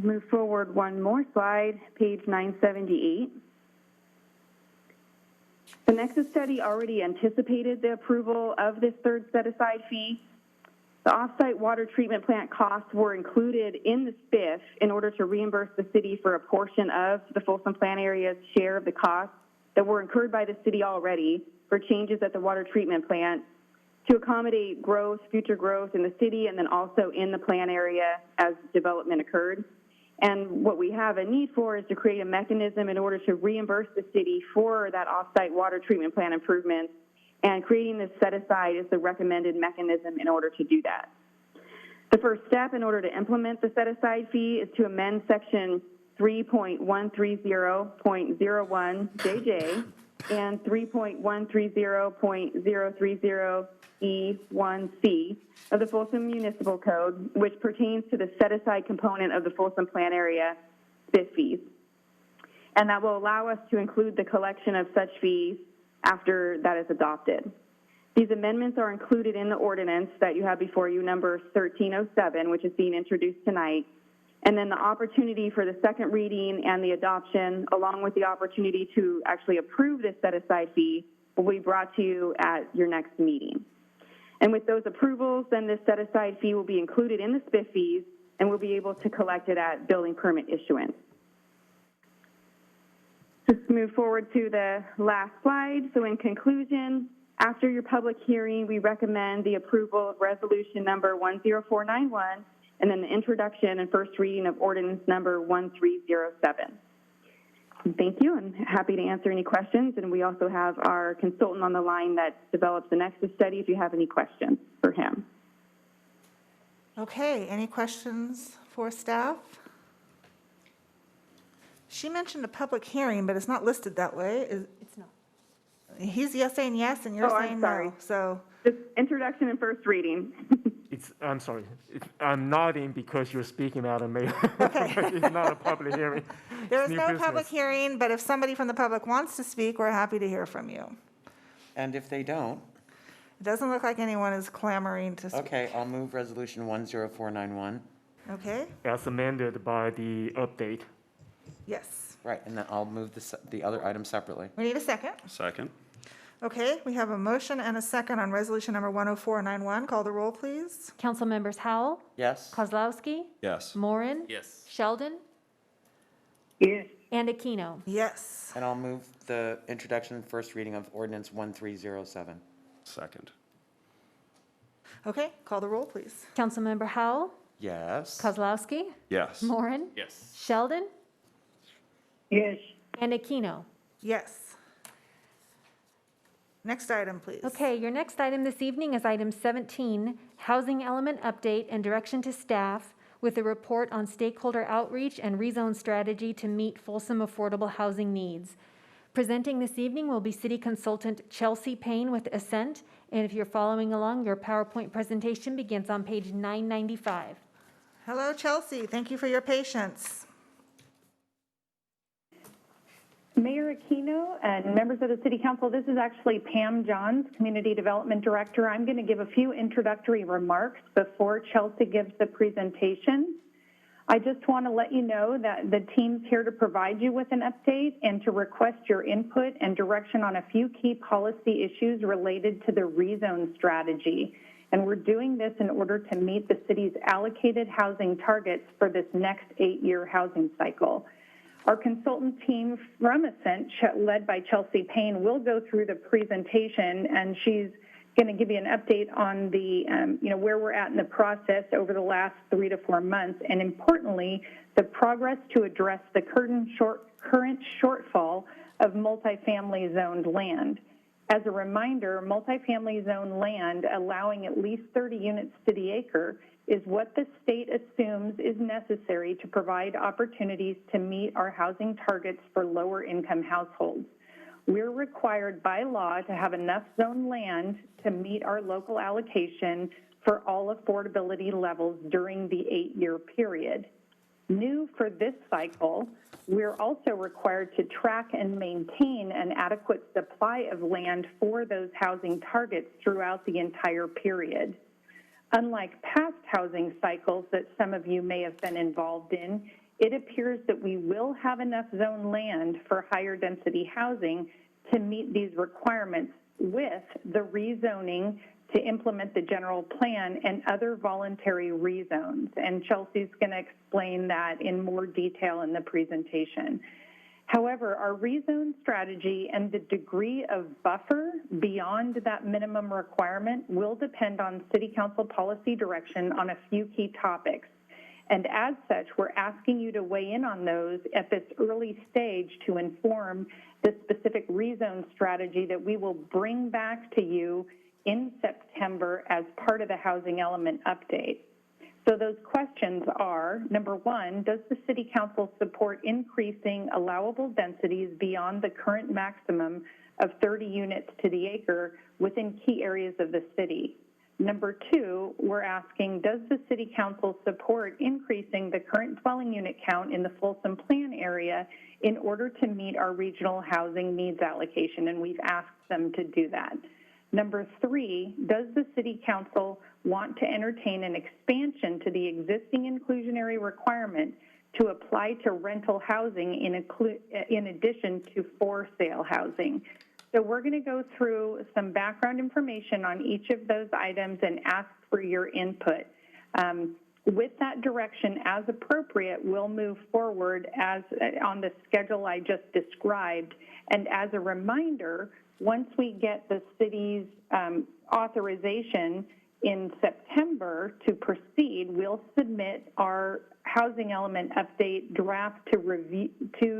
Move forward one more slide, page 978. The Nexus study already anticipated the approval of this third set-aside fee. The off-site water treatment plant costs were included in the SPIF in order to reimburse the city for a portion of the Folsom Plan Area's share of the costs that were incurred by the city already for changes at the water treatment plant to accommodate growth, future growth in the city, and then also in the plan area as development occurred. And what we have a need for is to create a mechanism in order to reimburse the city for that off-site water treatment plant improvements, and creating this set-aside is the recommended mechanism in order to do that. The first step in order to implement the set-aside fee is to amend Section 3.130.01 JJ and 3.130.030E1C of the Folsom Municipal Code, which pertains to the set-aside component of the Folsom Plan Area SPIF fees. And that will allow us to include the collection of such fees after that is adopted. These amendments are included in the ordinance that you have before you, number 1307, which is being introduced tonight. And then the opportunity for the second reading and the adoption, along with the opportunity to actually approve this set-aside fee, will be brought to you at your next meeting. And with those approvals, then this set-aside fee will be included in the SPIF fees, and we'll be able to collect it at building permit issuance. Just move forward to the last slide. So in conclusion, after your public hearing, we recommend the approval of resolution number 10491, and then the introduction and first reading of ordinance number 1307. Thank you, and happy to answer any questions. And we also have our consultant on the line that develops the Nexus study if you have any questions for him. Okay, any questions for staff? She mentioned a public hearing, but it's not listed that way. It's not. He's saying yes, and you're saying no, so. Just introduction and first reading. I'm sorry. I'm nodding because you're speaking, Madam Mayor. Okay. It's not a public hearing. There It's is new no business. public hearing, but if somebody from the public wants to speak, we're happy to hear from you. And if they don't, It doesn't look like anyone is clamoring to speak. okay, I'll move resolution 10491. Okay, As amended by the update. yes. Right, and then I'll move the other item separately. We need a second. Second. Okay, we have a motion and a second on resolution number 10491. Call the roll, please. Council members Howell, Yes? Kozlowski, Yes. Moran, Yes. Sheldon, Yes. and Aquino. Yes. And I'll move the introduction and first reading of ordinance 1307. Second. Okay, call the roll, please. Councilmember Howell, Yes? Kozlowski, Yes. Moran, Yes. Sheldon, Yes. and Aquino. Yes. Next item, please. Okay, your next item this evening is item 17, housing element update and direction to staff with a report on stakeholder outreach and rezone strategy to meet Folsom affordable housing needs. Presenting this evening will be City Consultant Chelsea Payne with Ascent, and if you're following along, your PowerPoint presentation begins on page 995. Hello, Chelsea. Thank you for your patience. Mayor Aquino and members of the City Council, this is actually Pam Johns, Community Development Director. I'm going to give a few introductory remarks before Chelsea gives the presentation. I just want to let you know that the team's here to provide you with an update and to request your input and direction on a few key policy issues related to the rezone strategy. And we're doing this in order to meet the city's allocated housing targets for this next 8-year housing cycle. Our consultant team from Ascent, led by Chelsea Payne, will go through the presentation, and she's going to give you an update on the, where we're at in the process over the last 3 to 4 months, and importantly, the progress to address the current shortfall of multifamily zoned land. As a reminder, multifamily zoned land allowing at least 30 units to the acre is what the state assumes is necessary to provide opportunities to meet our housing targets for lower income households. We're required by law to have enough zoned land to meet our local allocation for all affordability levels during the 8-year period. New for this cycle, we're also required to track and maintain an adequate supply of land for those housing targets throughout the entire period. Unlike past housing cycles that some of you may have been involved in, it appears that we will have enough zoned land for higher density housing to meet these requirements with the rezoning to implement the general plan and other voluntary rezones. And Chelsea's going to explain that in more detail in the presentation. However, our rezone strategy and the degree of buffer beyond that minimum requirement will depend on City Council policy direction on a few key topics. And as such, we're asking you to weigh in on those at this early stage to inform the specific rezone strategy that we will bring back to you in September as part of the housing element update. So those questions are, number one, does the City Council support increasing allowable densities beyond the current maximum of 30 units to the acre within key areas of the city? Number two, we're asking, does the City Council support increasing the current dwelling unit count in the Folsom Plan area in order to meet our regional housing needs allocation? And we've asked them to do that. Number three, does the City Council want to entertain an expansion to the existing inclusionary requirement to apply to rental housing in addition to for sale housing? So we're going to go through some background information on each of those items and ask for your input. With that direction, as appropriate, we'll move forward as on the schedule I just described. And as a reminder, once we get the city's authorization in September to proceed, we'll submit our housing element update draft to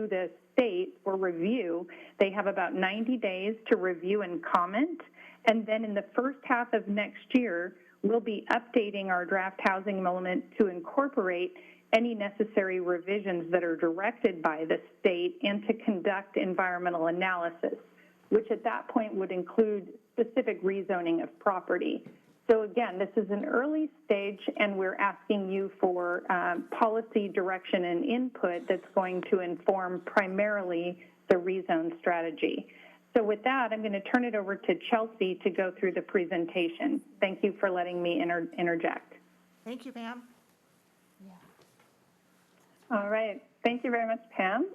the state for review. They have about 90 days to review and comment. And then in the first half of next year, we'll be updating our draft housing element to incorporate any necessary revisions that are directed by the state and to conduct environmental analysis, which at that point would include specific rezoning of property. So again, this is an early stage, and we're asking you for policy direction and input that's going to inform primarily the rezone strategy. So with that, I'm going to turn it over to Chelsea to go through the presentation. Thank you for letting me interject. Thank you, Pam. All right. Thank you very much, Pam.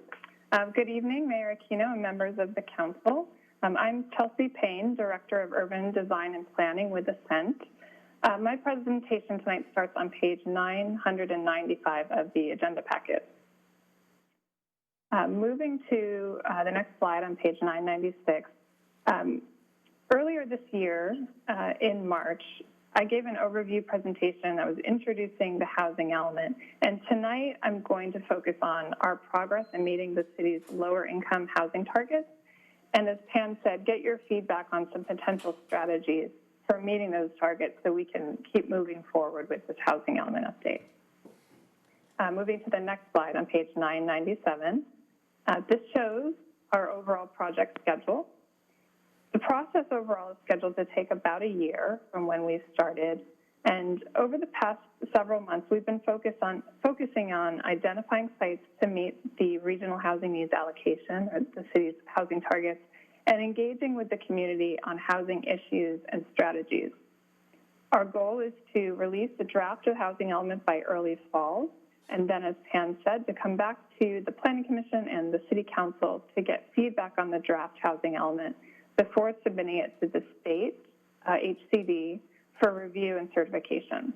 Good evening, Mayor Aquino and members of the council. I'm Chelsea Payne, Director of Urban Design and Planning with Ascent. My presentation tonight starts on page 995 of the agenda packet. Moving to the next slide on page 996. Earlier this year, in March, I gave an overview presentation that was introducing the housing element, and tonight I'm going to focus on our progress in meeting the city's lower income housing targets. And as Pam said, get your feedback on some potential strategies for meeting those targets so we can keep moving forward with this housing element update. Moving to the next slide on page 997. This shows our overall project schedule. The process overall is scheduled to take about a year from when we started. And over the past several months, we've been focusing on identifying sites to meet the regional housing needs allocation, or the city's housing targets, and engaging with the community on housing issues and strategies. Our goal is to release the draft of housing element by early fall, and then, as Pam said, to come back to the Planning Commission and the City Council to get feedback on the draft housing element before submitting it to the state, HCD, for review and certification.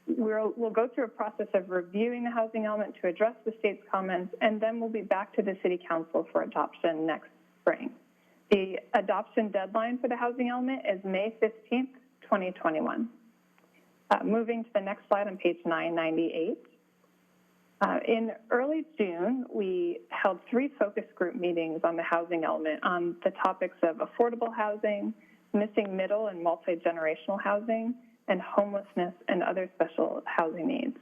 We'll go through a process of reviewing the housing element to address the state's comments, and then we'll be back to the City Council for adoption next spring. The adoption deadline for the housing element is May 15th, 2021. Moving to the next slide on page 998. In early June, we held 3 focus group meetings on the housing element on the topics of affordable housing, missing middle and multi-generational housing, and homelessness and other special housing needs.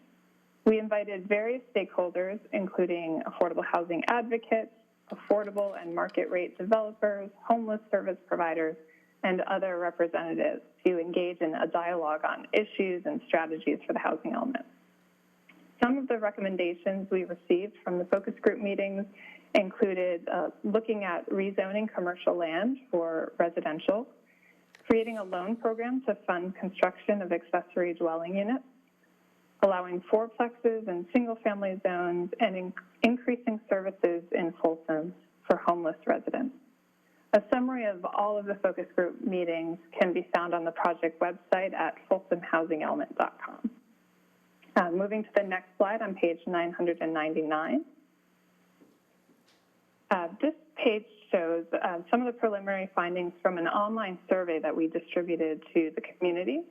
We invited various stakeholders, including affordable housing advocates, affordable and market rate developers, homeless service providers, and other representatives to engage in a dialogue on issues and strategies for the housing element. Some of the recommendations we received from the focus group meetings included looking at rezoning commercial land for residential, creating a loan program to fund construction of accessory dwelling units, allowing fourplexes and single-family zones, and increasing services in Folsom for homeless residents. A summary of all of the focus group meetings can be found on the project website at folsomhousingelement.com. Moving to the next slide on page 999. This page shows some of the preliminary findings from an online survey that we distributed to the community.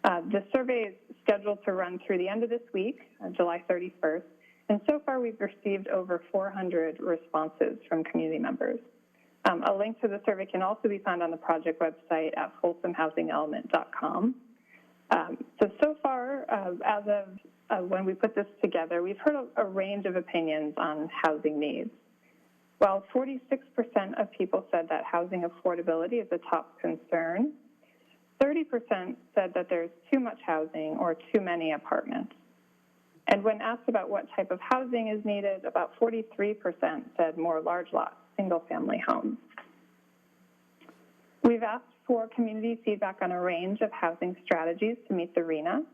The survey is scheduled to run through the end of this week, July 31st, and so far we've received over 400 responses from community members. A link to the survey can also be found on the project website at folsomhousingelement.com. So far, as of when we put this together, we've heard a range of opinions on housing needs. While 46% of people said that housing affordability is a top concern, 30% said that there's too much housing or too many apartments. And when asked about what type of housing is needed, about 43% said more large lot, single-family homes. We've asked for community feedback on a range of housing strategies to meet the RHNA,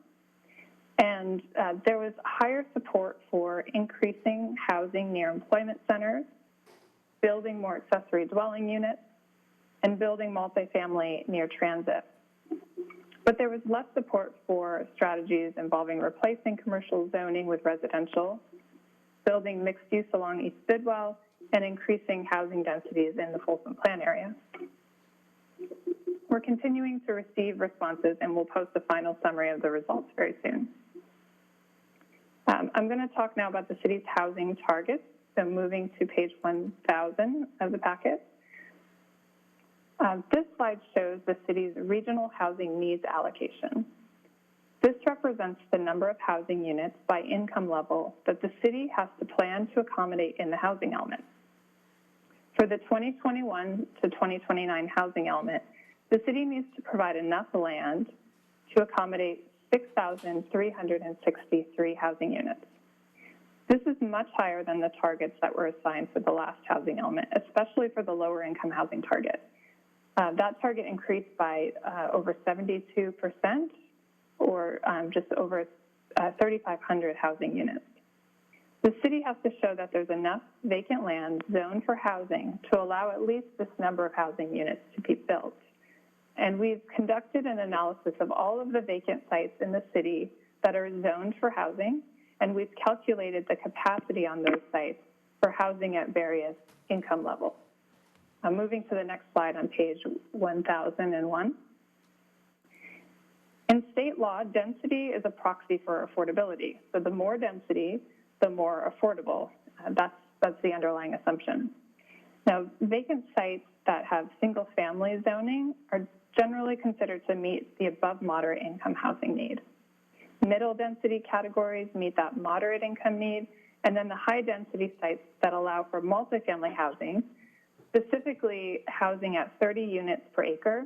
and there was higher support for increasing housing near employment centers, building more accessory dwelling units, and building multifamily near transit. But there was less support for strategies involving replacing commercial zoning with residential, building mixed use along East Bidwell, and increasing housing densities in the Folsom Plan area. We're continuing to receive responses, and we'll post a final summary of the results very soon. I'm going to talk now about the city's housing targets, so moving to page 1000 of the packet. This slide shows the city's regional housing needs allocation. This represents the number of housing units by income level that the city has to plan to accommodate in the housing element. For the 2021 to 2029 housing element, the city needs to provide enough land to accommodate 6,363 housing units. This is much higher than the targets that were assigned for the last housing element, especially for the lower income housing target. That target increased by over 72%, or just over 3,500 housing units. The city has to show that there's enough vacant land zoned for housing to allow at least this number of housing units to be built. And we've conducted an analysis of all of the vacant sites in the city that are zoned for housing, and we've calculated the capacity on those sites for housing at various income levels. Moving to the next slide on page 1001. In state law, density is a proxy for affordability. So the more density, the more affordable. That's the underlying assumption. Now, vacant sites that have single-family zoning are generally considered to meet the above moderate income housing need. Middle density categories meet that moderate income need, and then the high density sites that allow for multifamily housing, specifically housing at 30 units per acre,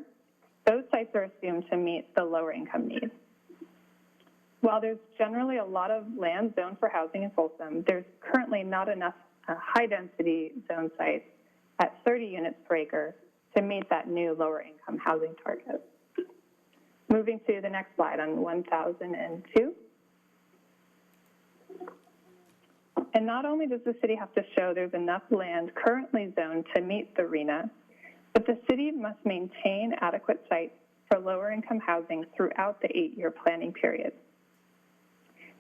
those sites are assumed to meet the lower income need. While there's generally a lot of land zoned for housing in Folsom, there's currently not enough high density zone sites at 30 units per acre to meet that new lower income housing target. Moving to the next slide on 1002. And not only does the city have to show there's enough land currently zoned to meet the RHNA, but the city must maintain adequate sites for lower income housing throughout the 8-year planning period.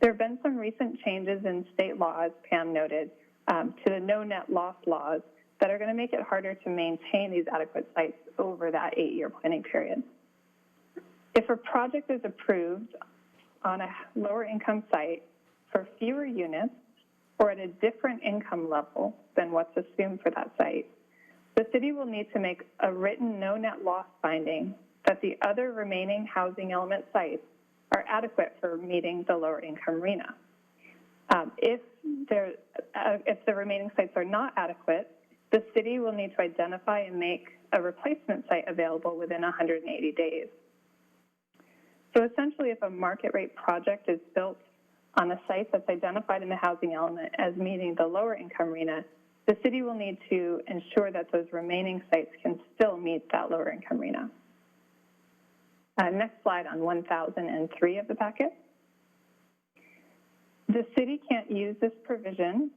There have been some recent changes in state law, as Pam noted, to the no net loss laws that are going to make it harder to maintain these adequate sites over that 8-year planning period. If a project is approved on a lower income site for fewer units or at a different income level than what's assumed for that site, the city will need to make a written no net loss finding that the other remaining housing element sites are adequate for meeting the lower income RHNA. If the remaining sites are not adequate, the city will need to identify and make a replacement site available within 180 days. So essentially, if a market rate project is built on a site that's identified in the housing element as meeting the lower income RHNA, the city will need to ensure that those remaining sites can still meet that lower income RHNA. Next slide on 1003 of the packet. The city can't use this provision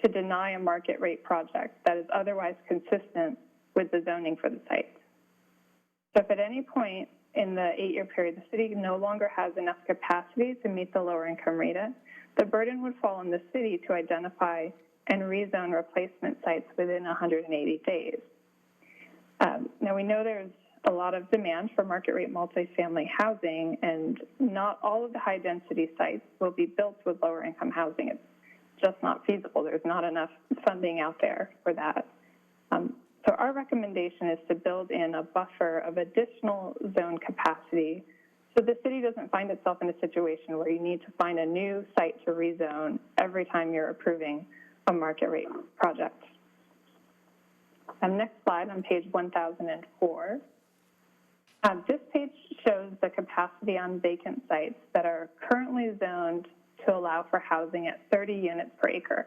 to deny a market rate project that is otherwise consistent with the zoning for the site. So if at any point in the 8-year period, the city no longer has enough capacity to meet the lower income RETA, the burden would fall on the city to identify and rezone replacement sites within 180 days. Now we know there's a lot of demand for market rate multifamily housing, and not all of the high density sites will be built with lower income housing. It's just not feasible. There's not enough funding out there for that. So our recommendation is to build in a buffer of additional zone capacity so the city doesn't find itself in a situation where you need to find a new site to rezone every time you're approving a market rate project. Next slide on page 1004. This page shows the capacity on vacant sites that are currently zoned to allow for housing at 30 units per acre.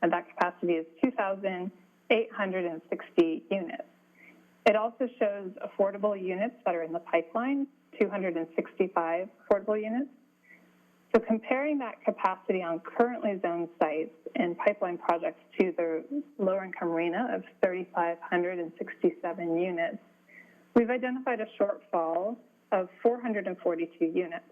And that capacity is 2,860 units. It also shows affordable units that are in the pipeline, 265 affordable units. So comparing that capacity on currently zoned sites and pipeline projects to the lower income RENA of 3,567 units, we've identified a shortfall of 442 units.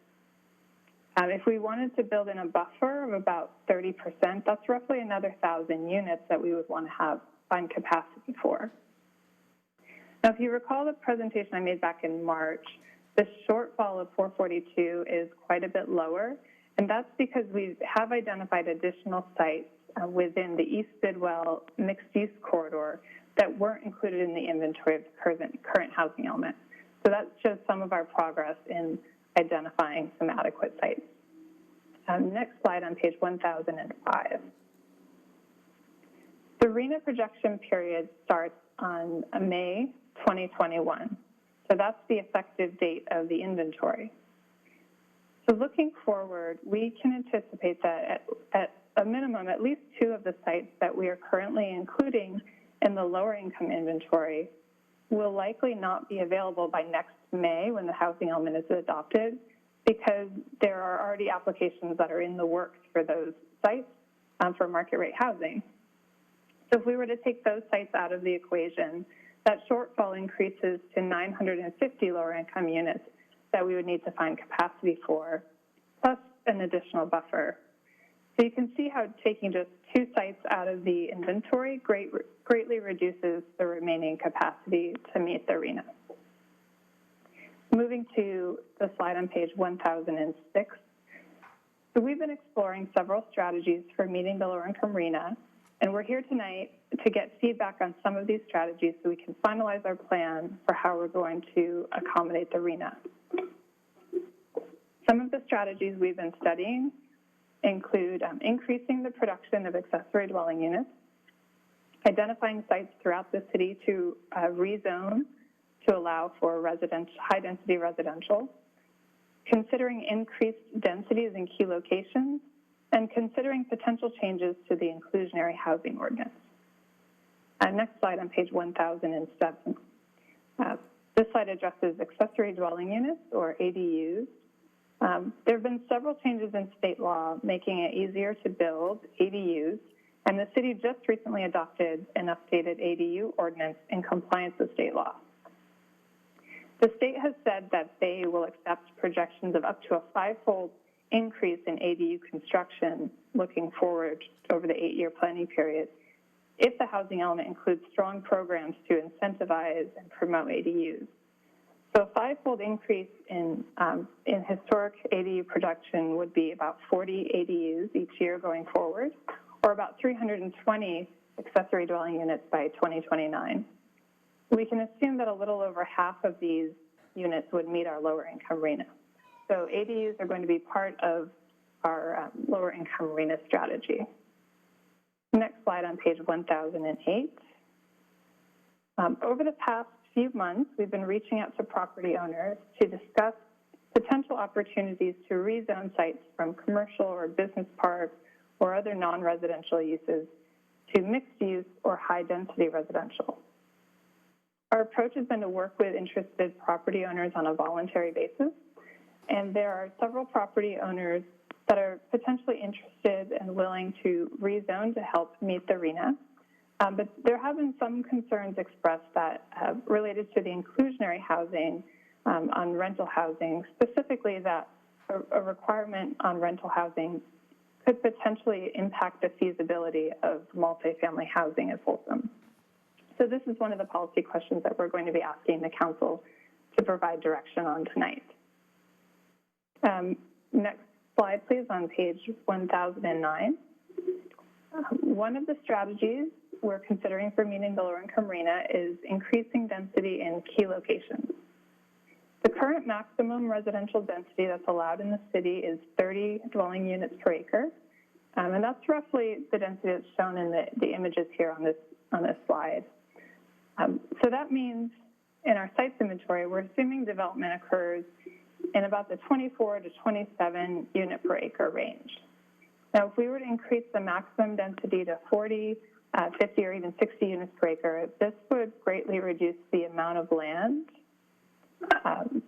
If we wanted to build in a buffer of about 30%, that's roughly another 1,000 units that we would want to find capacity for. Now, if you recall the presentation I made back in March, the shortfall of 442 is quite a bit lower, and that's because we have identified additional sites within the East Bidwell mixed-use corridor that weren't included in the inventory of the current housing element. So that shows some of our progress in identifying some adequate sites. Next slide on page 1005. The RENA projection period starts on May 2021. So that's the effective date of the inventory. So looking forward, we can anticipate that at a minimum, at least 2 of the sites that we are currently including in the lower income inventory will likely not be available by next May when the housing element is adopted, because there are already applications that are in the works for those sites for market rate housing. So if we were to take those sites out of the equation, that shortfall increases to 950 lower income units that we would need to find capacity for, plus an additional buffer. So you can see how taking just 2 sites out of the inventory greatly reduces the remaining capacity to meet the RENA. Moving to the slide on page 1006. So we've been exploring several strategies for meeting the lower income RENA, and we're here tonight to get feedback on some of these strategies so we can finalize our plan for how we're going to accommodate the RENA. Some of the strategies we've been studying include increasing the production of accessory dwelling units, identifying sites throughout the city to rezone to allow for high-density residential, considering increased densities in key locations, and considering potential changes to the inclusionary housing ordinance. Next slide on page 1007. This slide addresses accessory dwelling units, or ADUs. There have been several changes in state law making it easier to build ADUs, and the city just recently adopted an updated ADU ordinance in compliance with state law. The state has said that they will accept projections of up to a 5-fold increase in ADU construction looking forward over the 8-year planning period if the housing element includes strong programs to incentivize and promote ADUs. So a 5-fold increase in historic ADU production would be about 40 ADUs each year going forward, or about 320 accessory dwelling units by 2029. We can assume that a little over half of these units would meet our lower income RENA. So ADUs are going to be part of our lower income RENA strategy. Next slide on page 1008. Over the past few months, we've been reaching out to property owners to discuss potential opportunities to rezone sites from commercial or business parks or other non-residential uses to mixed use or high-density residential. Our approach has been to work with interested property owners on a voluntary basis, and there are several property owners that are potentially interested and willing to rezone to help meet the RENA. But there have been some concerns expressed that related to the inclusionary housing on rental housing, specifically that a requirement on rental housing could potentially impact the feasibility of multifamily housing at Folsom. So this is one of the policy questions that we're going to be asking the council to provide direction on tonight. Next slide, please, on page 1009. One of the strategies we're considering for meeting the lower-income RHNA is increasing density in key locations. The current maximum residential density that's allowed in the city is 30 dwelling units per acre, and that's roughly the density that's shown in the images here on this slide. So that means in our sites inventory, we're assuming development occurs in about the 24 to 27 unit per acre range. Now, if we were to increase the maximum density to 40, 50, or even 60 units per acre, this would greatly reduce the amount of land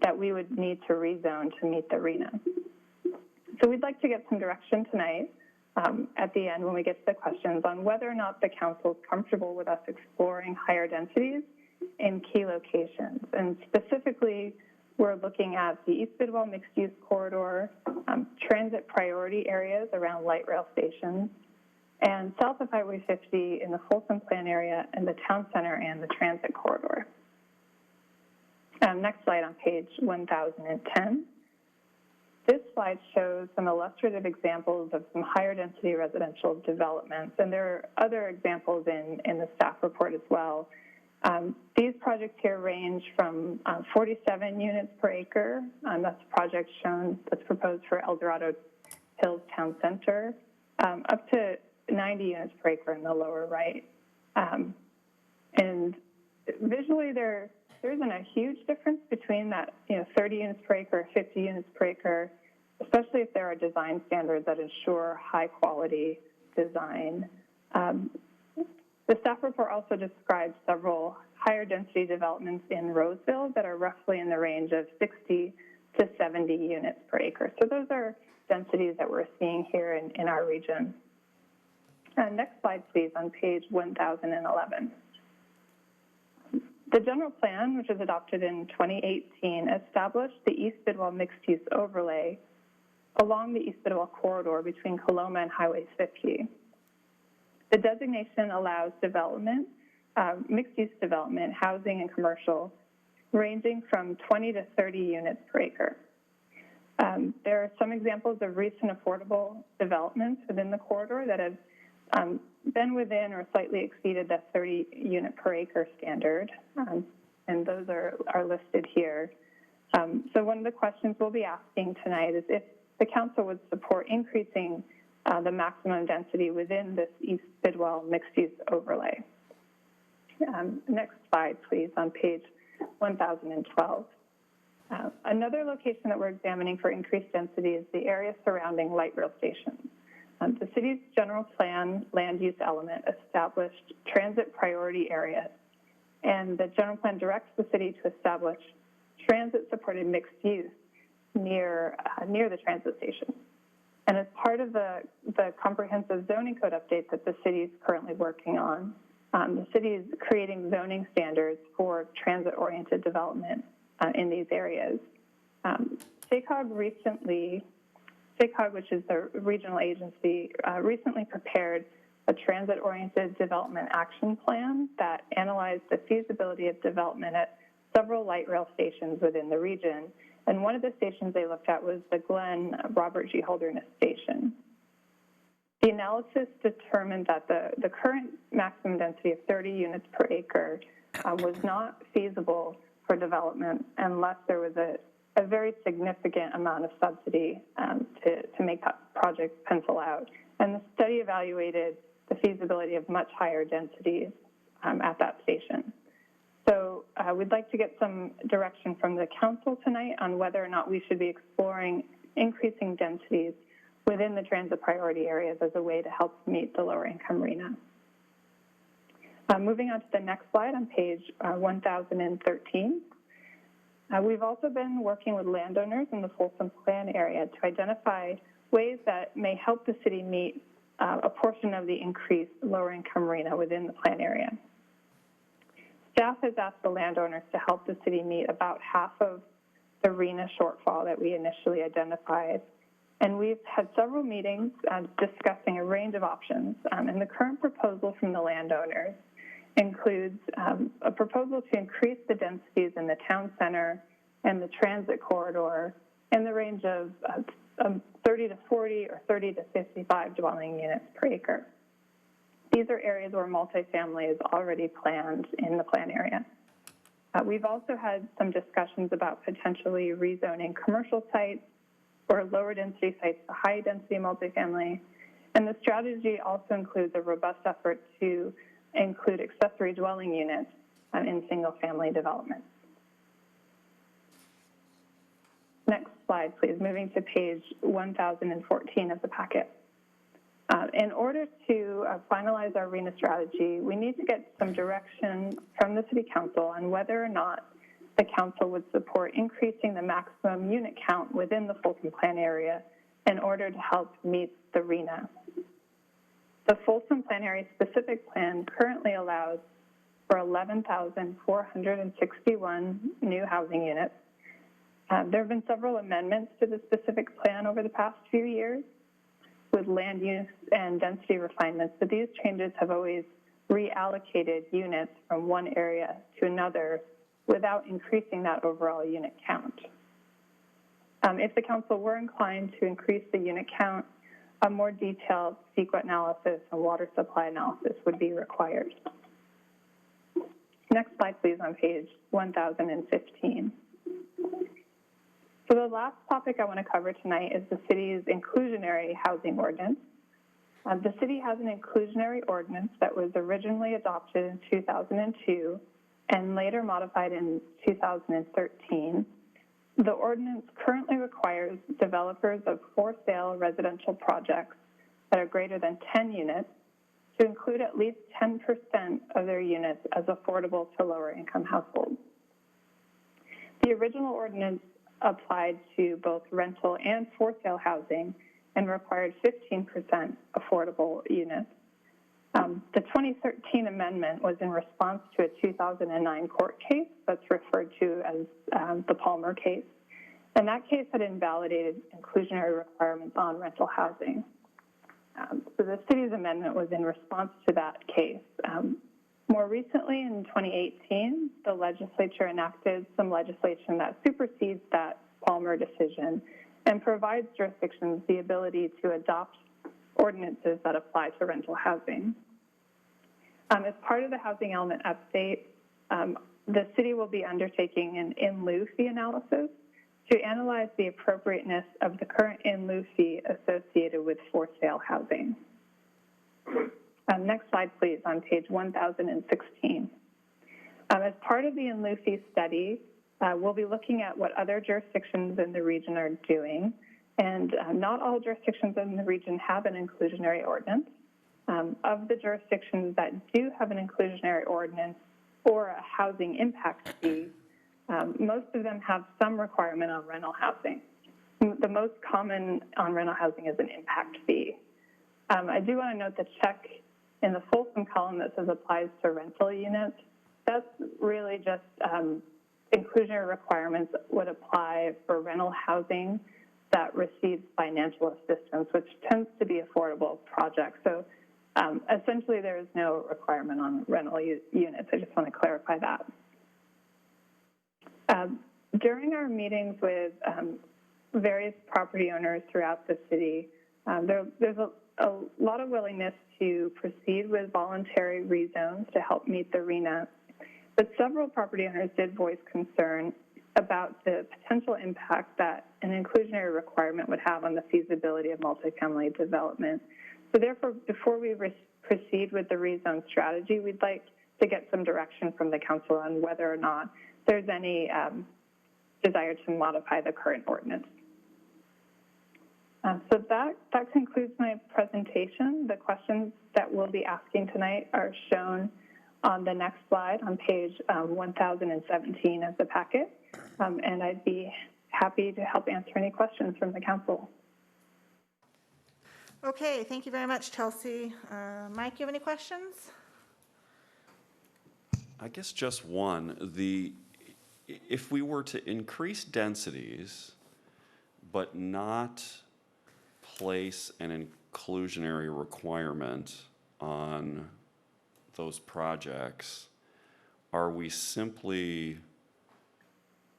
that we would need to rezone to meet the RHNA. So we'd like to get some direction tonight at the end when we get to the questions on whether or not the council is comfortable with us exploring higher densities in key locations. And specifically, we're looking at the East Bidwell mixed-use corridor, transit priority areas around light rail stations, and south of Highway 50 in the Folsom Plan area and the town center and the transit corridor. Next slide on page 1010. This slide shows some illustrative examples of some higher density residential developments, and there are other examples in the staff report as well. These projects here range from 47 units per acre, that's a project shown that's proposed for El Dorado Hills Town Center, up to 90 units per acre in the lower right. And visually there isn't a huge difference between that 30 units per acre, 50 units per acre, especially if there are design standards that ensure high quality design. The staff report also describes several higher density developments in Roseville that are roughly in the range of 60 to 70 units per acre. So those are densities that we're seeing here in our region. Next slide, please, on page 1011. The general plan, which was adopted in 2018, established the East Bidwell mixed-use overlay along the East Bidwell corridor between Coloma and Highway 50. The designation allows development, mixed-use development, housing and commercial, ranging from 20 to 30 units per acre. There are some examples of recent affordable developments within the corridor that have been within or slightly exceeded the 30 unit per acre standard, and those are listed here. So one of the questions we'll be asking tonight is if the council would support increasing the maximum density within this East Bidwell mixed-use overlay. Next slide, please, on page 1012. Another location that we're examining for increased density is the area surrounding light rail stations. The city's general plan land use element established transit priority areas, and the general plan directs the city to establish transit-supported mixed use near the transit station. And as part of the comprehensive zoning code update that the city is currently working on, the city is creating zoning standards for transit-oriented development in these areas. SACOG, which is the regional agency, recently prepared a transit-oriented development action plan that analyzed the feasibility of development at several light rail stations within the region. And one of the stations they looked at was the Glen Robert G. Holderness Station. The analysis determined that the current maximum density of 30 units per acre was not feasible for development unless there was a very significant amount of subsidy to make that project pencil out. And the study evaluated the feasibility of much higher densities at that station. So we'd like to get some direction from the council tonight on whether or not we should be exploring increasing densities within the transit priority areas as a way to help meet the lower income RHNA. Moving on to the next slide on page 1013. We've also been working with landowners in the Folsom Plan area to identify ways that may help the city meet a portion of the increased lower-income arena within the plan area. Staff has asked the landowners to help the city meet about half of the arena shortfall that we initially identified. And we've had several meetings discussing a range of options. And the current proposal from the landowners includes a proposal to increase the densities in the town center and the transit corridor in the range of 30 to 40 or 30 to 55 dwelling units per acre. These are areas where multifamily is already planned in the plan area. We've also had some discussions about potentially rezoning commercial sites or lower density sites to high density multifamily. And the strategy also includes a robust effort to include accessory dwelling units in single family developments. Next slide, please. Moving to page 1014 of the packet. In order to finalize our RENA strategy, we need to get some direction from the City Council on whether or not the Council would support increasing the maximum unit count within the Folsom Plan area in order to help meet the RENA. The Folsom Plan Area Specific Plan currently allows for 11,461 new housing units. There have been several amendments to the specific plan over the past few years with land use and density refinements, but these changes have always reallocated units from one area to another without increasing that overall unit count. If the Council were inclined to increase the unit count, a more detailed CEQA analysis and water supply analysis would be required. Next slide, please, on page 1015. So the last topic I want to cover tonight is the city's inclusionary housing ordinance. The city has an inclusionary ordinance that was originally adopted in 2002 and later modified in 2013. The ordinance currently requires developers of for-sale residential projects that are greater than 10 units to include at least 10% of their units as affordable to lower-income households. The original ordinance applied to both rental and for-sale housing and required 15% affordable units. The 2013 amendment was in response to a 2009 court case that's referred to as the Palmer case, and that case had invalidated inclusionary requirements on rental housing. So the city's amendment was in response to that case. More recently, in 2018, the legislature enacted some legislation that supersedes that Palmer decision and provides jurisdictions the ability to adopt ordinances that apply to rental housing. As part of the housing element update, the city will be undertaking an in-lieu fee analysis to analyze the appropriateness of the current in-lieu fee associated with for-sale housing. Next slide, please, on page 1016. As part of the in-lieu fee study, we'll be looking at what other jurisdictions in the region are doing, and not all jurisdictions in the region have an inclusionary ordinance. Of the jurisdictions that do have an inclusionary ordinance or a housing impact fee, most of them have some requirement on rental housing. The most common on rental housing is an impact fee. I do want to note the check in the Folsom column that says applies to rental units. That's really just inclusionary requirements would apply for rental housing that receives financial assistance, which tends to be affordable projects. So essentially there is no requirement on rental units. I just want to clarify that. During our meetings with various property owners throughout the city, there's a lot of willingness to proceed with voluntary rezones to help meet the RENA, but several property owners did voice concern about the potential impact that an inclusionary requirement would have on the feasibility of multifamily development. So therefore, before we proceed with the rezone strategy, we'd like to get some direction from the council on whether or not there's any desire to modify the current ordinance. So that concludes my presentation. The questions that we'll be asking tonight are shown on the next slide on page 1017 of the packet, and I'd be happy to help answer any questions from the council. Okay, thank you very much, Chelsea. Mike, you have any questions? I guess just one. If we were to increase densities, but not place an inclusionary requirement on those projects, are we simply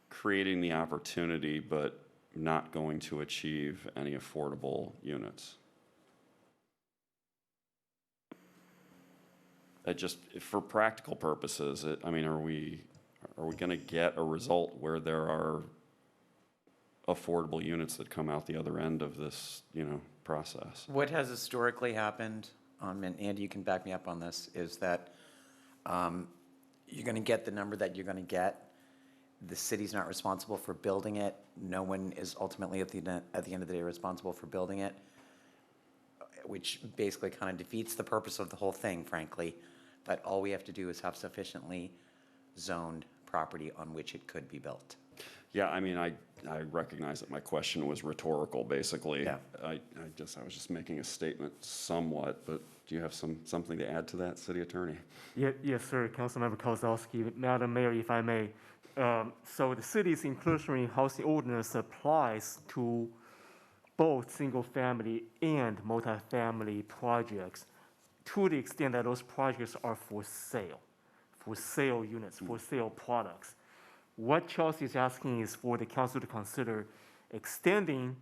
creating the opportunity but not going to achieve any affordable units? Just for practical purposes, I mean, are we going to get a result where there are affordable units that come out the other end of this, process? What has historically happened, and Andy, you can back me up on this, is that you're going to get the number that you're going to get. The city's not responsible for building it. No one is ultimately at the end of the day responsible for building it, which basically kind of defeats the purpose of the whole thing, frankly. But all we have to do is have sufficiently zoned property on which it could be built. Yeah, I mean, I recognize that my question was rhetorical, basically. Yeah. I was just making a statement somewhat, but do you have something to add to that, City Attorney? Yes, sir. Councilmember Kozlowski. Madam Mayor, if I may. So the city's inclusionary housing ordinance applies to both single-family and multifamily projects to the extent that those projects are for sale units, for sale products. What Chelsea is asking is for the council to consider extending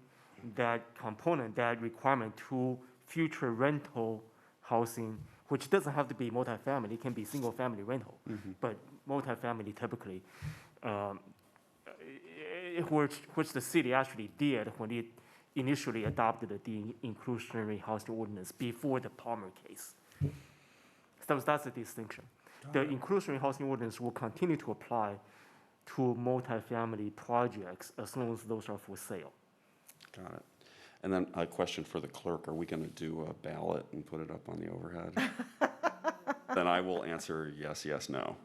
that component, that requirement to future rental housing, which doesn't have to be multifamily, it can be single-family rental, but multifamily typically, which the city actually did when it initially adopted the inclusionary housing ordinance before the Palmer case. So that's the distinction. The inclusionary housing ordinance will continue to apply to multifamily projects as long as those are for sale. Got it. And then a question for the clerk, are we going to do a ballot and put it up on the overhead? Then I will answer yes, yes, no.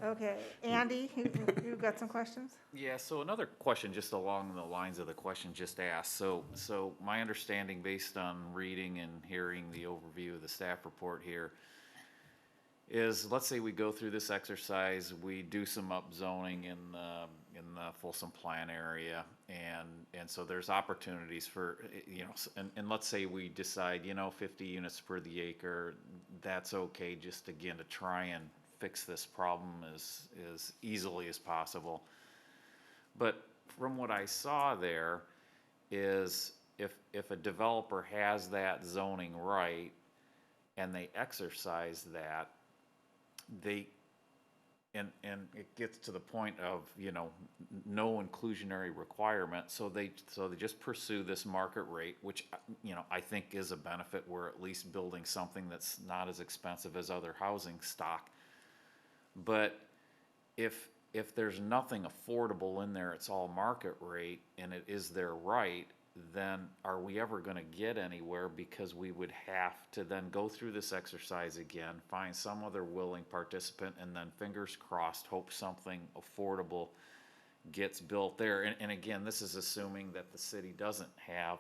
Okay, Andy, you got some questions? Yeah, so another question just along the lines of the question just asked. So my understanding based on reading and hearing the overview of the staff report here is, let's say we go through this exercise, we do some upzoning in the Folsom Plan area, and so there's opportunities for, and let's say we decide, 50 units per the acre, that's okay, just again to try and fix this problem as easily as possible. But from what I saw there is if a developer has that zoning right and they exercise that, and it gets to the point of, no inclusionary requirement, so they just pursue this market rate, which, I think is a benefit. We're at least building something that's not as expensive as other housing stock. But if there's nothing affordable in there, it's all market rate, and it is their right, then are we ever going to get anywhere? Because we would have to then go through this exercise again, find some other willing participant, and then fingers crossed, hope something affordable gets built there. And again, this is assuming that the city doesn't have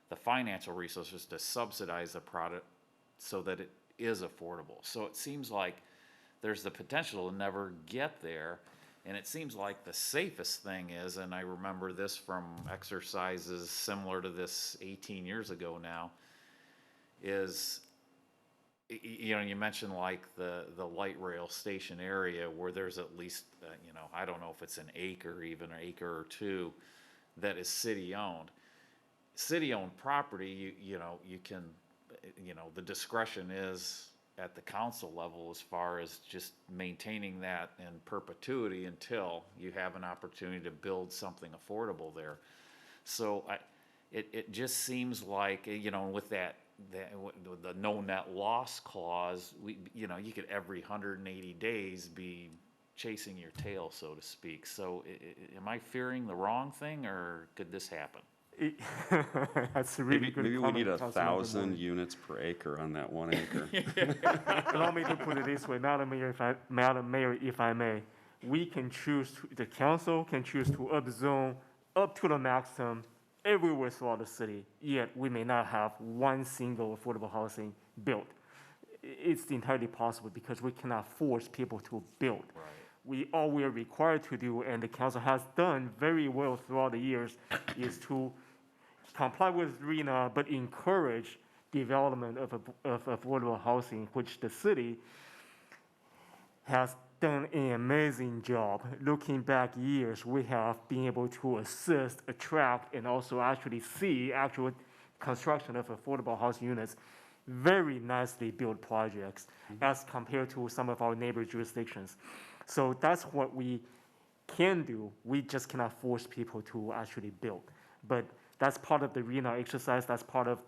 the financial resources to subsidize the product so that it is affordable. So it seems like there's the potential to never get there. And it seems like the safest thing is, and I remember this from exercises similar to this 18 years ago now, is, you mentioned like the light rail station area where there's at least, I don't know if it's an acre, even an acre or two, that is city-owned. City-owned property, you can, the discretion is at the council level as far as just maintaining that in perpetuity until you have an opportunity to build something affordable there. So it just seems like, with the no net loss clause, you could every 180 days be chasing your tail, so to speak. So am I fearing the wrong thing, or could this happen? That's a really good maybe we need comment, 1,000 units per acre on that 1 acre. Allow me to put it this way, Madam Mayor, if I may, the council can choose to upzone up to the maximum everywhere throughout the city, yet we may not have one single affordable housing built. It's entirely possible because we cannot force people to build. All we are required to do, and the council has done very well throughout the years, is to comply with RENA, but encourage development of affordable housing, which the city has done an amazing job. Looking back years, we have been able to assist, attract, and also actually see actual construction of affordable housing units, very nicely built projects as compared to some of our neighbor jurisdictions. So that's what we can do. We just cannot force people to actually build. But that's part of the RENA exercise. That's part of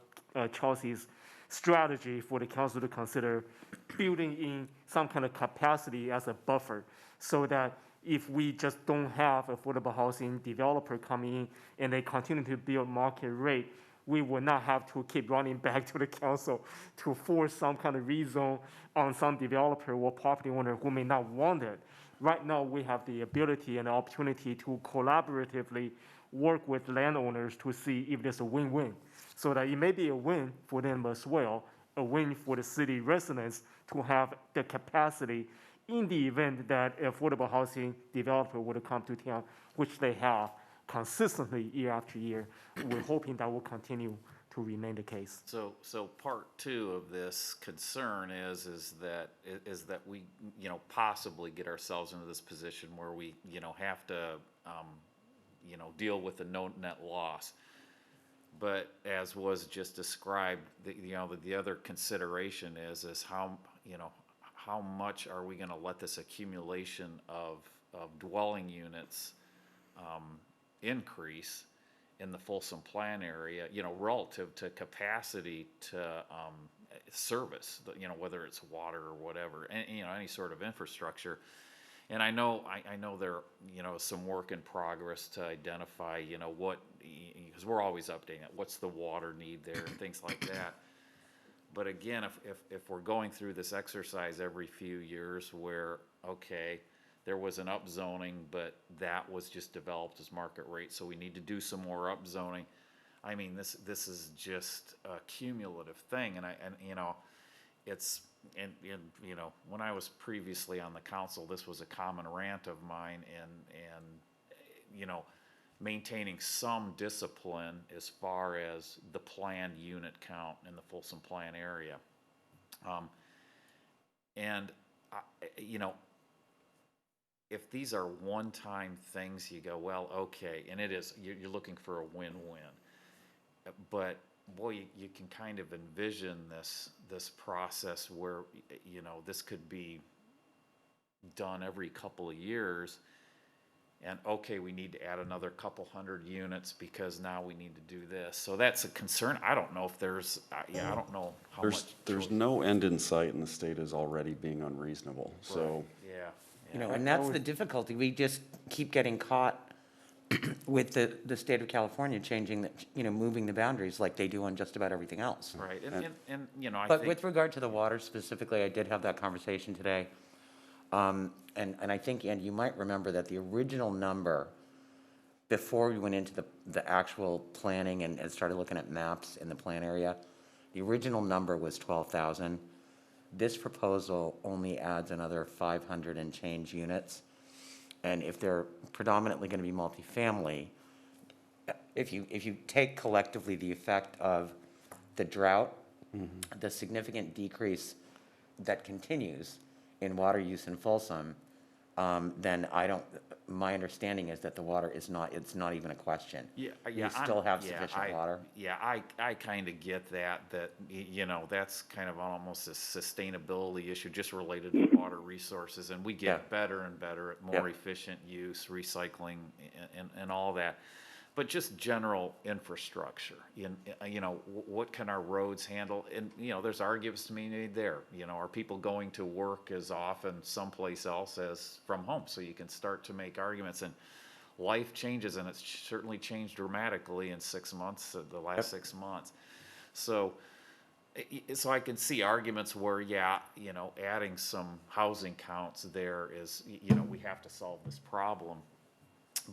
Chelsea's strategy for the council to consider building in some kind of capacity as a buffer, so that if we just don't have affordable housing developer coming in and they continue to build market rate, we will not have to keep running back to the council to force some kind of rezone on some developer or property owner who may not want it. Right now, we have the ability and the opportunity to collaboratively work with landowners to see if there's a win-win, so that it may be a win for them as well, a win for the city residents to have the capacity in the event that affordable housing developer would come to town, which they have consistently year after year. We're hoping that will continue to remain the case. So part two of this concern is that we, possibly get ourselves into this position where we, have to, deal with the no net loss. But as was just described, the other consideration is how much are we going to let this accumulation of dwelling units increase in the Folsom Plan area, relative to capacity to service, whether it's water or whatever, and, any sort of infrastructure. And I know there, some work in progress to identify, what, because we're always updating it, what's the water need there and things like that. But again, if we're going through this exercise every few years where, okay, there was an upzoning, but that was just developed as market rate, so we need to do some more upzoning. I mean, this is just a cumulative thing, and it's, and when I was previously on the council, this was a common rant of mine, and maintaining some discipline as far as the planned unit count in the Folsom Plan area. If these are one-time things, you go, well, okay, and it is, you're looking for a win-win. But boy, you can kind of envision this process where, this could be done every couple of years, and okay, we need to add another couple hundred units because now we need to do this. So that's a concern. I don't know if there's, I don't know how much. There's no end in sight, and the state is already being unreasonable. Right. So, yeah. And that's the difficulty. We just keep getting caught with the state of California changing, moving the boundaries like they do on just about everything else. Right, and I But think. with regard to the water specifically, I did have that conversation today. And I think, Andy, you might remember that the original number, before we went into the actual planning and started looking at maps in the plan area, the original number was 12,000. This proposal only adds another 500 and change units. And if they're predominantly going to be multifamily, if you take collectively the effect of the drought, the significant decrease that continues in water use in Folsom, then my understanding is that the water is not, it's not even a question. Yeah. You still have sufficient water. Yeah, I kind of get that, that's kind of almost a sustainability issue just related to water resources, and we get better and better at more efficient use, recycling, and all that. But just general infrastructure, what can our roads handle? And, there's arguments to be made there. Are people going to work as often someplace else as from home? So you can start to make arguments, and life changes, and it's certainly changed dramatically in 6 months, the last 6 months. So I can see arguments where, adding some housing counts there is, we have to solve this problem.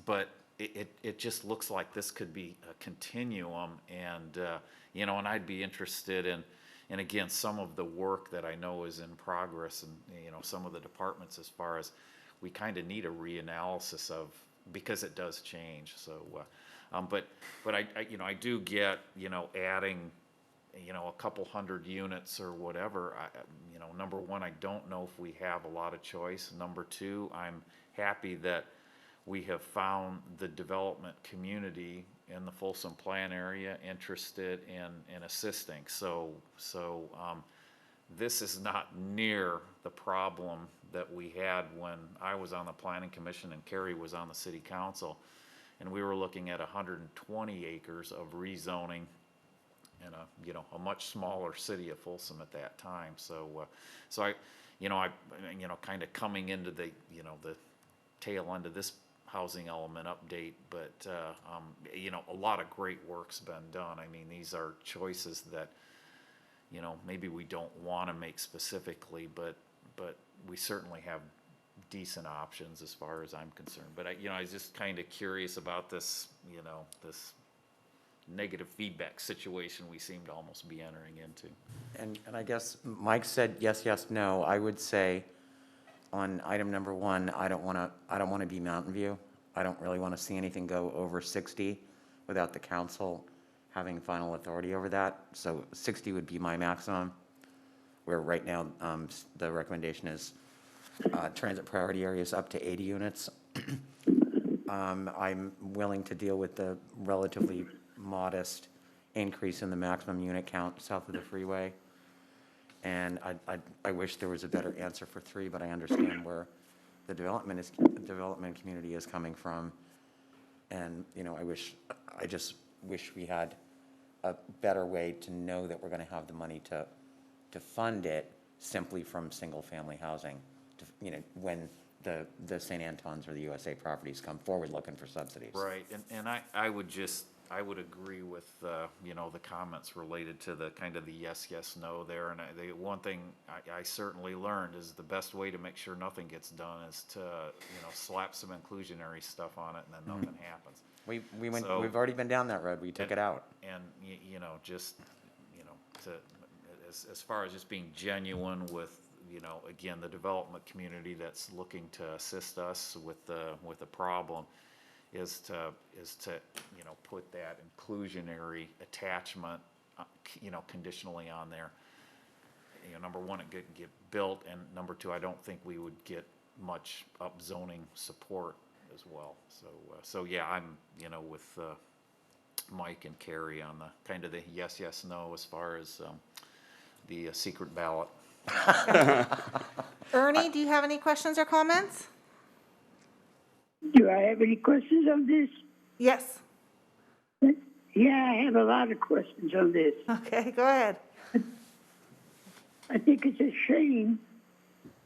But it just looks like this could be a continuum, and, you know, and I'd be interested in, and again, some of the work that I know is in progress, and, you know, some of the departments, as far as we kind of need a reanalysis of, because it does change. So, but I, you know, I do get, you know, adding, you know, a couple hundred units or whatever. You know, number one, I don't know if we have a lot of choice. Number two, I'm happy that we have found the development community in the Folsom Plan area interested in assisting. So this is not near the problem that we had when I was on the Planning Commission and Kerry was on the City Council, and we were looking at 120 acres of rezoning in a, you know, a much smaller city of Folsom at that time. So I kind of coming into the, you know, the tail end of this housing element update, but you know, a lot of great work's been done. I mean, these are choices that, you know, maybe we don't want to make specifically, but we certainly have decent options as far as I'm concerned. But I was just kind of curious about this, you know, this negative feedback situation we seem to almost be entering into. And I guess Mike said yes, yes, no. I would say on item number one, I don't want to be Mountain View. I don't really want to see anything go over 60 without the council having final authority over that. So 60 would be my maximum, where right now the recommendation is transit priority areas up to 80 units. I'm willing to deal with the relatively modest increase in the maximum unit count south of the freeway. And I wish there was a better answer for 3, but I understand where the development community is coming from. And, you know, I just wish we had a better way to know that we're going to have the money to fund it simply from single-family housing, you know, when the St. Antons or the USA properties come forward looking for subsidies. Right, and I would agree with, you know, the comments related to the kind of the yes, yes, no there. And the one thing I certainly learned is the best way to make sure nothing gets done is to, you know, slap some inclusionary stuff on it, and then nothing happens. We've already been down that road. We took it out. And, you know, just, you know, as far as just being genuine with, you know, again, the development community that's looking to assist us with the problem, is to you know, put that inclusionary attachment, you know, conditionally on there. You know, number one, it could get built, and number two, I don't think we would get much upzoning support as well. So yeah, I'm, you know, with Mike and Kerry on the kind of the yes, yes, no as far as the secret ballot. Ernie, do you have any questions or comments? Do I have any questions on this? Yes. Yeah, I have a lot of questions on this. Okay, go ahead. I think it's a shame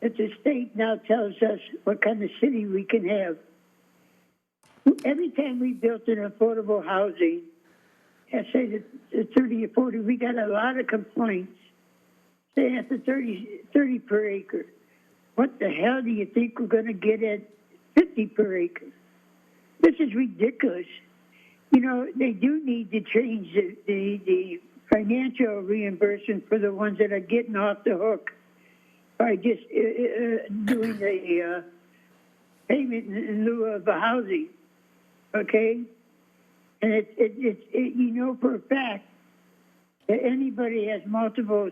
that the state now tells us what kind of city we can have. Every time we built an affordable housing, I say the 30 or 40, we got a lot of complaints, saying at the 30 per acre. What the hell do you think we're going to get at 50 per acre? This is ridiculous. You know, they do need to change the financial reimbursement for the ones that are getting off the hook by just doing the payment in lieu of the housing, okay? And it's you know for a fact that anybody has multiple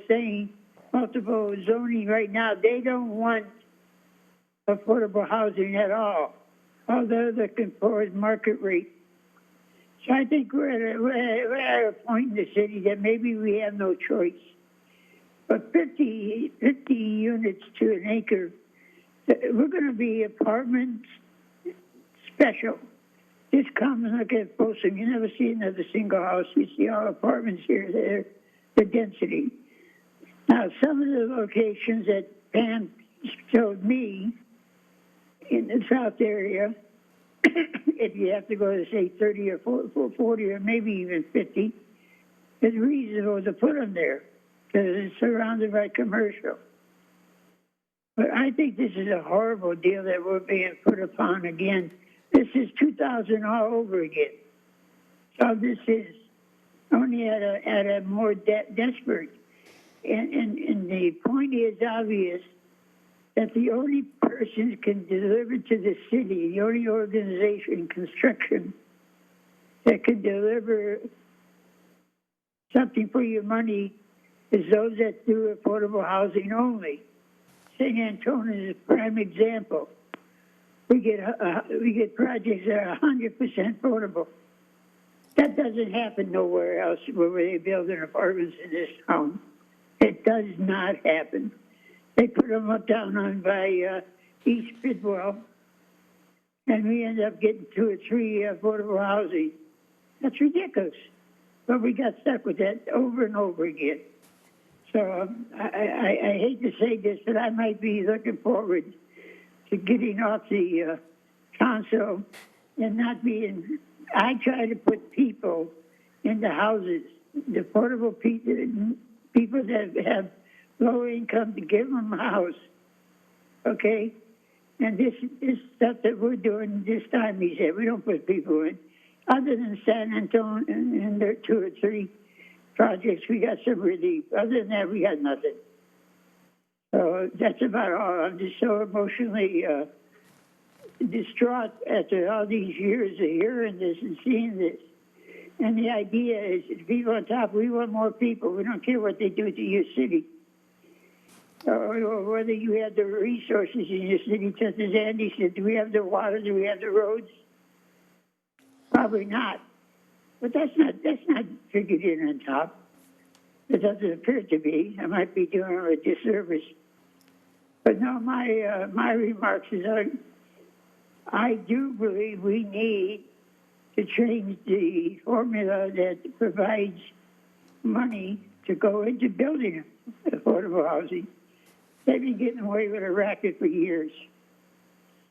zoning right now, they don't want affordable housing at all. All they're looking for is market rate. So I think we're at a point in the city that maybe we have no choice. But 50 units to an acre, we're going to be apartment special. Just come and look at Folsom. You never see another single house. You see all apartments here. They're the density. Now, some of the locations that Pam showed me in the south area, if you have to go to, say, 30 or 40 or maybe even 50, it's reasonable to put them there because it's surrounded by commercial. But I think this is a horrible deal that we're being put upon again This is 2000 all over again. So this is only at a more desperate. And the point is obvious that the only person can deliver to the city, the only organization in construction that can deliver something for your money is those that do affordable housing only. St. Antonio is a prime example. We get projects that are 100% affordable. That doesn't happen nowhere else where they build apartments in this town. It does not happen. They put them up down on by East Bidwell, and we end up getting 2 or 3 affordable housing. That's ridiculous. But we got stuck with that over and over again. So I hate to say this, but I might be looking forward to getting off the council and not being. I try to put people in the houses, the affordable people that have low income, to give them a house, okay? And this stuff that we're doing this time, he said, we don't put people in. Other than San Antonio and their 2 or 3 projects, we got some relief. Other than that, we got nothing. So that's about all. I'm just so emotionally distraught after all these years of hearing this and seeing this. And the idea is, the people on top, we want more people. We don't care what they do to your city. Or whether you have the resources in your city, just as Andy said, do we have the water, do we have the roads? Probably not. But that's not figured in on top. It doesn't appear to be. I might be doing a disservice. But no, my remarks is I do believe we need to change the formula that provides money to go into building affordable housing. They've been getting away with a racket for years.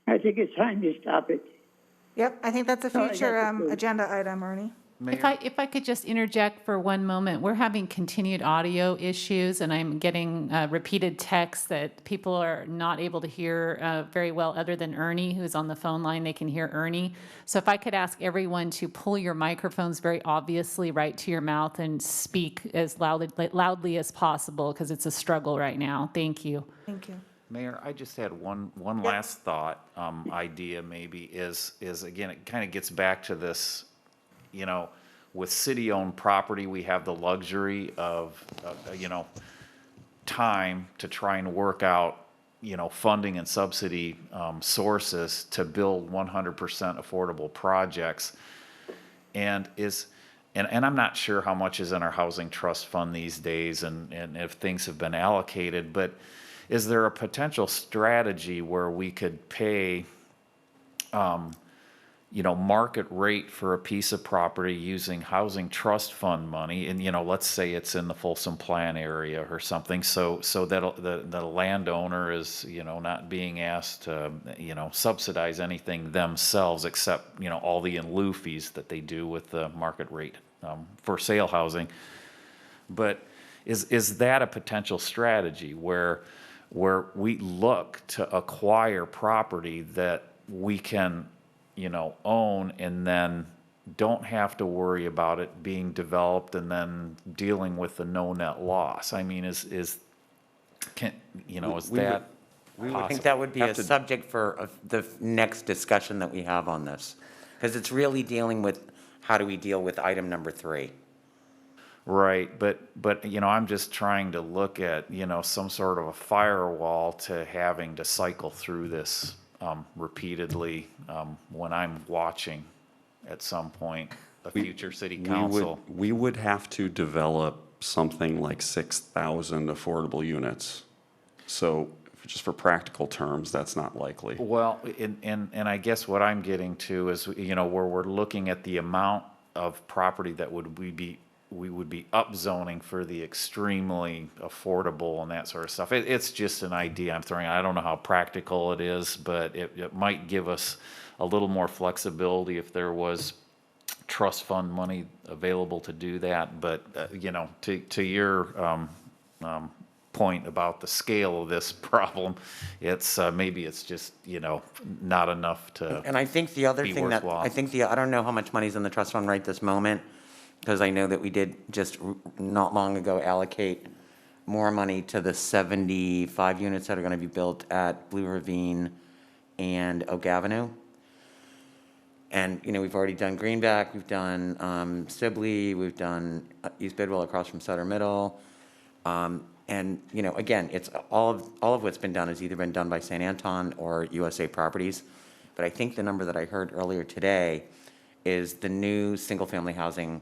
I think it's time to stop it. Yep, I think that's a future agenda item, Ernie. If I could just interject for one moment, we're having continued audio issues, and I'm getting repeated texts that people are not able to hear very well, other than Ernie, who's on the phone line. They can hear Ernie. So if I could ask everyone to pull your microphones very obviously right to your mouth and speak as loudly as possible, because it's a struggle right now. Thank you. Thank you. Mayor, I just had one last thought, idea maybe, is again, it kind of gets back to this, you know, with city-owned property, we have the luxury of, time to try and work out, funding and subsidy sources to build 100% affordable projects. And I'm not sure how much is in our housing trust fund these days and if things have been allocated, but is there a potential strategy where we could pay, market rate for a piece of property using housing trust fund money, and let's say it's in the Folsom Plan area or something, so that the landowner is not being asked to subsidize anything themselves except all the in lieu fees that they do with the market rate for sale housing. But is that a potential strategy where we look to acquire property that we can own and then don't have to worry about it being developed and then dealing with the no net loss? I mean, is that I think that would be a subject for the next discussion that we have on this, because it's really dealing with how do we deal with item number 3. Right, but I'm just trying to look at some sort of a firewall to having to cycle through this repeatedly when I'm watching at some point a future city council. We would have to develop something like 6,000 affordable units. So just for practical terms, that's not likely. Well, and I guess what I'm getting to is, where we're looking at the amount of property that we would be upzoning for the extremely affordable and that sort of stuff. It's just an idea I'm throwing out. I don't know how practical it is, but it might give us a little more flexibility if there was trust fund money available to do that. But, to your point about the scale of this problem. It's, maybe it's just, you know, not enough to And I think the other be thing that, worthwhile. I don't know how much money's in the trust fund right this moment, because I know that we did just not long ago allocate more money to the 75 units that are gonna be built at Blue Ravine and Oak Avenue. And, you know, we've already done Greenback, we've done Sibley, we've done East Bidwell across from Sutter Middle. And, you know, again, it's all of what's been done has either been done by St. Anton or USA Properties. But I think the number that I heard earlier today is the new single-family housing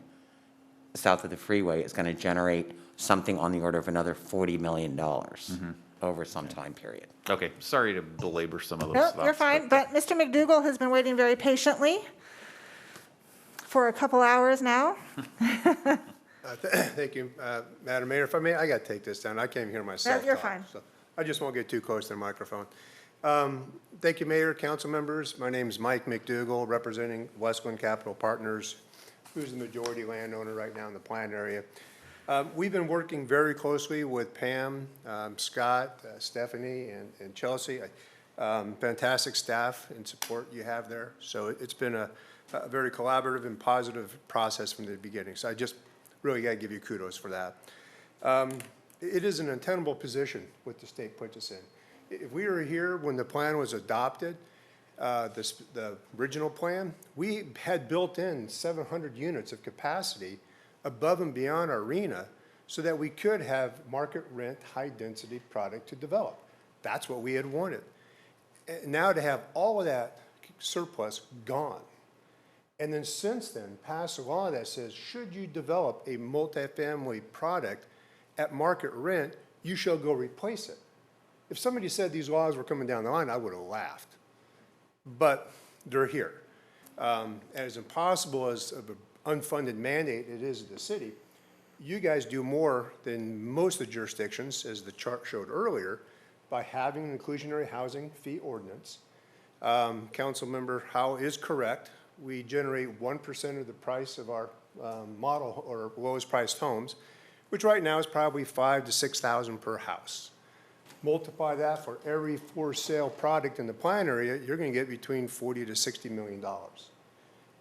south of the freeway is going to generate something on the order of another $40 million over some time period. Okay, sorry to belabor some of those No, thoughts. you're fine, but Mr. McDougall has been waiting very patiently for a couple hours now. Thank you, Madam Mayor. If I may, I got to take this down. I can't hear myself. No, you're talk, fine. So I just won't get too close to the microphone. Thank you, Mayor, council members. My name is Mike McDougall, representing Westland Capital Partners, who's the majority landowner right now in the plant area. We've been working very closely with Pam, Scott, Stephanie, and Chelsea. Fantastic staff and support you have there. So it's been a very collaborative and positive process from the beginning. So I just really got to give you kudos for that. It is an untenable position what the state puts us in. If we were here when the plan was adopted, the original plan, we had built in 700 units of capacity above and beyond our arena so that we could have market rent, high density product to develop. That's what we had wanted. And now to have all of that surplus gone. And then since then, pass a law that says, should you develop a multifamily product at market rent, you shall go replace it. If somebody said these laws were coming down the line, I would have laughed. But they're here. As impossible as of an unfunded mandate it is in the city, you guys do more than most of the jurisdictions, as the chart showed earlier, by having an inclusionary housing fee ordinance. Councilmember Howell is correct. We generate 1% of the price of our model or lowest priced homes, which right now is probably $5,000 to $6,000 per house. Multiply that for every for sale product in the plan area, you're going to get between $40 to $60 million,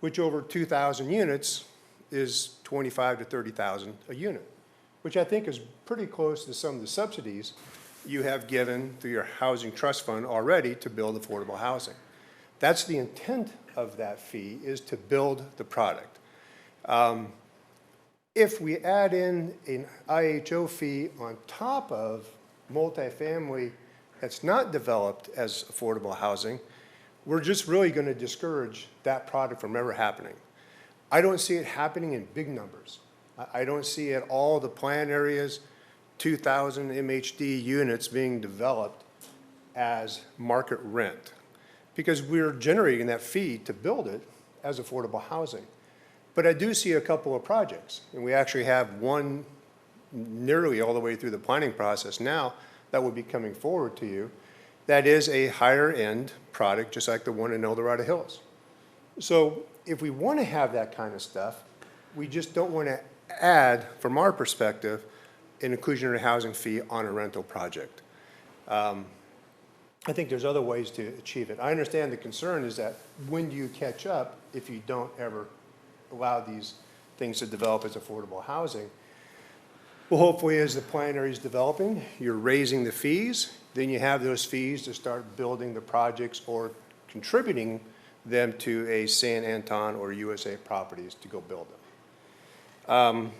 which over 2,000 units is $25,000 to $30,000 a unit, which I think is pretty close to some of the subsidies you have given through your housing trust fund already to build affordable housing. That's the intent of that fee, is to build the product. If we add in an IHO fee on top of multifamily that's not developed as affordable housing, we're just really going to discourage that product from ever happening. I don't see it happening in big numbers. I don't see at all the plan areas, 2,000 MHD units being developed as market rent, because we're generating that fee to build it as affordable housing. But I do see a couple of projects, and we actually have one nearly all the way through the planning process now that will be coming forward to you. That is a higher end product, just like the one in El Dorado Hills. So if we want to have that kind of stuff, we just don't want to add, from our perspective, an inclusionary housing fee on a rental project. I think there's other ways to achieve it. I understand the concern is that when do you catch up if you don't ever allow these things to develop as affordable housing? Well, hopefully as the plan area is developing, you're raising the fees, then you have those fees to start building the projects or contributing them to a San Anton or USA Properties to go build them.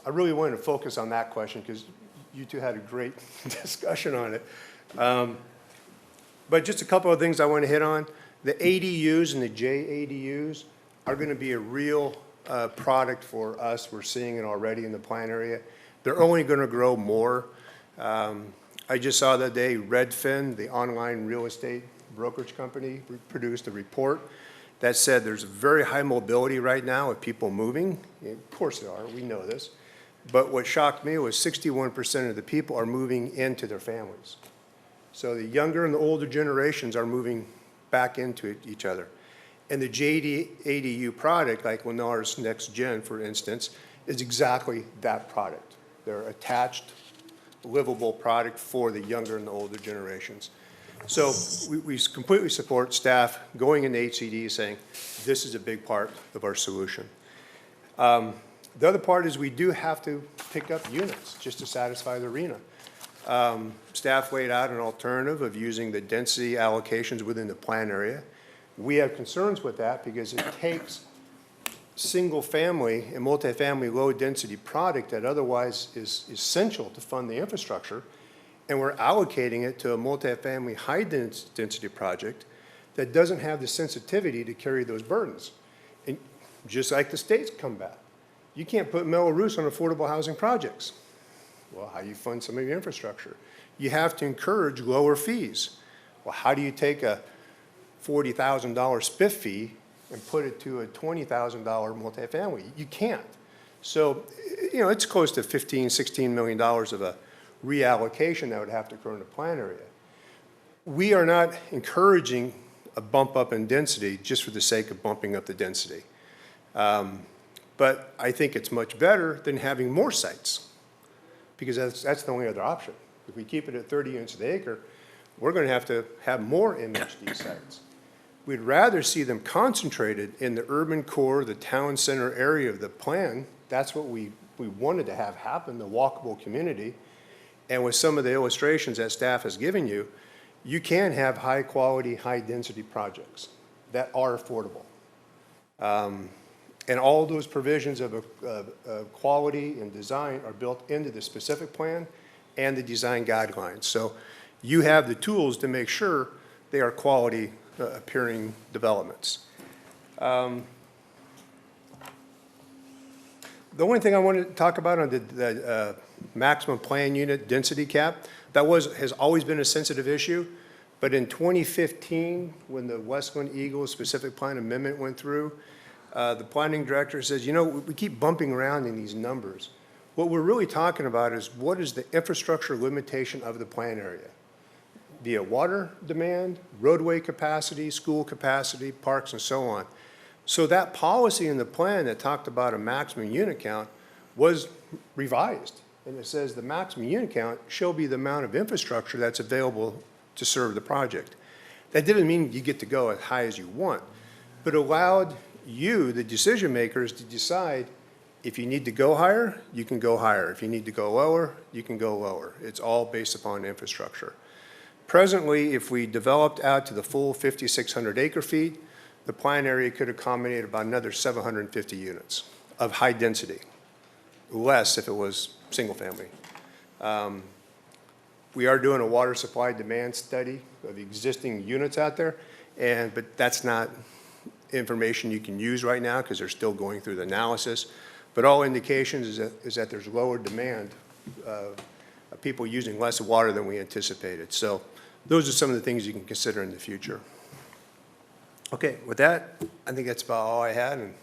I really wanted to focus on that question because you two had a great discussion on it. But just a couple of things I want to hit on. The ADUs and the JADUs are going to be a real product for us. We're seeing it already in the plan area. They're only going to grow more. I just saw that day Redfin, the online real estate brokerage company, produced a report that said there's very high mobility right now of people moving. Of course there are, we know this. But what shocked me was 61% of the people are moving into their families. So the younger and the older generations are moving back into each other. And the JADU product, like Lennar's Next Gen, for instance, is exactly that product. They're attached, livable product for the younger and the older generations. So we completely support staff going into HCD saying, this is a big part of our solution. The other part is we do have to pick up units just to satisfy the arena. Staff laid out an alternative of using the density allocations within the plan area. We have concerns with that because it takes single-family and multifamily low-density product that otherwise is essential to fund the infrastructure, and we're allocating it to a multifamily high-density project that doesn't have the sensitivity to carry those burdens. And just like the states come back, you can't put metal roofs on affordable housing projects. Well, how do you fund some of your infrastructure? You have to encourage lower fees. Well, how do you take a $40,000 spiff fee and put it to a $20,000 multifamily? You can't. So, you know, it's close to $15, $16 million of a reallocation that would have to occur in the plan area. We are not encouraging a bump up in density just for the sake of bumping up the density. But I think it's much better than having more sites, because that's the only other option. If we keep it at 30 units an acre, we're going to have more MHD sites. We'd rather see them concentrated in the urban core, the town center area of the plan. That's what we wanted to have happen, the walkable community. And with some of the illustrations that staff has given you, you can have high quality, high density projects that are affordable. And all those provisions of quality and design are built into the specific plan and the design guidelines. So you have the tools to make sure they are quality appearing developments. The only thing I wanted to talk about on the maximum plan unit density cap, that has always been a sensitive issue. But in 2015, when the Westland Eagles specific plan amendment went through, the planning director says, you know, we keep bumping around in these numbers. What we're really talking about is what is the infrastructure limitation of the plan area? Via water demand, roadway capacity, school capacity, parks, and so on. So that policy in the plan that talked about a maximum unit count was revised. And it says the maximum unit count shall be the amount of infrastructure that's available to serve the project. That didn't mean you get to go as high as you want, but allowed you, the decision makers, to decide if you need to go higher, you can go higher. If you need to go lower, you can go lower. It's all based upon infrastructure. Presently, if we developed out to the full 5,600 acre feet, the plan area could accommodate about another 750 units of high density, less if it was single family. We are doing a water supply demand study of existing units out there, but that's not information you can use right now because they're still going through the analysis. But all indications is that there's lower demand of people using less water than we anticipated. So those are some of the things you can consider in the future. Okay, with that, I think that's about all I had, and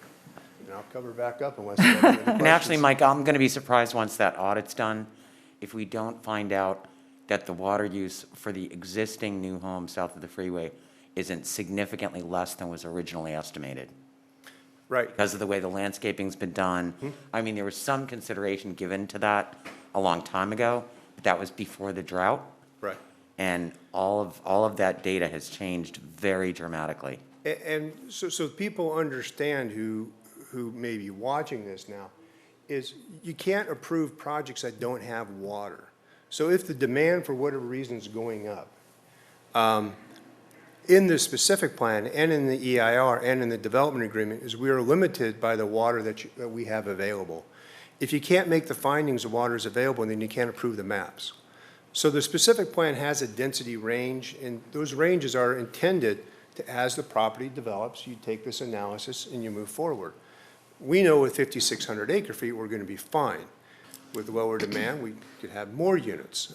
I'll cover back up unless you have any questions. And actually, Mike, I'm going to be surprised once that audit's done if we don't find out that the water use for the existing new homes south of the freeway isn't significantly less than was originally estimated. Right. Because of the way the landscaping's been done. Mm-hmm. I mean, there was some consideration given to that a long time ago, but that was before the drought. Right. And all of that data has changed very dramatically. And so people understand who may be watching this now, is you can't approve projects that don't have water. So if the demand for whatever reason is going up, in the specific plan and in the EIR and in the development agreement is we are limited by the water that we have available. If you can't make the findings of water is available, then you can't approve the maps. So the specific plan has a density range, and those ranges are intended to, as the property develops, you take this analysis and you move forward. We know with 5,600 acre feet, we're going to be fine. With lower demand, we could have more units.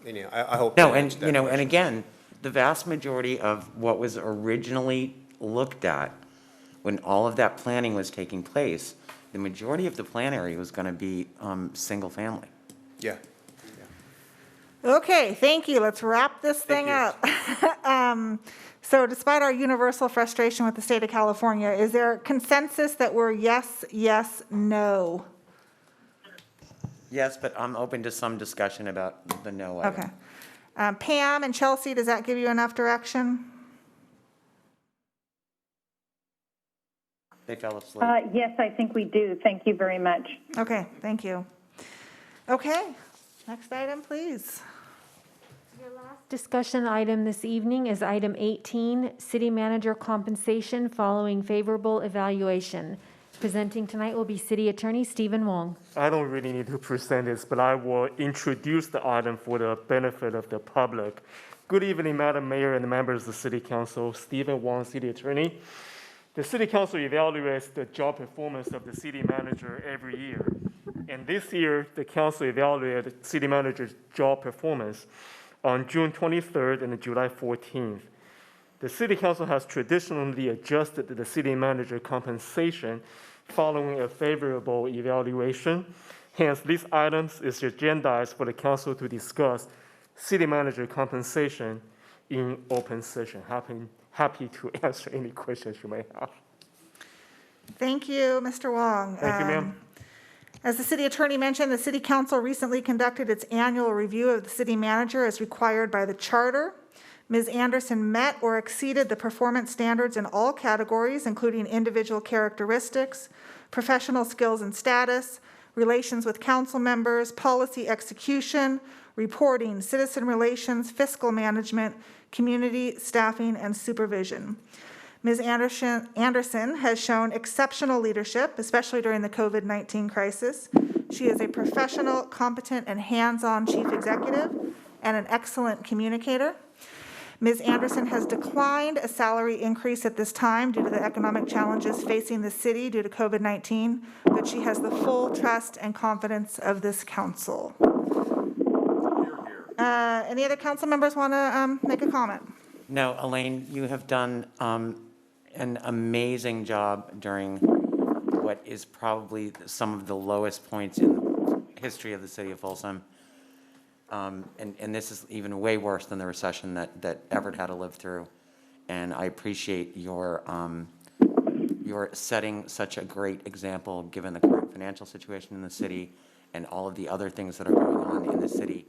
Anyhow, I hope. No, and and again, the vast majority of what was originally looked at when all of that planning was taking place, the majority of the plan area was going to be single family. Yeah. Okay, thank you. Let's wrap this thing up. So despite our universal frustration with the state of California, is there consensus that we're yes, yes, no? Yes, but I'm open to some discussion about the no item. Okay. Pam and Chelsea, does that give you enough direction? They fell asleep. Yes, I think we do. Thank you very much. Okay, thank you. Okay, next item, please. Your last discussion item this evening is item 18, City Manager Compensation Following Favorable Evaluation. Presenting tonight will be City Attorney Stephen Wong. I don't really need to present this, but I will introduce the item for the benefit of the public. Good evening, Madam Mayor and the members of the City Council. Stephen Wong, City Attorney. The City Council evaluates the job performance of the city manager every year. And this year, the council evaluated the city manager's job performance on June 23rd and July 14th. The City Council has traditionally adjusted the city manager compensation following a favorable evaluation. Hence, these items is agendized for the council to discuss city manager compensation in open session. Happy to answer any questions you may have. Thank you, Mr. Wong. Thank you, ma'am. As the city attorney mentioned, the city council recently conducted its annual review of the city manager as required by the charter. Ms. Anderson met or exceeded the performance standards in all categories, including individual characteristics, professional skills and status, relations with council members, policy execution, reporting, citizen relations, fiscal management, community staffing, and supervision. Ms. Anderson has shown exceptional leadership, especially during the COVID-19 crisis. She is a professional, competent, and hands-on chief executive and an excellent communicator. Ms. Anderson has declined a salary increase at this time due to the economic challenges facing the city due to COVID-19, but she has the full trust and confidence of this council. Any other council members want to make a comment? No, Elaine, you have done an amazing job during what is probably some of the lowest points in the history of the city of Folsom. And this is even way worse than the recession that Everett had to live through. And I appreciate your setting such a great example given the current financial situation in the city and all of the other things that are going on in the city,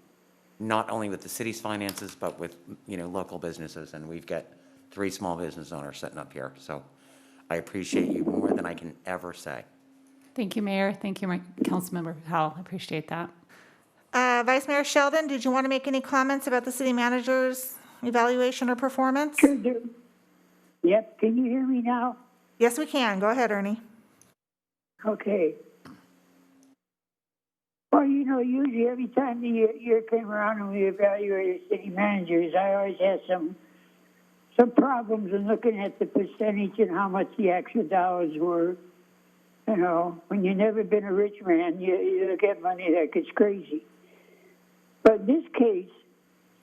not only with the city's finances, but with, local businesses. And we've got 3 small business owners sitting up here. So I appreciate you more than I can ever say. Thank you, Mayor. Thank you, my Councilmember Howell. I appreciate that. Vice Mayor Sheldon, did you want to make any comments about the city manager's evaluation or performance? Sure do. Yep, can you hear me now? Yes, we can. Go ahead, Ernie. Okay. Well, usually every time the year came around and we evaluated city managers, I always had some problems in looking at the percentage and how much the actual dollars were. When you've never been a rich man, you look at money like it's crazy. But in this case,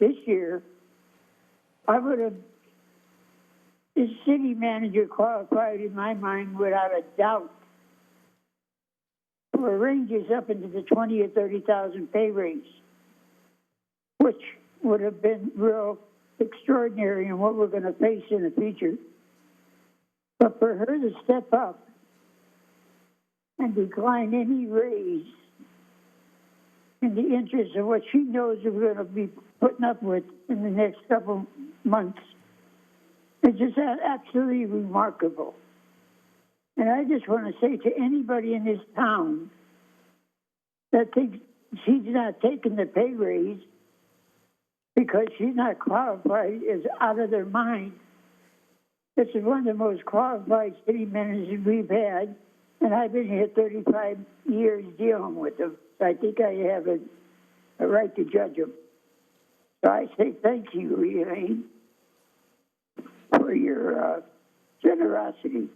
this year, the city manager qualified in my mind without a doubt for ranges up into the 20 or 30,000 pay raise, which would have been real extraordinary in what we're going to face in the future. But for her to step up and decline any raise in the interest of what she knows we're going to be putting up with in the next couple months, it's just absolutely remarkable. And I just want to say to anybody in this town that thinks she's not taking the pay raise because she's not qualified is out of their mind. This is one of the most qualified city managers we've had, and I've been here 35 years dealing with them. So I think I have a right to judge them. So I say thank you, Elaine, for your generosity.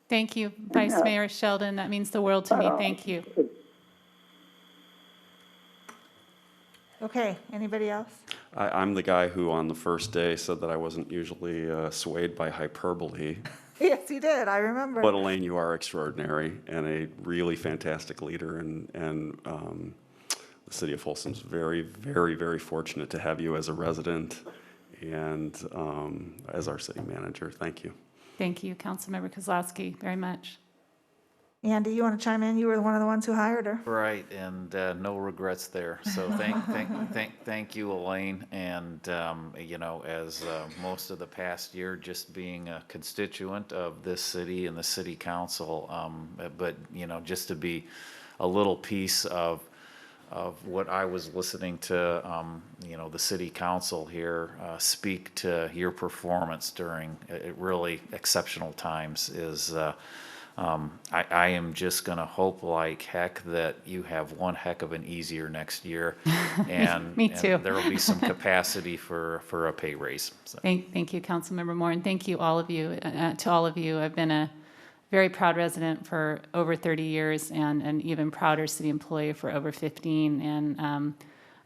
Thank you, Vice Mayor Sheldon. That means the world to me. Thank you. Okay, anybody else? I'm the guy who on the first day said that I wasn't usually swayed by hyperbole. Yes, you did. I remember. But Elaine, you are extraordinary and a really fantastic leader, and the city of Folsom's very, very, very fortunate to have you as a resident and as our city manager. Thank you. Thank you, Councilmember Kozlowski, very much. Andy, you want to chime in? You were one of the ones who hired her. Right, and no regrets there. So thank you, Elaine. And, you know, as most of the past year, just being a constituent of this city and the city council, but, you know, just to be a little piece of what I was listening to, you know, the city council here speak to your performance during really exceptional times is, I am just going to hope like heck that you have one heck of an easier next year, and, Me too. and there will be some capacity for a pay raise. So. Thank you, Councilmember Moore, and thank you, all of you, to all of you. I've been a very proud resident for over 30 years and an even prouder city employee for over 15. And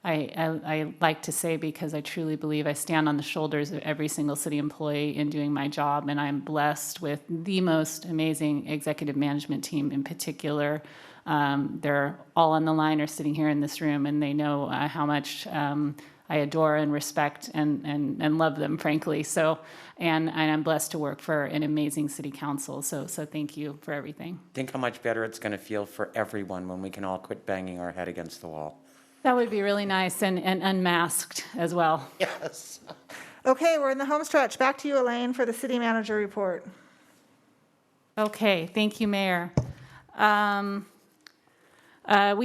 I like to say, because I truly believe I stand on the shoulders of every single city employee in doing my job, and I'm blessed with the most amazing executive management team in particular. They're all on the line or sitting here in this room, and they know how much I adore and respect and love them, frankly. So, and I'm blessed to work for an amazing city council. So thank you for everything. Think how much better it's going to feel for everyone when we can all quit banging our head against the wall. That would be really nice, and unmasked as well. Yes. Okay, we're in the home stretch. Back to you, Elaine, for the city manager report. Okay, thank you, Mayor. We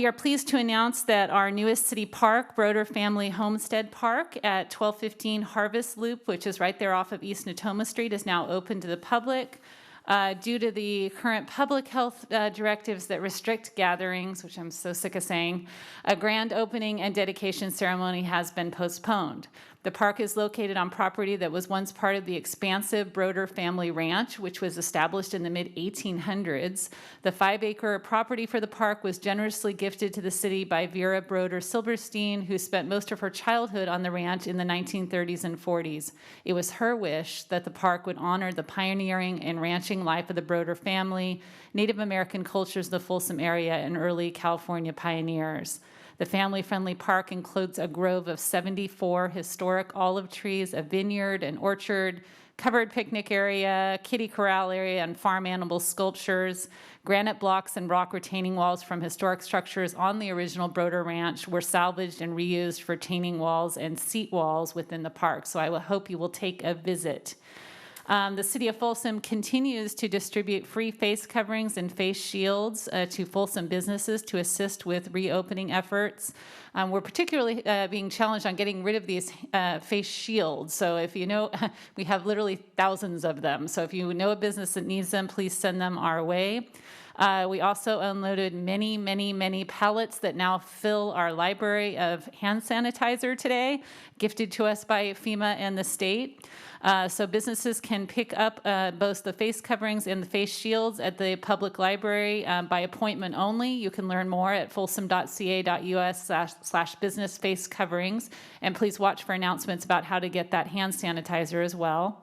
are pleased to announce that our newest city park, Broder Family Homestead Park at 1215 Harvest Loop, which is right there off of East Natoma Street, is now open to the public. Due to the current public health directives that restrict gatherings, which I'm so sick of saying, a grand opening and dedication ceremony has been postponed. The park is located on property that was once part of the expansive Broder Family Ranch, which was established in the mid-1800s. The 5-acre property for the park was generously gifted to the city by Vera Broder Silberstein, who spent most of her childhood on the ranch in the 1930s and 40s. It was her wish that the park would honor the pioneering and ranching life of the Broder family, Native American cultures of the Folsom area, and early California pioneers. The family-friendly park includes a grove of 74 historic olive trees, a vineyard, an orchard, covered picnic area, kiddie corral area, and farm animal sculptures. Granite blocks and rock retaining walls from historic structures on the original Broder Ranch were salvaged and reused for retaining walls and seat walls within the park. So I hope you will take a visit. The City of Folsom continues to distribute free face coverings and face shields to Folsom businesses to assist with reopening efforts. We're particularly being challenged on getting rid of these face shields. So if you know, we have literally thousands of them. So if you know a business that needs them, please send them our way. We also unloaded many pallets that now fill our library of hand sanitizer today, gifted to us by FEMA and the state. So businesses can pick up both the face coverings and the face shields at the public library by appointment only. You can learn more at folsom.ca.us/business face coverings. And please watch for announcements about how to get that hand sanitizer as well.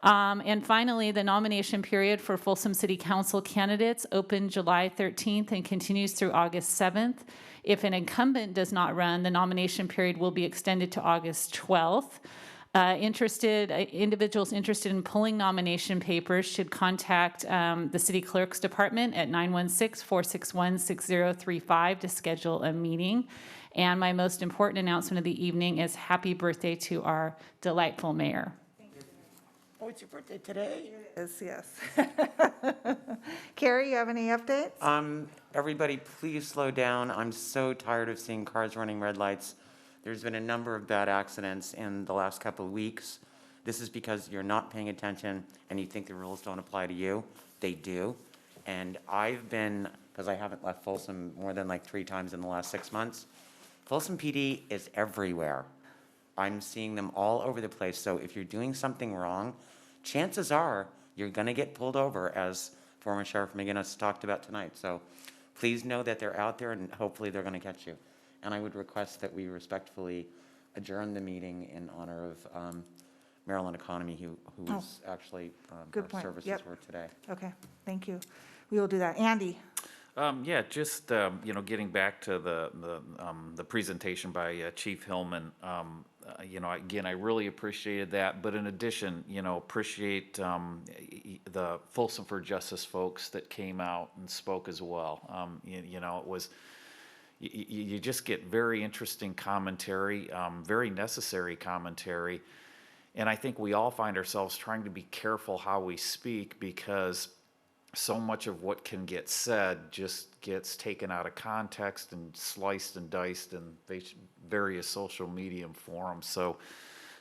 And finally, the nomination period for Folsom City Council candidates opened July 13th and continues through August 7th. If an incumbent does not run, the nomination period will be extended to August 12th. Individuals interested in pulling nomination papers should contact the City Clerk's Department at 916-461-6035 to schedule a meeting. And my most important announcement of the evening is happy birthday to our delightful mayor. Oh, it's your birthday today? It is, yes. Carrie, you have any updates? Everybody, please slow down. I'm so tired of seeing cars running red lights. There's been a number of bad accidents in the last couple of weeks. This is because you're not paying attention and you think the rules don't apply to you. They do. And I've been, because I haven't left Folsom more than like 3 times in the last 6 months, Folsom PD is everywhere. I'm seeing them all over the place. So if you're doing something wrong, chances are you're going to get pulled over, as former Sheriff McGinnis talked about tonight. So please know that they're out there and hopefully they're going to catch you. And I would request that we respectfully adjourn the meeting in honor of Maryland Economy, whose actually Good our point. services Yep. were today. Okay, thank you. We will do that. Andy? Yeah, just, you know, getting back to the presentation by Chief Hillman, again, I really appreciated that. But in addition, appreciate the Folsom for Justice folks that came out and spoke as well. It was, you just get very interesting commentary, very necessary commentary. And I think we all find ourselves trying to be careful how we speak, because so much of what can get said just gets taken out of context and sliced and diced in various social media forums.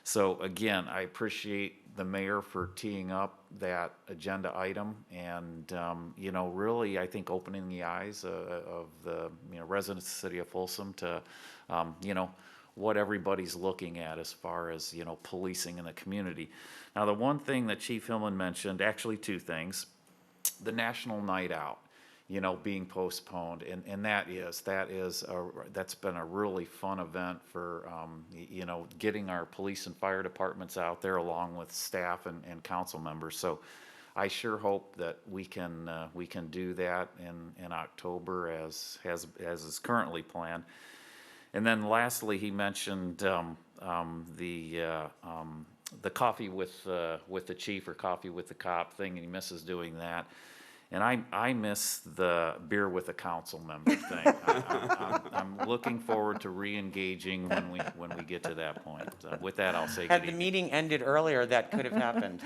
So again, I appreciate the mayor for teeing up that agenda item, and really, I think opening the eyes of the residents of the city of Folsom to what everybody's looking at as far as policing in the community. Now, the one thing that Chief Hillman mentioned, actually two things, the National Night Out, being postponed, and that's been a really fun event for getting our police and fire departments out there along with staff and council members. So I sure hope that we can do that in October as is currently planned. And then lastly, he mentioned the coffee with the chief or coffee with the cop thing, and he misses doing that. And I miss the beer with a council member thing. I'm looking forward to re-engaging when we get to that point. With that, I'll say good Had the evening. meeting ended earlier, that could have happened.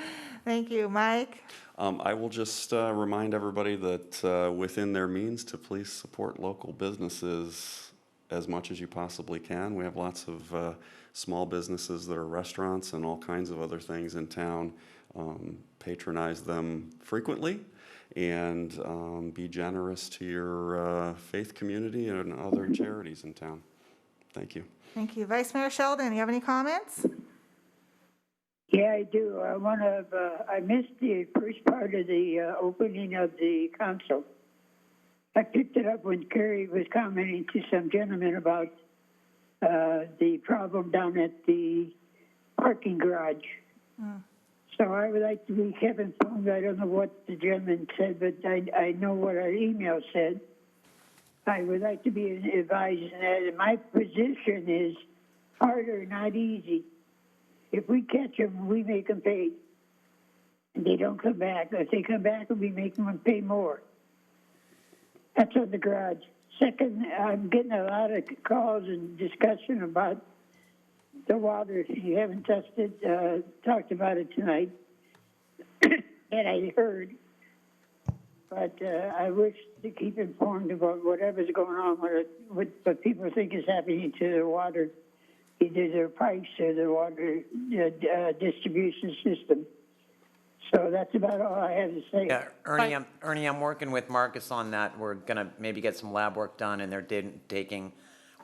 Thank you. Mike? I will just remind everybody that within their means to please support local businesses as much as you possibly can. We have lots of small businesses that are restaurants and all kinds of other things in town. Patronize them frequently, and be generous to your faith community and other charities in town. Thank you. Thank you. Vice Mayor Sheldon, you have any comments? Yeah, I do. I missed the first part of the opening of the council. I picked it up when Kerry was commenting to some gentleman about the problem down at the parking garage. So I would like to be kept informed. I don't know what the gentleman said, but I know what our email said. I would like to be advised in that. And my position is harder, not easy. If we catch them, we make them pay. And they don't come back. If they come back, we make them pay more. That's on the garage. Second, I'm getting a lot of calls and discussion about the water. You haven't talked about it tonight, and I heard. But I wish to keep informed about whatever's going on with what people think is happening to the water, either their pipes or the water distribution system. So that's about all I have to say. Yeah, Ernie, I'm working with Marcus on that. We're going to maybe get some lab work done, and they're taking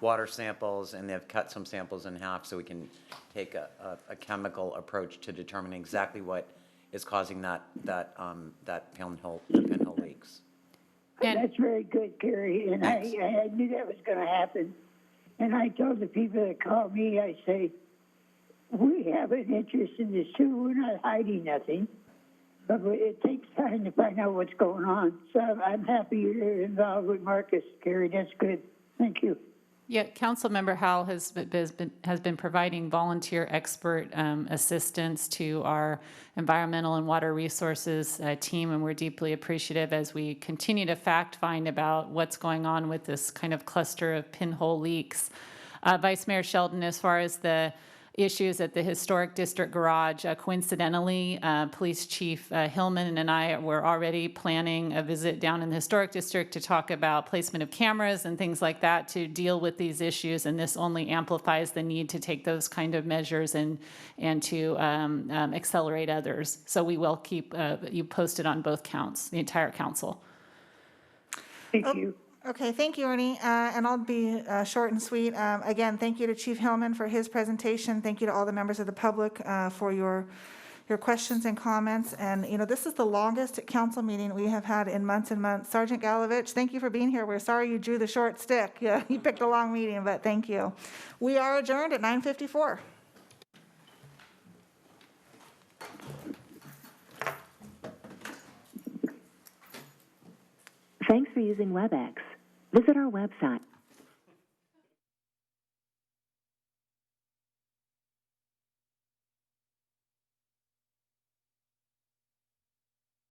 water samples, and they've cut some samples in half so we can take a chemical approach to determine exactly what is causing that pinhole leaks. That's very good, Kerry, and I knew that was going to happen. And I told the people that called me, I say, we have an interest in this too. We're not hiding nothing. But it takes time to find out what's going on. So I'm happy you're involved with Marcus, Kerry. That's good. Thank you. Yeah, Councilmember Howell has been providing volunteer expert assistance to our environmental and water resources team, and we're deeply appreciative as we continue to fact find about what's going on with this kind of cluster of pinhole leaks. Vice Mayor Sheldon, as far as the issues at the Historic District Garage, coincidentally, Police Chief Hillman and I were already planning a visit down in the Historic District to talk about placement of cameras and things like that to deal with these issues, and this only amplifies the need to take those kind of measures and to accelerate others. So we will keep you posted on both counts, the entire council. Thank you. Okay, thank you, Ernie. And I'll be short and sweet. Again, thank you to Chief Hillman for his presentation. Thank you to all the members of the public for your questions and comments. And, this is the longest council meeting we have had in months and months. Sergeant Galovich, thank you for being here. We're sorry you drew the short stick. Yeah, you picked a long meeting, but thank you. We are adjourned at 9:54. Thanks for using WebEx. Visit our website